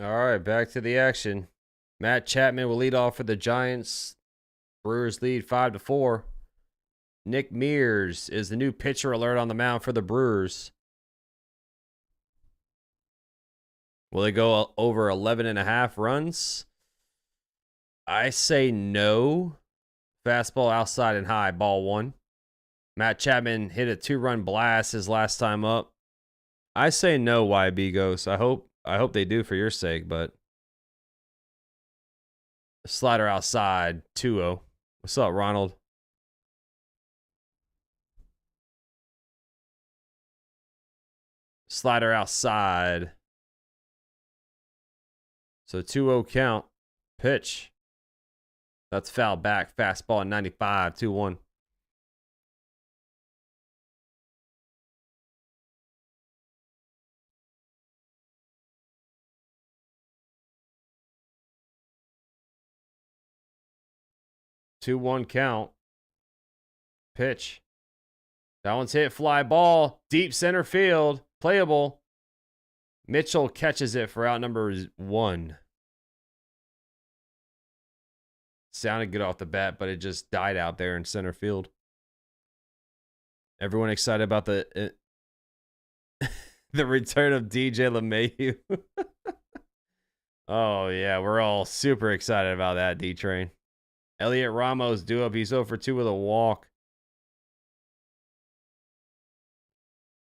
All right, back to the action. Matt Chapman will lead off for the Giants. Brewers lead 5-4. Nick Mears is the new pitcher alert on the mound for the Brewers. Will they go over 11.5 runs? I say no. Fastball outside and high, ball 1. Matt Chapman hit a 2-run blast his last time up. I say no, YB Ghost. I hope they do for your sake, but slider outside, 2-0. What's up, Ronald? Slider outside. So 2-0 count. Pitch. That's foul back. Fastball 95, 2-1. Two one count. Pitch. That one's hit. Fly ball. Deep center field. Playable. Mitchell catches it for out number 1. Sounded good off the bat, but it just died out there in center field. Everyone excited about the the return of DJ LeMahieu. Oh, yeah. We're all super excited about that, D-Train. Elliot Ramos due up. He's 0 for 2 with a walk.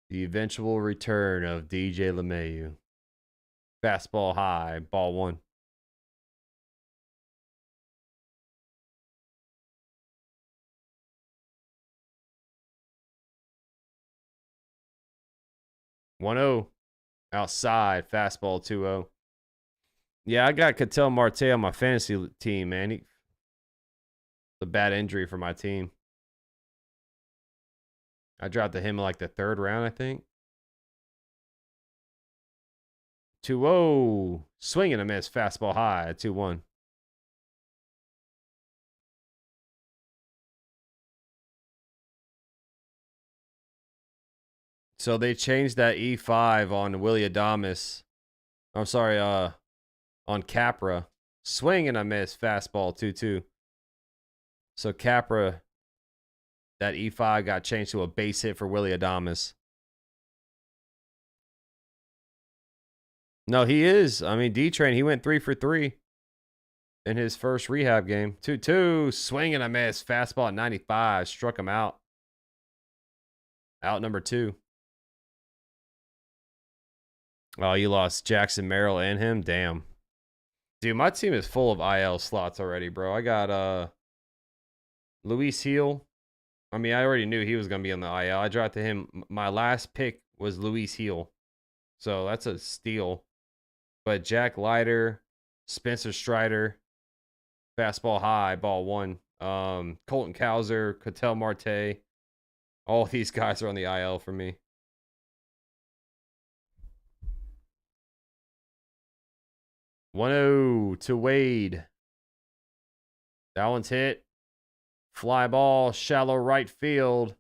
The eventual return of DJ LeMahieu. Fastball high, ball 1. One-0. Outside, fastball 2-0. Yeah, I got Ketel Marte on my fantasy team, man. It's a bad injury for my team. I drafted him in like the 3rd round, I think. 2-0. Swing and a miss. Fastball high. 2-1. So they changed that E5 on Willie Adames. I'm sorry, on Capra. Swing and a miss. Fastball 2-2. So Capra, that E5 got changed to a base hit for Willie Adames. No, he is. I mean, D-Train, he went 3 for 3 in his first rehab game. 2-2. Swing and a miss. Fastball at 95. Struck him out. Out number 2. Oh, you lost Jackson Merrill and him? Damn. Dude, my team is full of IL slots already, bro. I got Luis Heel. I mean, I already knew he was going to be on the IL. I drafted him. My last pick was Luis Heel. So that's a steal. But Jack Leiter, Spencer Strider, fastball high, ball 1. Colton Cowser, Ketel Marte. All these guys are on the IL for me. (1-0) to Wade. That one's hit. Fly ball, shallow right field.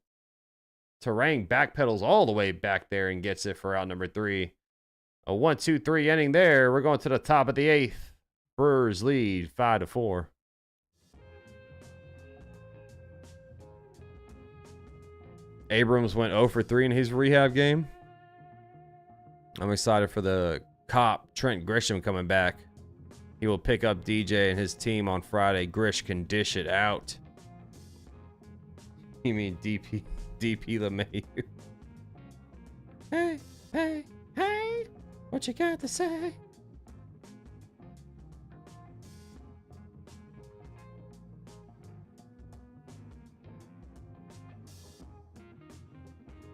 Terang backpedals all the way back there and gets it for out number 3. A 1-2-3 inning there. We're going to the top of the 8th. Brewers lead 5-4. Abrams went 0 for 3 in his rehab game. I'm excited for the cop Trent Grisham coming back. He will pick up DJ and his team on Friday. Grish can dish it out. You mean DP LeMahieu? Hey, hey, hey, what you got to say?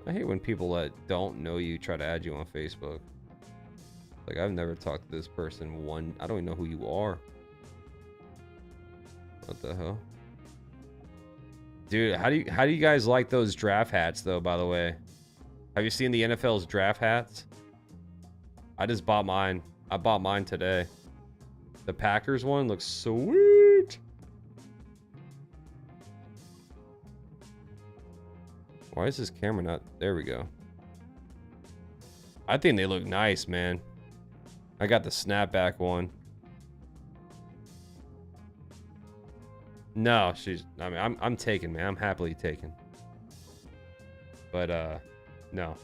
I hate when people that don't know you try to add you on Facebook. Like, I've never talked to this person I don't even know who you are. What the hell? Dude, how do you guys like those draft hats though, by the way? Have you seen the NFL's draft hats? I just bought mine. I bought mine today. The Packers one looks sweet. Why is this camera not... There we go. I think they look nice, man. I got the snapback one. No, I mean, I'm taken, man. I'm happily taken. But, no.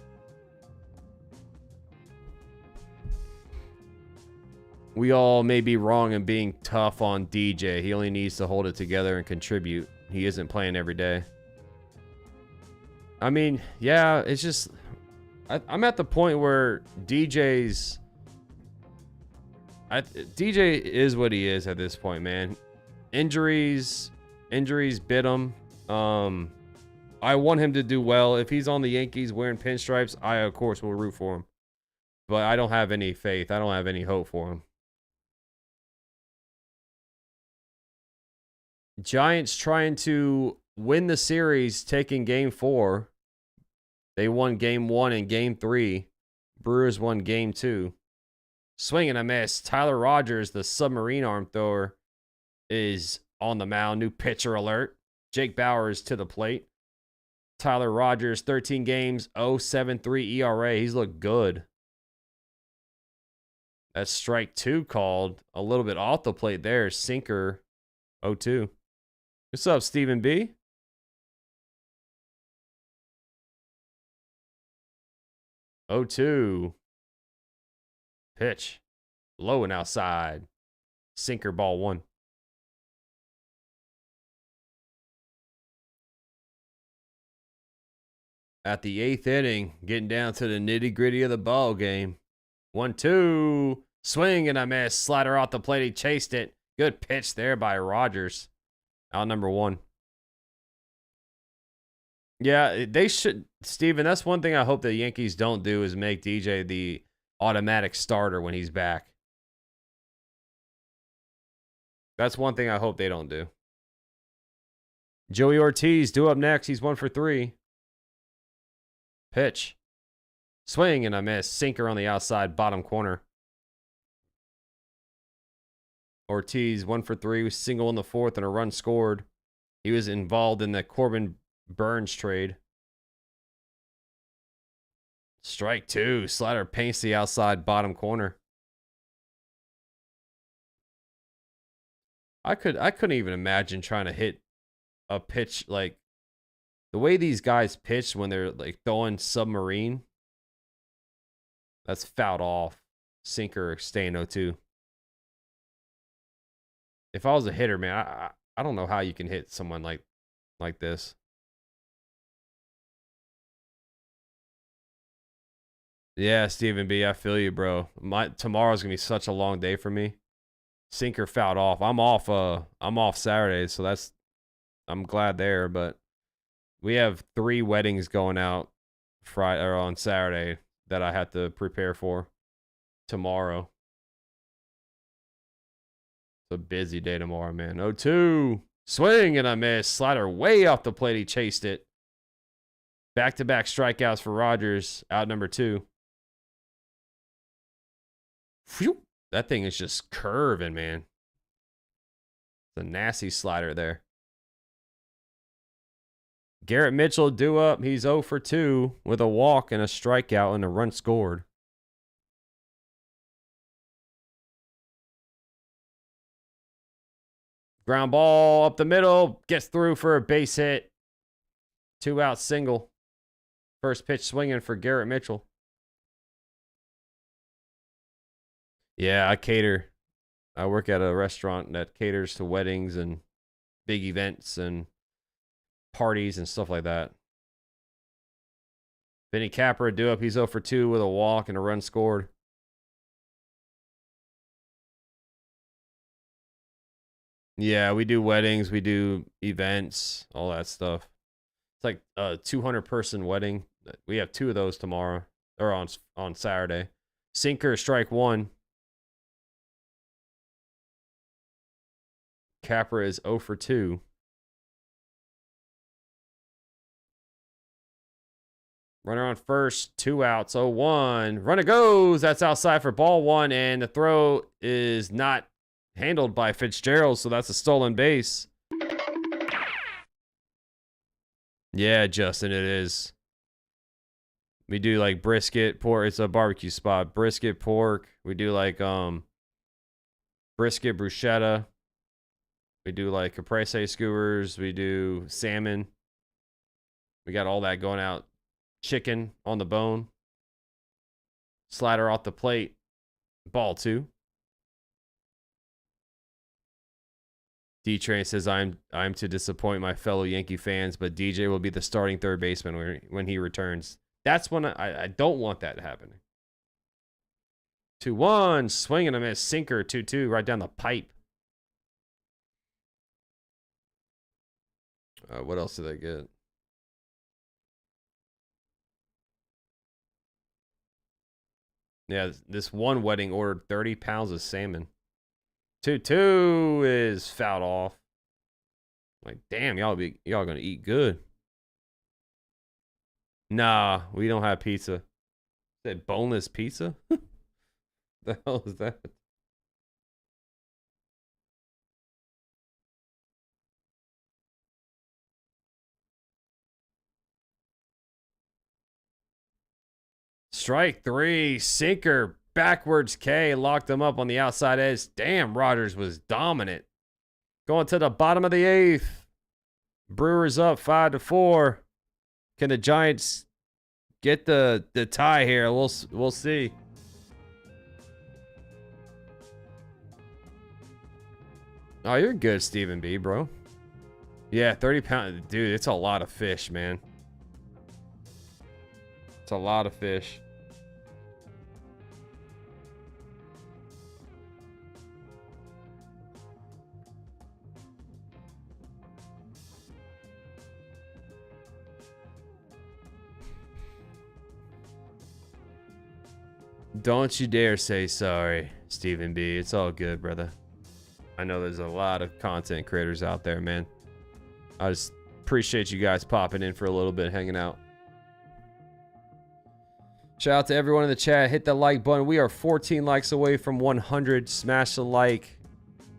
We all may be wrong in being tough on DJ. He only needs to hold it together and contribute. He isn't playing every day. I mean, yeah, it's just... I'm at the point where DJ is what he is at this point, man. Injuries bit him. I want him to do well. If he's on the Yankees wearing pinstripes, I of course will root for him. But I don't have any faith. I don't have any hope for him. Giants trying to win the series, taking game 4. They won game 1 and game 3. Brewers won game 2. Swing and a miss. Tyler Rogers, the submarine arm thrower, is on the mound. New pitcher alert. Jake Bauers to the plate. Tyler Rogers, 13 games, 0.73 ERA. He's looked good. That's strike 2 called. A little bit off the plate there. Sinker, 0-2. What's up, Stephen B? (0-2). Pitch. Low and outside. Sinker, ball 1. At the 8th inning, getting down to the nitty-gritty of the ball game. 1-2. Swing and a miss. Slider off the plate. He chased it. Good pitch there by Rogers. Out number 1. Yeah, they should. Steven, that's one thing I hope the Yankees don't do is make DJ the automatic starter when he's back. That's one thing I hope they don't do. Joey Ortiz due up next. He's 1 for 3. Pitch. Swing and a miss. Sinker on the outside bottom corner. Ortiz 1 for 3. Was single in the 4th and a run scored. He was involved in the Corbin Burns trade. Strike 2. Slider paints the outside bottom corner. I couldn't even imagine trying to hit a pitch like the way these guys pitch when they're like throwing submarine. That's fouled off. Sinker staying 0-2. If I was a hitter, man, I don't know how you can hit someone like this. Yeah, Stephen B, I feel you, bro. Tomorrow's gonna be such a long day for me. Sinker fouled off. I'm off Saturday, so I'm glad there, but we have 3 weddings going out Friday or on Saturday that I have to prepare for tomorrow. It's a busy day tomorrow, man. 0-2. Swing and a miss. Slider way off the plate. He chased it. Back-to-back strikeouts for Rogers. Out number 2. Phew. That thing is just curving, man. It's a nasty slider there. Garrett Mitchell due up. He's 0 for 2 with a walk and a strikeout and a run scored. Ground ball up the middle. Gets through for a base hit. 2-out single. First pitch swinging for Garrett Mitchell. Yeah, I cater. I work at a restaurant that caters to weddings and big events and parties and stuff like that. Vinny Capra due up. He's 0 for 2 with a walk and a run scored. Yeah, we do weddings, we do events, all that stuff. It's like a 200-person wedding. We have 2 of those tomorrow or on Saturday. Sinker, strike 1. Capra is 0 for 2. Runner on first, 2 outs, 0-1. Runner goes. That's outside for ball 1, and the throw is not handled by Fitzgerald, so that's a stolen base. Yeah, Justin, it is. We do like brisket, pork. It's a barbecue spot. Brisket, pork. We do like brisket, bruschetta. We do like caprese skewers. We do salmon. We got all that going out. Chicken on the bone. Slider off the plate. Ball 2. D-Train says, I'm to disappoint my fellow Yankee fans, but DJ will be the starting third baseman when he returns. That's when I don't want that happening. 2-1. Swing and a miss. Sinker. 2-2. Right down the pipe. What else did I get? Yeah, this one wedding ordered 30 pounds of salmon. 2-2 is fouled off. Like, damn, y'all gonna eat good. Nah, we don't have pizza. Is that boneless pizza? The hell is that? Strike 3, sinker, backwards K, locked him up on the outside edge. Damn, Rogers was dominant. Going to the bottom of the 8th. Brewers up 5-4. Can the Giants get the tie here? We'll see. Oh, you're good, Stephen B, bro. Yeah, 30 pounds. Dude, it's a lot of fish, man. It's a lot of fish. Don't you dare say sorry, Stephen B. It's all good, brother. I know there's a lot of content creators out there, man. I just appreciate you guys popping in for a little bit, hanging out. Shout out to everyone in the chat. Hit the like button. We are 14 likes away from 100. Smash the like.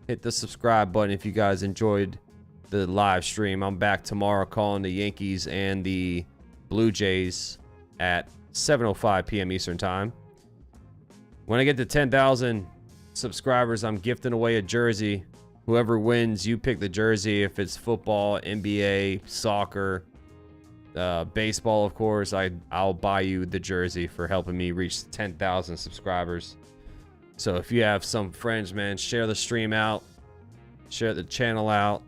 Hit the subscribe button if you guys enjoyed the live stream. I'm back tomorrow calling the Yankees and the Blue Jays at 7:05 p.m. Eastern Time. When I get to 10,000 subscribers, I'm gifting away a jersey. Whoever wins, you pick the jersey. If it's football, NBA, soccer, baseball, of course, I'll buy you the jersey for helping me reach 10,000 subscribers. So if you have some friends, man, share the stream out, share the channel out.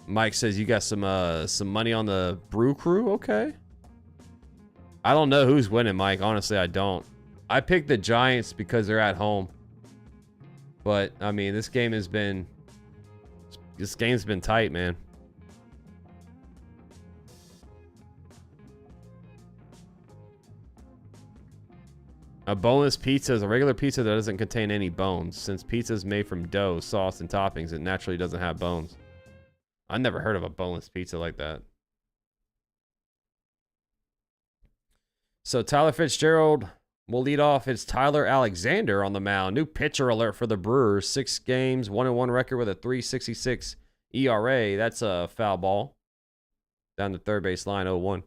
Mike says you got some money on the Brew Crew. Okay. I don't know who's winning, Mike. Honestly, I don't. I picked the Giants because they're at home. But I mean, this game's been tight, man. A boneless pizza is a regular pizza that doesn't contain any bones. Since pizza is made from dough, sauce, and toppings, it naturally doesn't have bones. I never heard of a boneless pizza like that. So Tyler Fitzgerald will lead off. It's Tyler Alexander on the mound. New pitcher alert for the Brewers. 6 games, 1-1 record with a 3.66 ERA. That's a foul ball. Down the third base line, 0-1.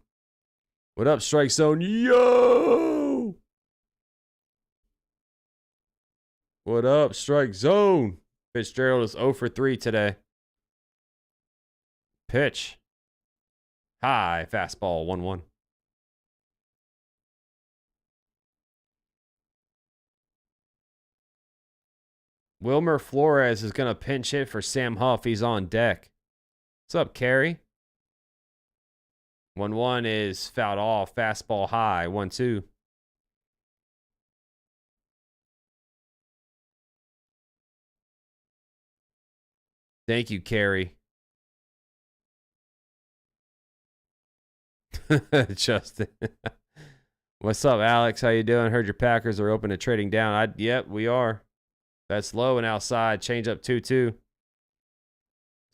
What up, Strike Zone? Yo! What up, Strike Zone? Fitzgerald is 0 for 3 today. Pitch. High fastball, 1-1. Wilmer Flores is going to pinch hit for Sam Huff. He's on deck. What's up, Carey? 1-1 is fouled off. Fastball high, 1-2. Thank you, Carey. Justin. What's up, Alex? How you doing? Heard your Packers are open to trading down. Yep, we are. That's low and outside. Change up 2-2.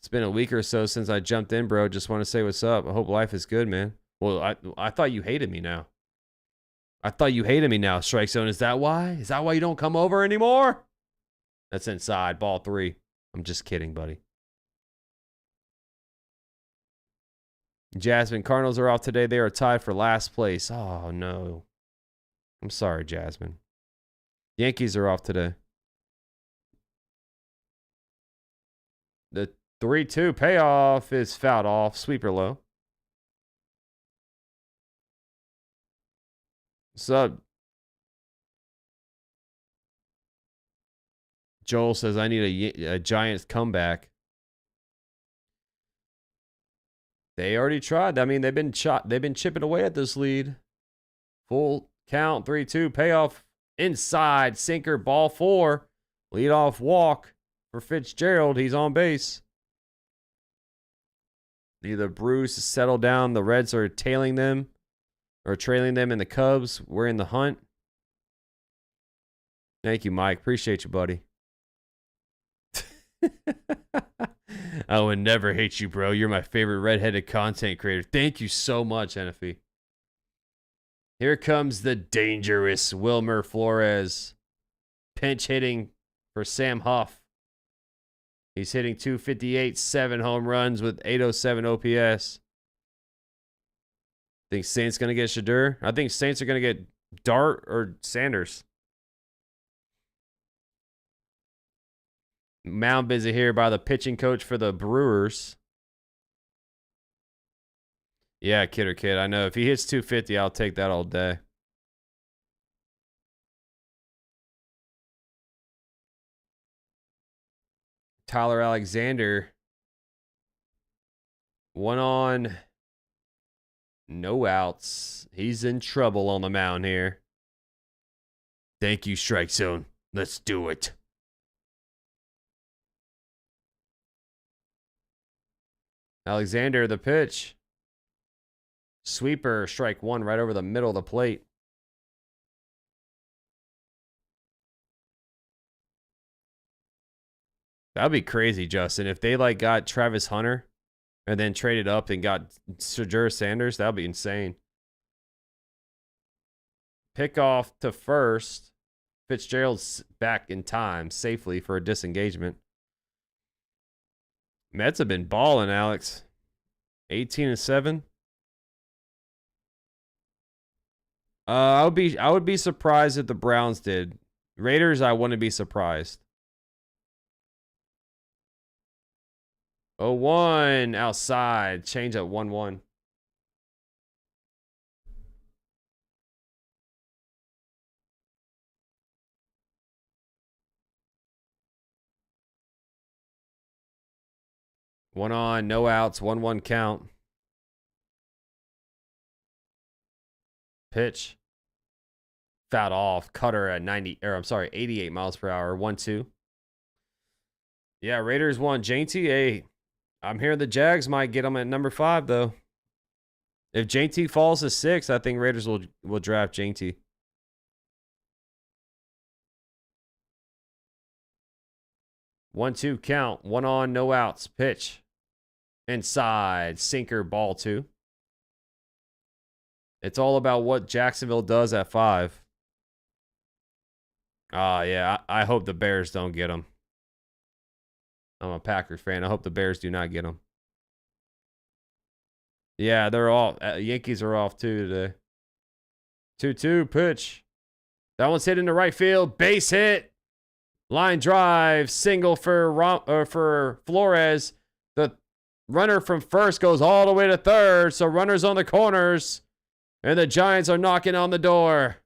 It's been a week or so since I jumped in, bro. Just want to say what's up. I hope life is good, man. Well, I thought you hated me now. I thought you hated me now, Strike Zone. Is that why? Is that why you don't come over anymore? That's inside. Ball 3. I'm just kidding, buddy. Jasmine, Cardinals are off today. They are tied for last place. Oh, no. I'm sorry, Jasmine. Yankees are off today. The 3-2 payoff is fouled off. Sweeper low. What's up? Joel says, I need a Giants comeback. They already tried. I mean, they've been chipping away at this lead. Full count, 3-2 payoff inside sinker, ball 4. Lead off walk for Fitzgerald. He's on base. Either Bruce has settled down. The Reds are trailing them, and the Cubs. We're in the hunt. Thank you, Mike. Appreciate you, buddy. I would never hate you, bro. You're my favorite redheaded content creator. Thank you so much, NFE. Here comes the dangerous Wilmer Flores. Pinch hitting for Sam Huff. He's hitting 258, 7 home runs with 807 OPS. Think Saints going to get Shadur? I think Saints are going to get Dart or Sanders. Mound busy here by the pitching coach for the Brewers. Yeah, Kid. I know. If he hits 250, I'll take that all day. Tyler Alexander. 1 on. No outs. He's in trouble on the mound here. Thank you, Strike Zone. Let's do it. Alexander, the pitch. Sweeper, strike 1 right over the middle of the plate. That'd be crazy, Justin. If they got Travis Hunter and then traded up and got Shadur Sanders, that'd be insane. Pick off to first. Fitzgerald's back in time safely for a disengagement. Mets have been balling, Alex. 18-7. I would be surprised if the Browns did. Raiders, I wouldn't be surprised. 0-1 outside. Change at 1-1. One on, no outs, 1-1 count. Pitch. Fouled off. Cutter at 88 miles per hour. 1-2. Yeah, Raiders won. JT, hey, I'm hearing the Jags might get them at number 5, though. If JT falls to 6, I think Raiders will draft JT. One, 2 count. 1 on, no outs. Pitch. Inside. Sinker, ball 2. It's all about what Jacksonville does at 5. Yeah, I hope the Bears don't get him. I'm a Packers fan. I hope the Bears do not get him. Yeah, they're off. Yankees are off too today. 2-2 pitch. That one's hit into right field. Base hit. Line drive. Single for Flores. The runner from first goes all the way to third. So runners on the corners. And the Giants are knocking on the door.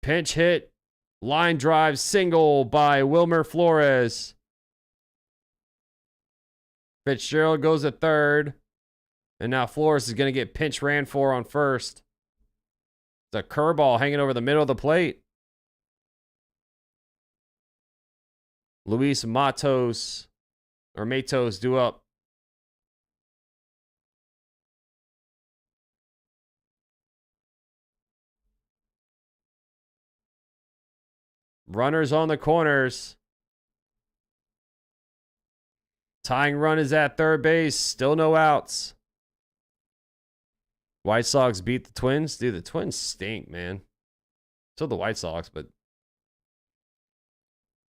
Pinch hit. Line drive single by Wilmer Flores. Fitzgerald goes to third. And now Flores is going to get pinch ran for on first. It's a curveball hanging over the middle of the plate. Luis Matos due up. Runners on the corners. Tying run is at third base. Still no outs. White Sox beat the Twins. Dude, the Twins stink, man. So the White Sox, but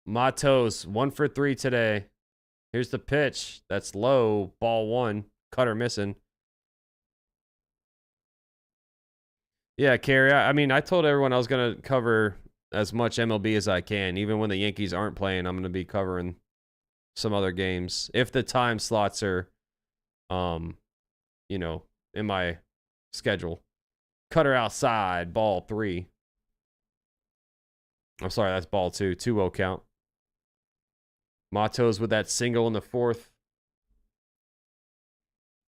Matos, 1 for 3 today. Here's the pitch. That's low. Ball 1. Cutter missing. Yeah, Carrie. I mean, I told everyone I was going to cover as much MLB as I can. Even when the Yankees aren't playing, I'm going to be covering some other games. If the time slots are, in my schedule. Cutter outside. Ball 3. I'm sorry, that's ball 2. 2-0 count. Matos with that single in the 4th.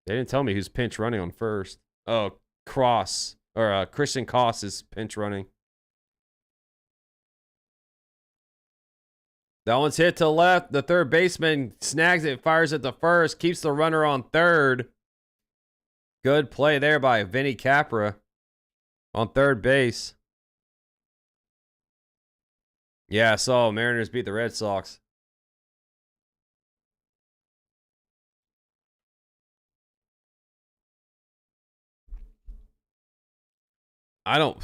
They didn't tell me who's pinch running on first. Oh, Christian Koss is pinch running. That one's hit to left. The third baseman snags it, fires it to first, keeps the runner on third. Good play there by Vinny Capra on third base. Yeah, I saw Mariners beat the Red Sox. I don't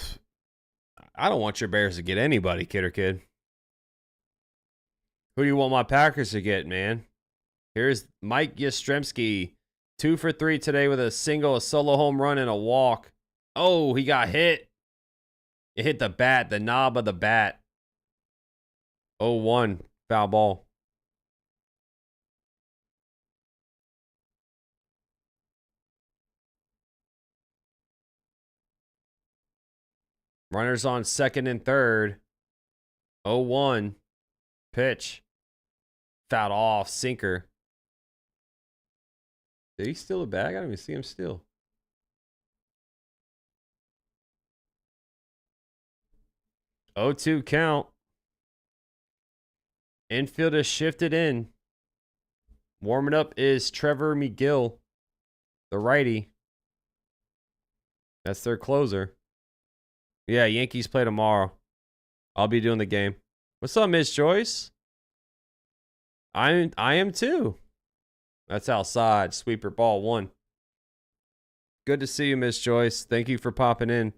want your Bears to get anybody, kid. Who do you want my Packers to get, man? Here's Mike Yastrzemski. 2 for 3 today with a single, a solo home run, and a walk. Oh, he got hit. It hit the bat, the knob of the bat. 0-1, foul ball. Runners on second and third. 0-1. Pitch. Fouled off. Sinker. Did he steal a bag? I didn't even see him steal. Oh, 2 count. Infield is shifted in. Warming up is Trevor McGill, the righty. That's their closer. Yeah, Yankees play tomorrow. I'll be doing the game. What's up, Miss Joyce? I am too. That's outside. Sweeper ball 1. Good to see you, Miss Joyce. Thank you for popping in.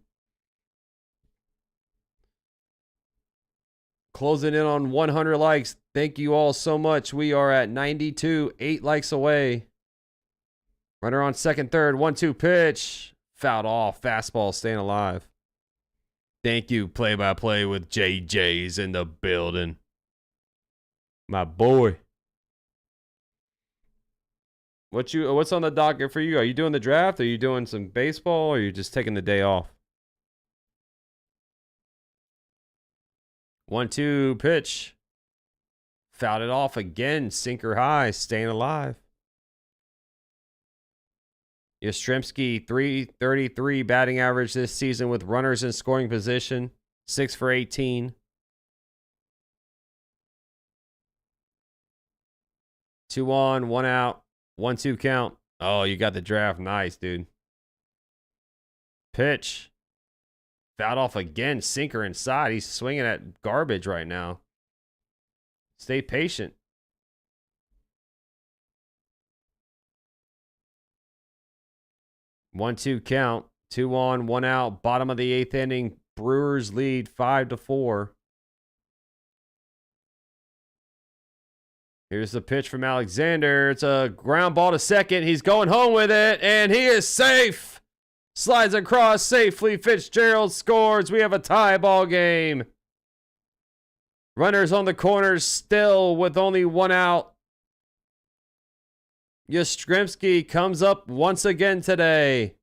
Closing in on 100 likes. Thank you all so much. We are at 92. 8 likes away. Runner on second, third. 1-2 pitch. Fouled off. Fastball staying alive. Thank you, play-by-play with JJ's in the building. My boy. What's on the docket for you? Are you doing the draft? Are you doing some baseball? Or are you just taking the day off? 1-2 pitch. Fouled it off again. Sinker high. Staying alive. Yastrzemski, 333 batting average this season with runners in scoring position. 6 for 18. 2 on, 1 out. 1-2 count. Oh, you got the draft. Nice, dude. Pitch. Fouled off again. Sinker inside. He's swinging at garbage right now. Stay patient. One-two count. 2 on, 1 out. Bottom of the 8th inning. Brewers lead 5-4. Here's the pitch from Alexander. It's a ground ball to second. He's going home with it, and he is safe. Slides across safely. Fitzgerald scores. We have a tie ball game. Runners on the corners still with only 1 out. Yastrzemski comes up once again today.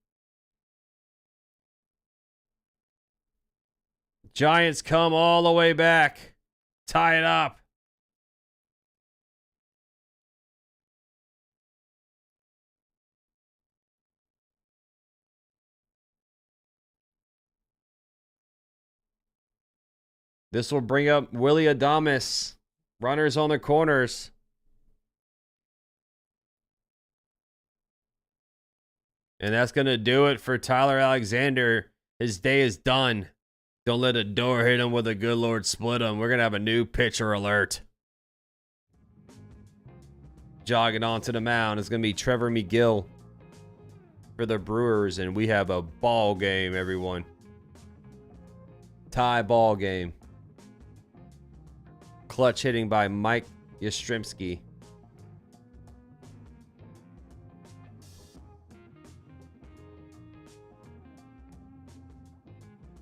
Giants come all the way back. Tie it up. This will bring up Willie Adames. Runners on the corners. And that's going to do it for Tyler Alexander. His day is done. Don't let a door hit him with a good Lord split him. We're going to have a new pitcher alert. Jogging onto the mound is going to be Trevor McGill for the Brewers. And we have a ball game, everyone. Tie ball game. Clutch hitting by Mike Yastrzemski.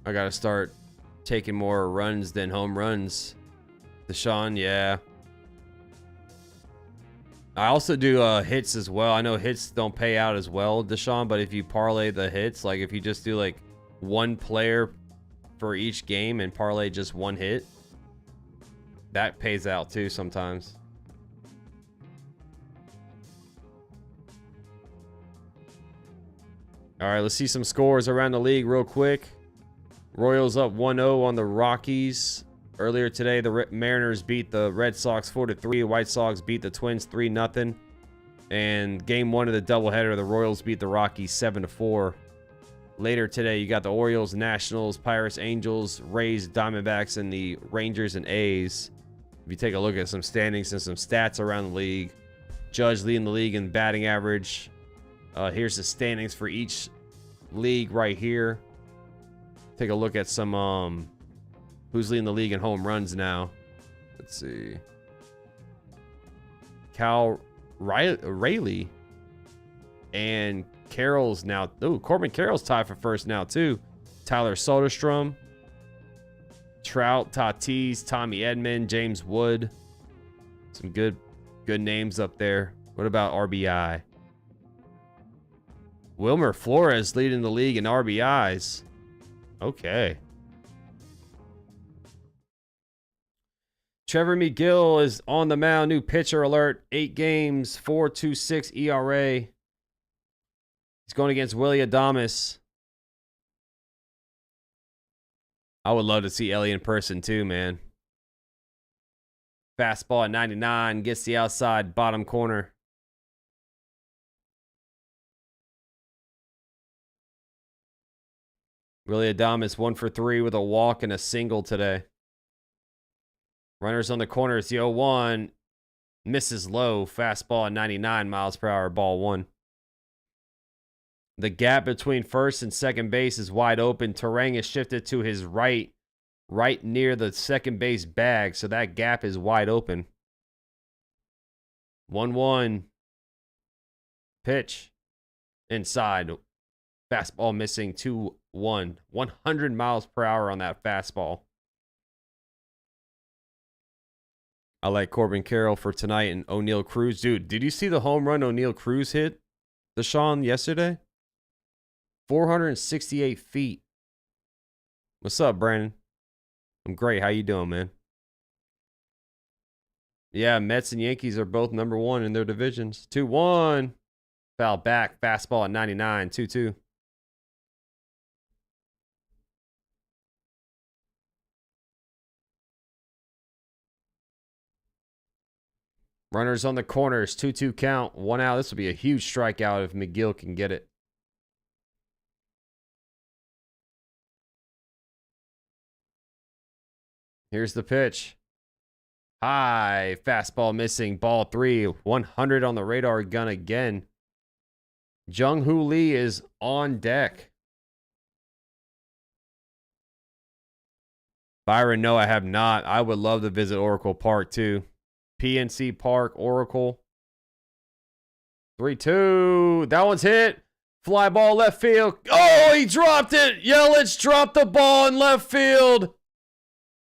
I gotta start taking more runs than home runs. Deshaun, yeah. I also do hits as well. I know hits don't pay out as well, Deshaun, but if you parlay the hits, like if you just do like one player for each game and parlay just one hit, that pays out too sometimes. All right, let's see some scores around the league real quick. Royals up 1-0 on the Rockies. Earlier today, the Mariners beat the Red Sox 4-3. White Sox beat the Twins 3-0. And game 1 of the doubleheader, the Royals beat the Rockies 7-4. Later today, you got the Orioles, Nationals, Pirates, Angels, Rays, Diamondbacks, and the Rangers and A's. If you take a look at some standings and some stats around the league, Judge leading the league in batting average. Here's the standings for each league right here. Take a look at some who's leading the league in home runs now. Let's see. Cal Rayleigh and Carroll's now. Oh, Corbin Carroll's tied for first now too. Tyler Soderstrom, Trout, Tatis, Tommy Edman, James Wood. Some good names up there. What about RBI? Wilmer Flores leading the league in RBIs. Okay. Trevor McGill is on the mound. New pitcher alert. 8 games, 4.26 ERA. He's going against Willie Adames. I would love to see Ellie in person too, man. Fastball at 99. Gets the outside bottom corner. Willie Adames 1 for 3 with a walk and a single today. Runners on the corners. The 0-1 misses low. Fastball at 99 miles per hour. Ball 1. The gap between first and second base is wide open. Terang is shifted to his right near the second base bag. So that gap is wide open. 1-1. Pitch. Inside. Fastball missing 2-1. 100 miles per hour on that fastball. I like Corbin Carroll for tonight and O'Neal Cruz. Dude, did you see the home run O'Neal Cruz hit Deshaun yesterday? 468 feet. What's up, Brandon? I'm great. How you doing, man? Yeah, Mets and Yankees are both number 1 in their divisions. 2-1. Foul back. Fastball at 99. 2-2. Runners on the corners. 2-2 count. 1 out. This will be a huge strikeout if McGill can get it. Here's the pitch. High. Fastball missing. Ball 3. 100 on the radar gun again. Jung-Hoo Lee is on deck. Byron, no, I have not. I would love to visit Oracle Park too. PNC Park, Oracle. 3-2. That one's hit. Fly ball left field. Oh, he dropped it. Yelich dropped the ball in left field.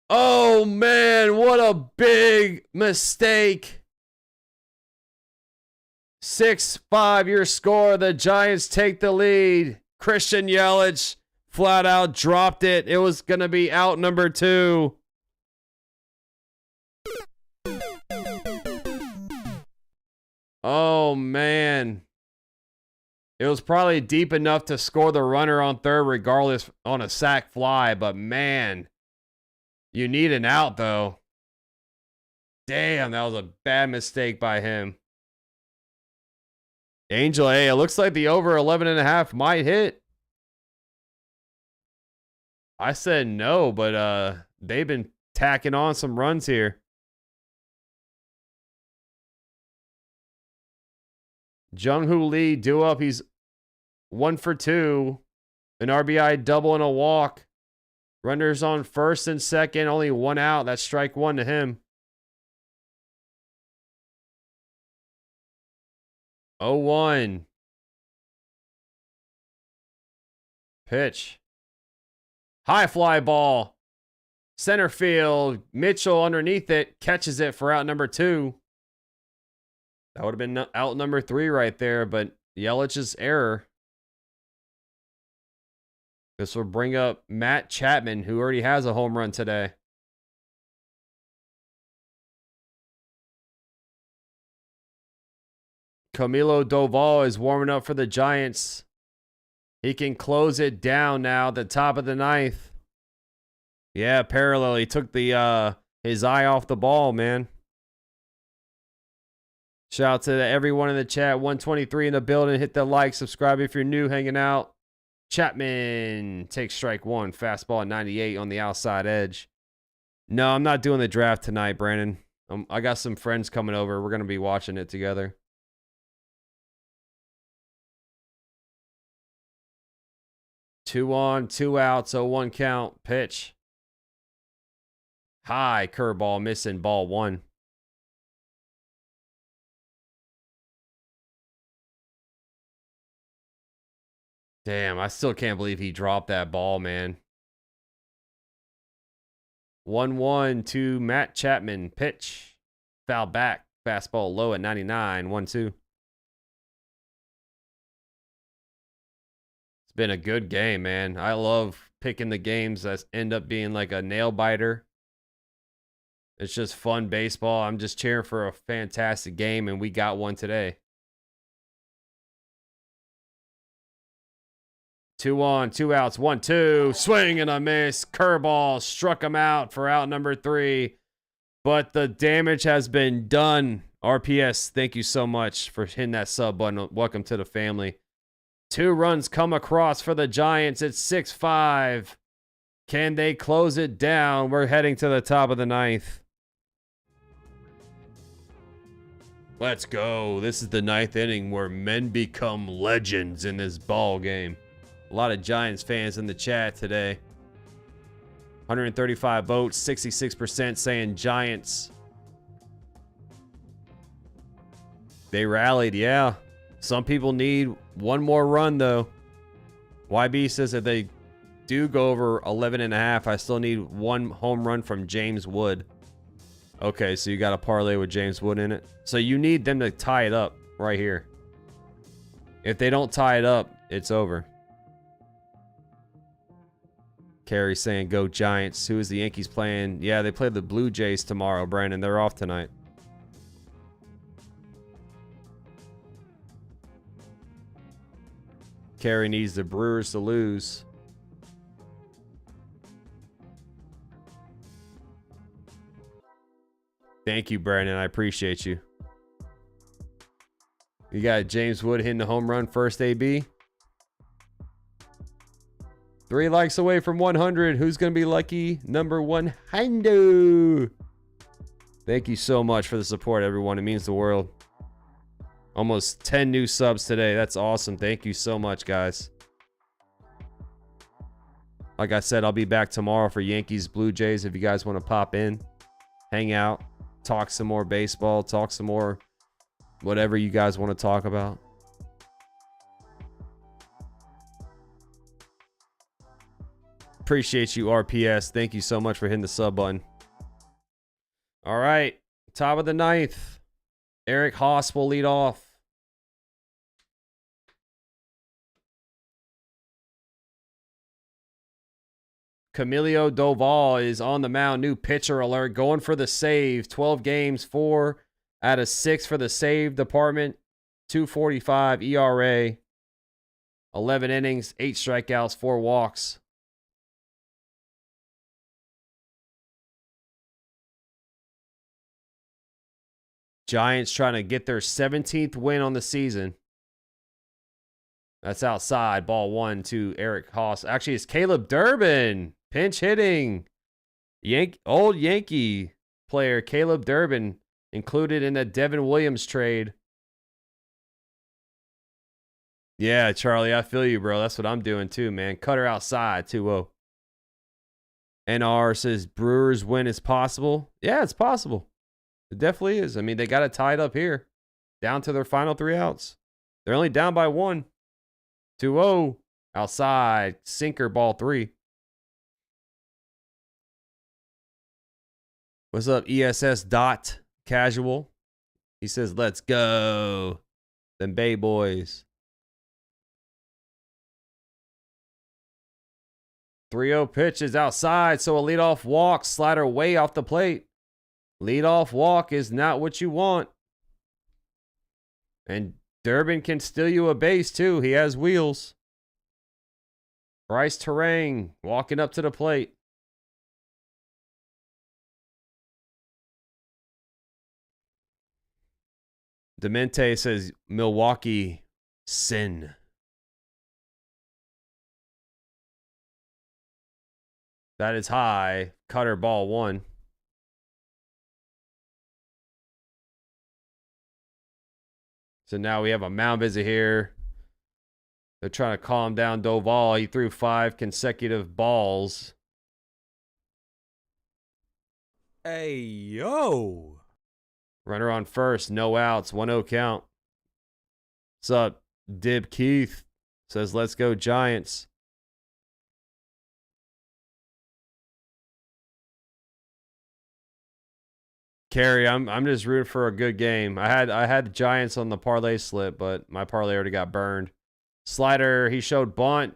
Oh, man, what a big mistake. 6-5 your score. The Giants take the lead. Christian Yelich flat out dropped it. It was going to be out number 2. Oh, man. It was probably deep enough to score the runner on third regardless on a sac fly, but man, you need an out though. Damn, that was a bad mistake by him. Angel, hey, it looks like the over 11.5 might hit. I said no, but they've been tacking on some runs here. Jung-Hoo Lee due up. He's 1 for 2. An RBI double and a walk. Runners on first and second. Only 1 out. That's strike 1 to him. 0-1. Pitch. High fly ball. Center field. Mitchell underneath it. Catches it for out number 2. That would have been out number 3 right there, but Yelich's error. This will bring up Matt Chapman, who already has a home run today. Camilo Doval is warming up for the Giants. He can close it down now at the top of the 9th. Yeah, parallel. He took the his eye off the ball, man. Shout out to everyone in the chat. 123 in the building. Hit the like, subscribe if you're new, hanging out. Chapman takes strike 1. Fastball at 98 on the outside edge. No, I'm not doing the draft tonight, Brandon. I got some friends coming over. We're going to be watching it together. Two on, 2 outs, 0-1 count. Pitch. High curveball missing, ball 1. Damn, I still can't believe he dropped that ball, man. 1-1 to Matt Chapman. Pitch. Foul back. Fastball low at 99. 1-2. It's been a good game, man. I love picking the games that end up being like a nail biter. It's just fun baseball. I'm just cheering for a fantastic game, and we got one today. 2 on, 2 outs, 1-2. Swing and a miss. Curveball struck him out for out number 3. But the damage has been done. RPS, thank you so much for hitting that sub button. Welcome to the family. 2 runs come across for the Giants. It's 6-5. Can they close it down? We're heading to the top of the 9th. Let's go. This is the 9th inning where men become legends in this ball game. A lot of Giants fans in the chat today. 135 votes, 66% saying Giants. They rallied, yeah. Some people need one more run, though. YB says that they do go over 11.5. I still need 1 home run from James Wood. Okay, so you got a parlay with James Wood in it. So you need them to tie it up right here. If they don't tie it up, it's over. Carrie saying go Giants. Who is the Yankees playing? Yeah, they play the Blue Jays tomorrow, Brandon. They're off tonight. Carrie needs the Brewers to lose. Thank you, Brandon. I appreciate you. You got James Wood hitting the home run first, AB. 3 likes away from 100. Who's going to be lucky? Number 100. Thank you so much for the support, everyone. It means the world. Almost 10 new subs today. That's awesome. Thank you so much, guys. Like I said, I'll be back tomorrow for Yankees Blue Jays if you guys want to pop in, hang out, talk some more baseball, talk some more whatever you guys want to talk about. Appreciate you, RPS. Thank you so much for hitting the sub button. All right. Top of the 9th. Eric Haas will lead off. Camilo Doval is on the mound. New pitcher alert. Going for the save. 12 games, 4 out of 6 for the save department. 2.45 ERA. 11 innings, 8 strikeouts, 4 walks. Giants trying to get their 17th win on the season. That's outside. Ball 1 to Eric Haas. Actually, it's Caleb Durbin. Pinch hitting. Old Yankee player Caleb Durbin included in the Devin Williams trade. Yeah, Charlie, I feel you, bro. That's what I'm doing too, man. Cutter outside, 2-0. NR says Brewers win is possible. Yeah, it's possible. It definitely is. I mean, they got it tied up here. Down to their final 3 outs. They're only down by 1. 2-0. Outside. Sinker, ball 3. What's up, ESS dot casual? He says, let's go. Them Bay Boys. 3-0 pitch is outside, so a leadoff walk. Slider way off the plate. Leadoff walk is not what you want. And Durbin can steal you a base, too. He has wheels. Bryce Terang walking up to the plate. Demente says Milwaukee sin. That is high. Cutter, ball 1. So now we have a mound visit here. They're trying to calm down Doval. He threw 5 consecutive balls. Hey, yo. Runner on first. No outs. 1-0 count. What's up? Dib Keith says, let's go Giants. Carrie, I'm just rooting for a good game. I had the Giants on the parlay slip, but my parlay already got burned. Slider, he showed bunt.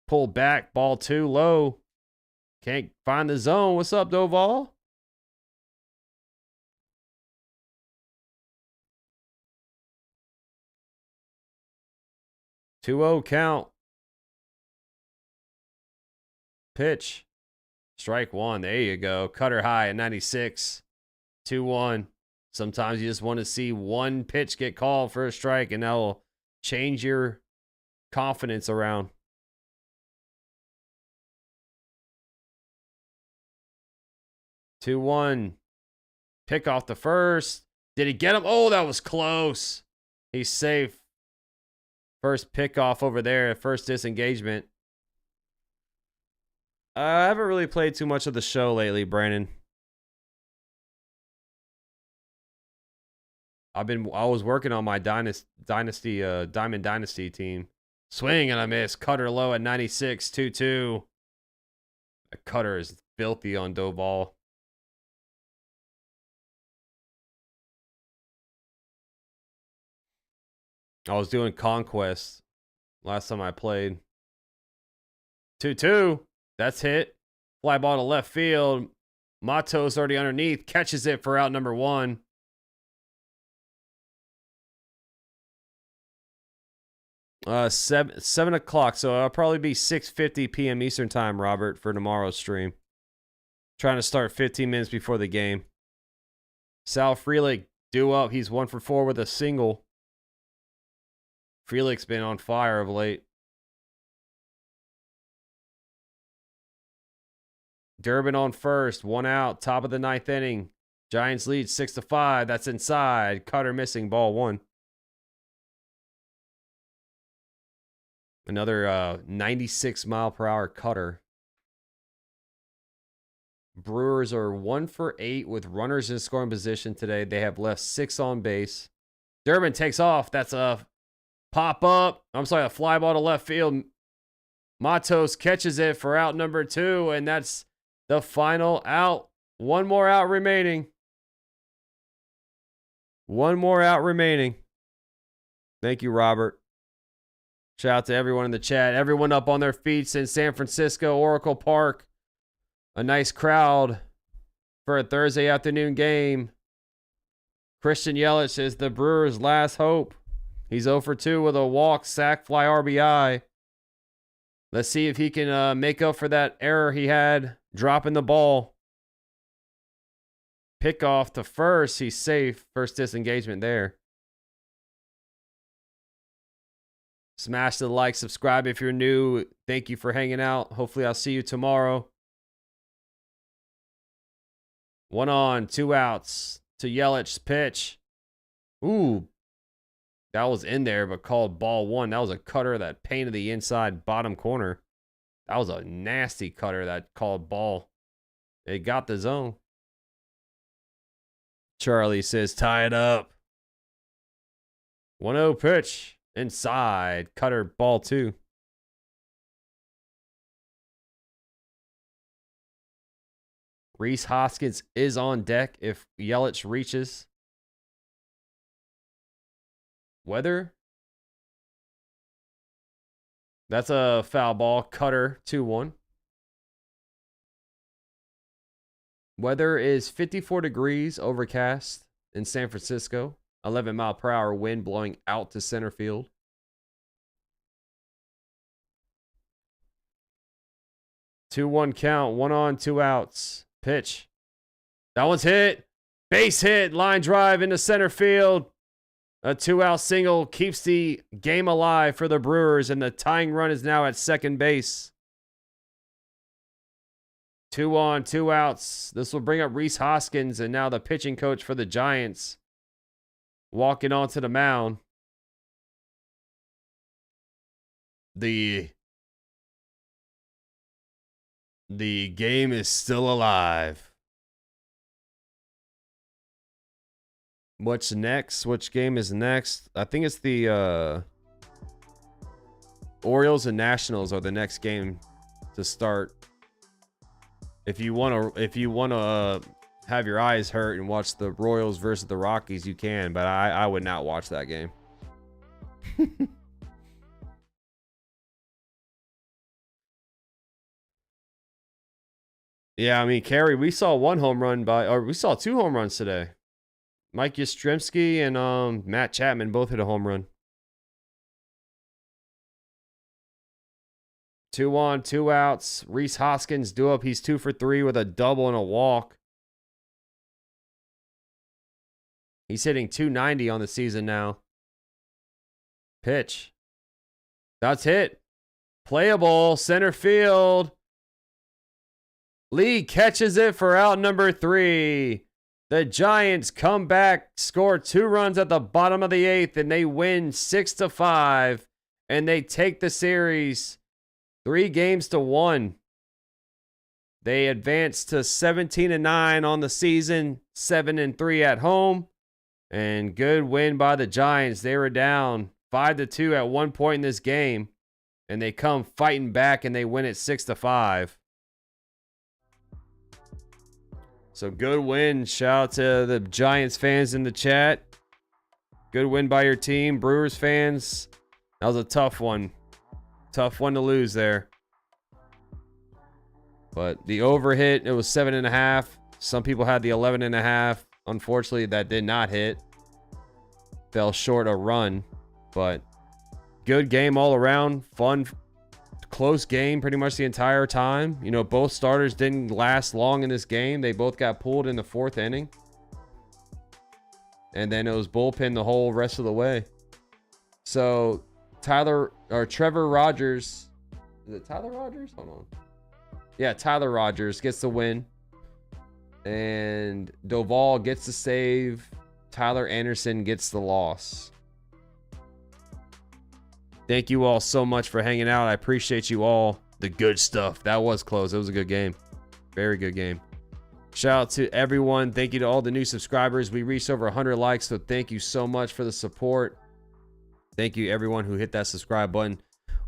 Pulled back, ball 2 low. Can't find the zone. What's up, Doval? (2-0) count. Pitch. Strike 1. There you go. Cutter high at 96. 2-1. Sometimes you just want to see one pitch get called for a strike, and that will change your confidence around. Two one. Pick off the first. Did he get him? Oh, that was close. He's safe. First pickoff over there. First disengagement. I haven't really played too much of the show lately, Brandon. I was working on my Diamond Dynasty team. Swing and a miss. Cutter low at 96, 2-2. The cutter is filthy on dough ball. I was doing Conquest last time I played. 2-2. That's hit. Fly ball to left field. Mato's already underneath. Catches it for out number 1. Seven o'clock. So it'll probably be 6:50 p.m. Eastern time, Robert, for tomorrow's stream. Trying to start 15 minutes before the game. Sal Frelick due up. He's 1 for 4 with a single. Frelick's been on fire of late. Durbin on first, 1 out, top of the 9th inning. Giants lead 6-5. That's inside. Cutter missing, ball 1. Another 96 mile per hour cutter. Brewers are 1 for 8 with runners in scoring position today. They have left 6 on base. Durbin takes off. That's a pop up. I'm sorry, a fly ball to left field. Matos catches it for out number 2, and that's the final out. 1 more out remaining. 1 more out remaining. Thank you, Robert. Shout out to everyone in the chat. Everyone up on their feet in San Francisco, Oracle Park. A nice crowd for a Thursday afternoon game. Christian Yelich is the Brewers' last hope. He's 0 for 2 with a walk, sac, fly, RBI. Let's see if he can make up for that error he had dropping the ball. Pick off to first. He's safe. First disengagement there. Smash the like, subscribe if you're new. Thank you for hanging out. Hopefully I'll see you tomorrow. 1 on, 2 outs to Yelich's pitch. Ooh, that was in there, but called ball 1. That was a cutter that painted the inside bottom corner. That was a nasty cutter that called ball. It got the zone. Charlie says, tie it up. 1-0 pitch. Inside. Cutter, ball 2. Rhys Hoskins is on deck if Yelich reaches. Weather. That's a foul ball. Cutter, 2-1. Weather is 54 degrees, overcast in San Francisco. 11 mile per hour wind blowing out to center field. Two-one count. 1 on, 2 outs. Pitch. That one's hit. Base hit. Line drive into center field. A 2-out single keeps the game alive for the Brewers, and the tying run is now at second base. 2 on, 2 outs. This will bring up Rhys Hoskins, and now the pitching coach for the Giants walking onto the mound. The game is still alive. What's next? Which game is next? I think it's the Orioles and Nationals are the next game to start. If you want to have your eyes hurt and watch the Royals versus the Rockies, you can, but I would not watch that game. Yeah, I mean, Kerry, we saw 1 home run we saw 2 home runs today. Mike Yastrzemski and Matt Chapman both hit a home run. 2 on, 2 outs. Rhys Hoskins due up. He's 2 for 3 with a double and a walk. He's hitting .290 on the season now. Pitch. That's hit. Playable. Center field. Lee catches it for out number 3. The Giants come back, score 2 runs at the bottom of the 8th, and they win 6-5. And they take the series 3-1. They advance to 17-9 on the season, 7-3 at home. And good win by the Giants. They were down 5-2 at one point in this game. And they come fighting back and they win it 6-5. So good win. Shout out to the Giants fans in the chat. Good win by your team. Brewers fans, that was a tough one. Tough one to lose there. But the over hit, it was 7.5. Some people had the 11.5. Unfortunately, that did not hit. Fell short a run. But good game all around. Fun, close game pretty much the entire time. You know, both starters didn't last long in this game. They both got pulled in the 4th inning. And then it was bullpen the whole rest of the way. So Trevor Rogers. Is it Tyler Rogers? Hold on. Yeah, Tyler Rogers gets the win. And Doval gets the save. Tyler Anderson gets the loss. Thank you all so much for hanging out. I appreciate you all. The good stuff. That was close. It was a good game. Very good game. Shout out to everyone. Thank you to all the new subscribers. We reached over 100 likes, so thank you so much for the support. Thank you everyone who hit that subscribe button.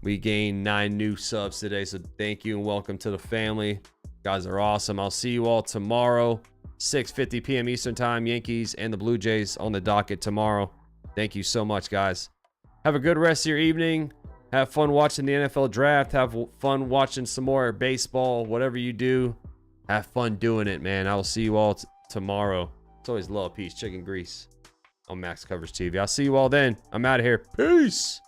We gained 9 new subs today, so thank you and welcome to the family. You guys are awesome. I'll see you all tomorrow, 6:50 p.m. Eastern Time. Yankees and the Blue Jays on the docket tomorrow. Thank you so much, guys. Have a good rest of your evening. Have fun watching the NFL draft. Have fun watching some more baseball. Whatever you do, have fun doing it, man. I will see you all tomorrow. It's always low piece chicken grease on Max Coverage TV. I'll see you all then. I'm out of here. Peace.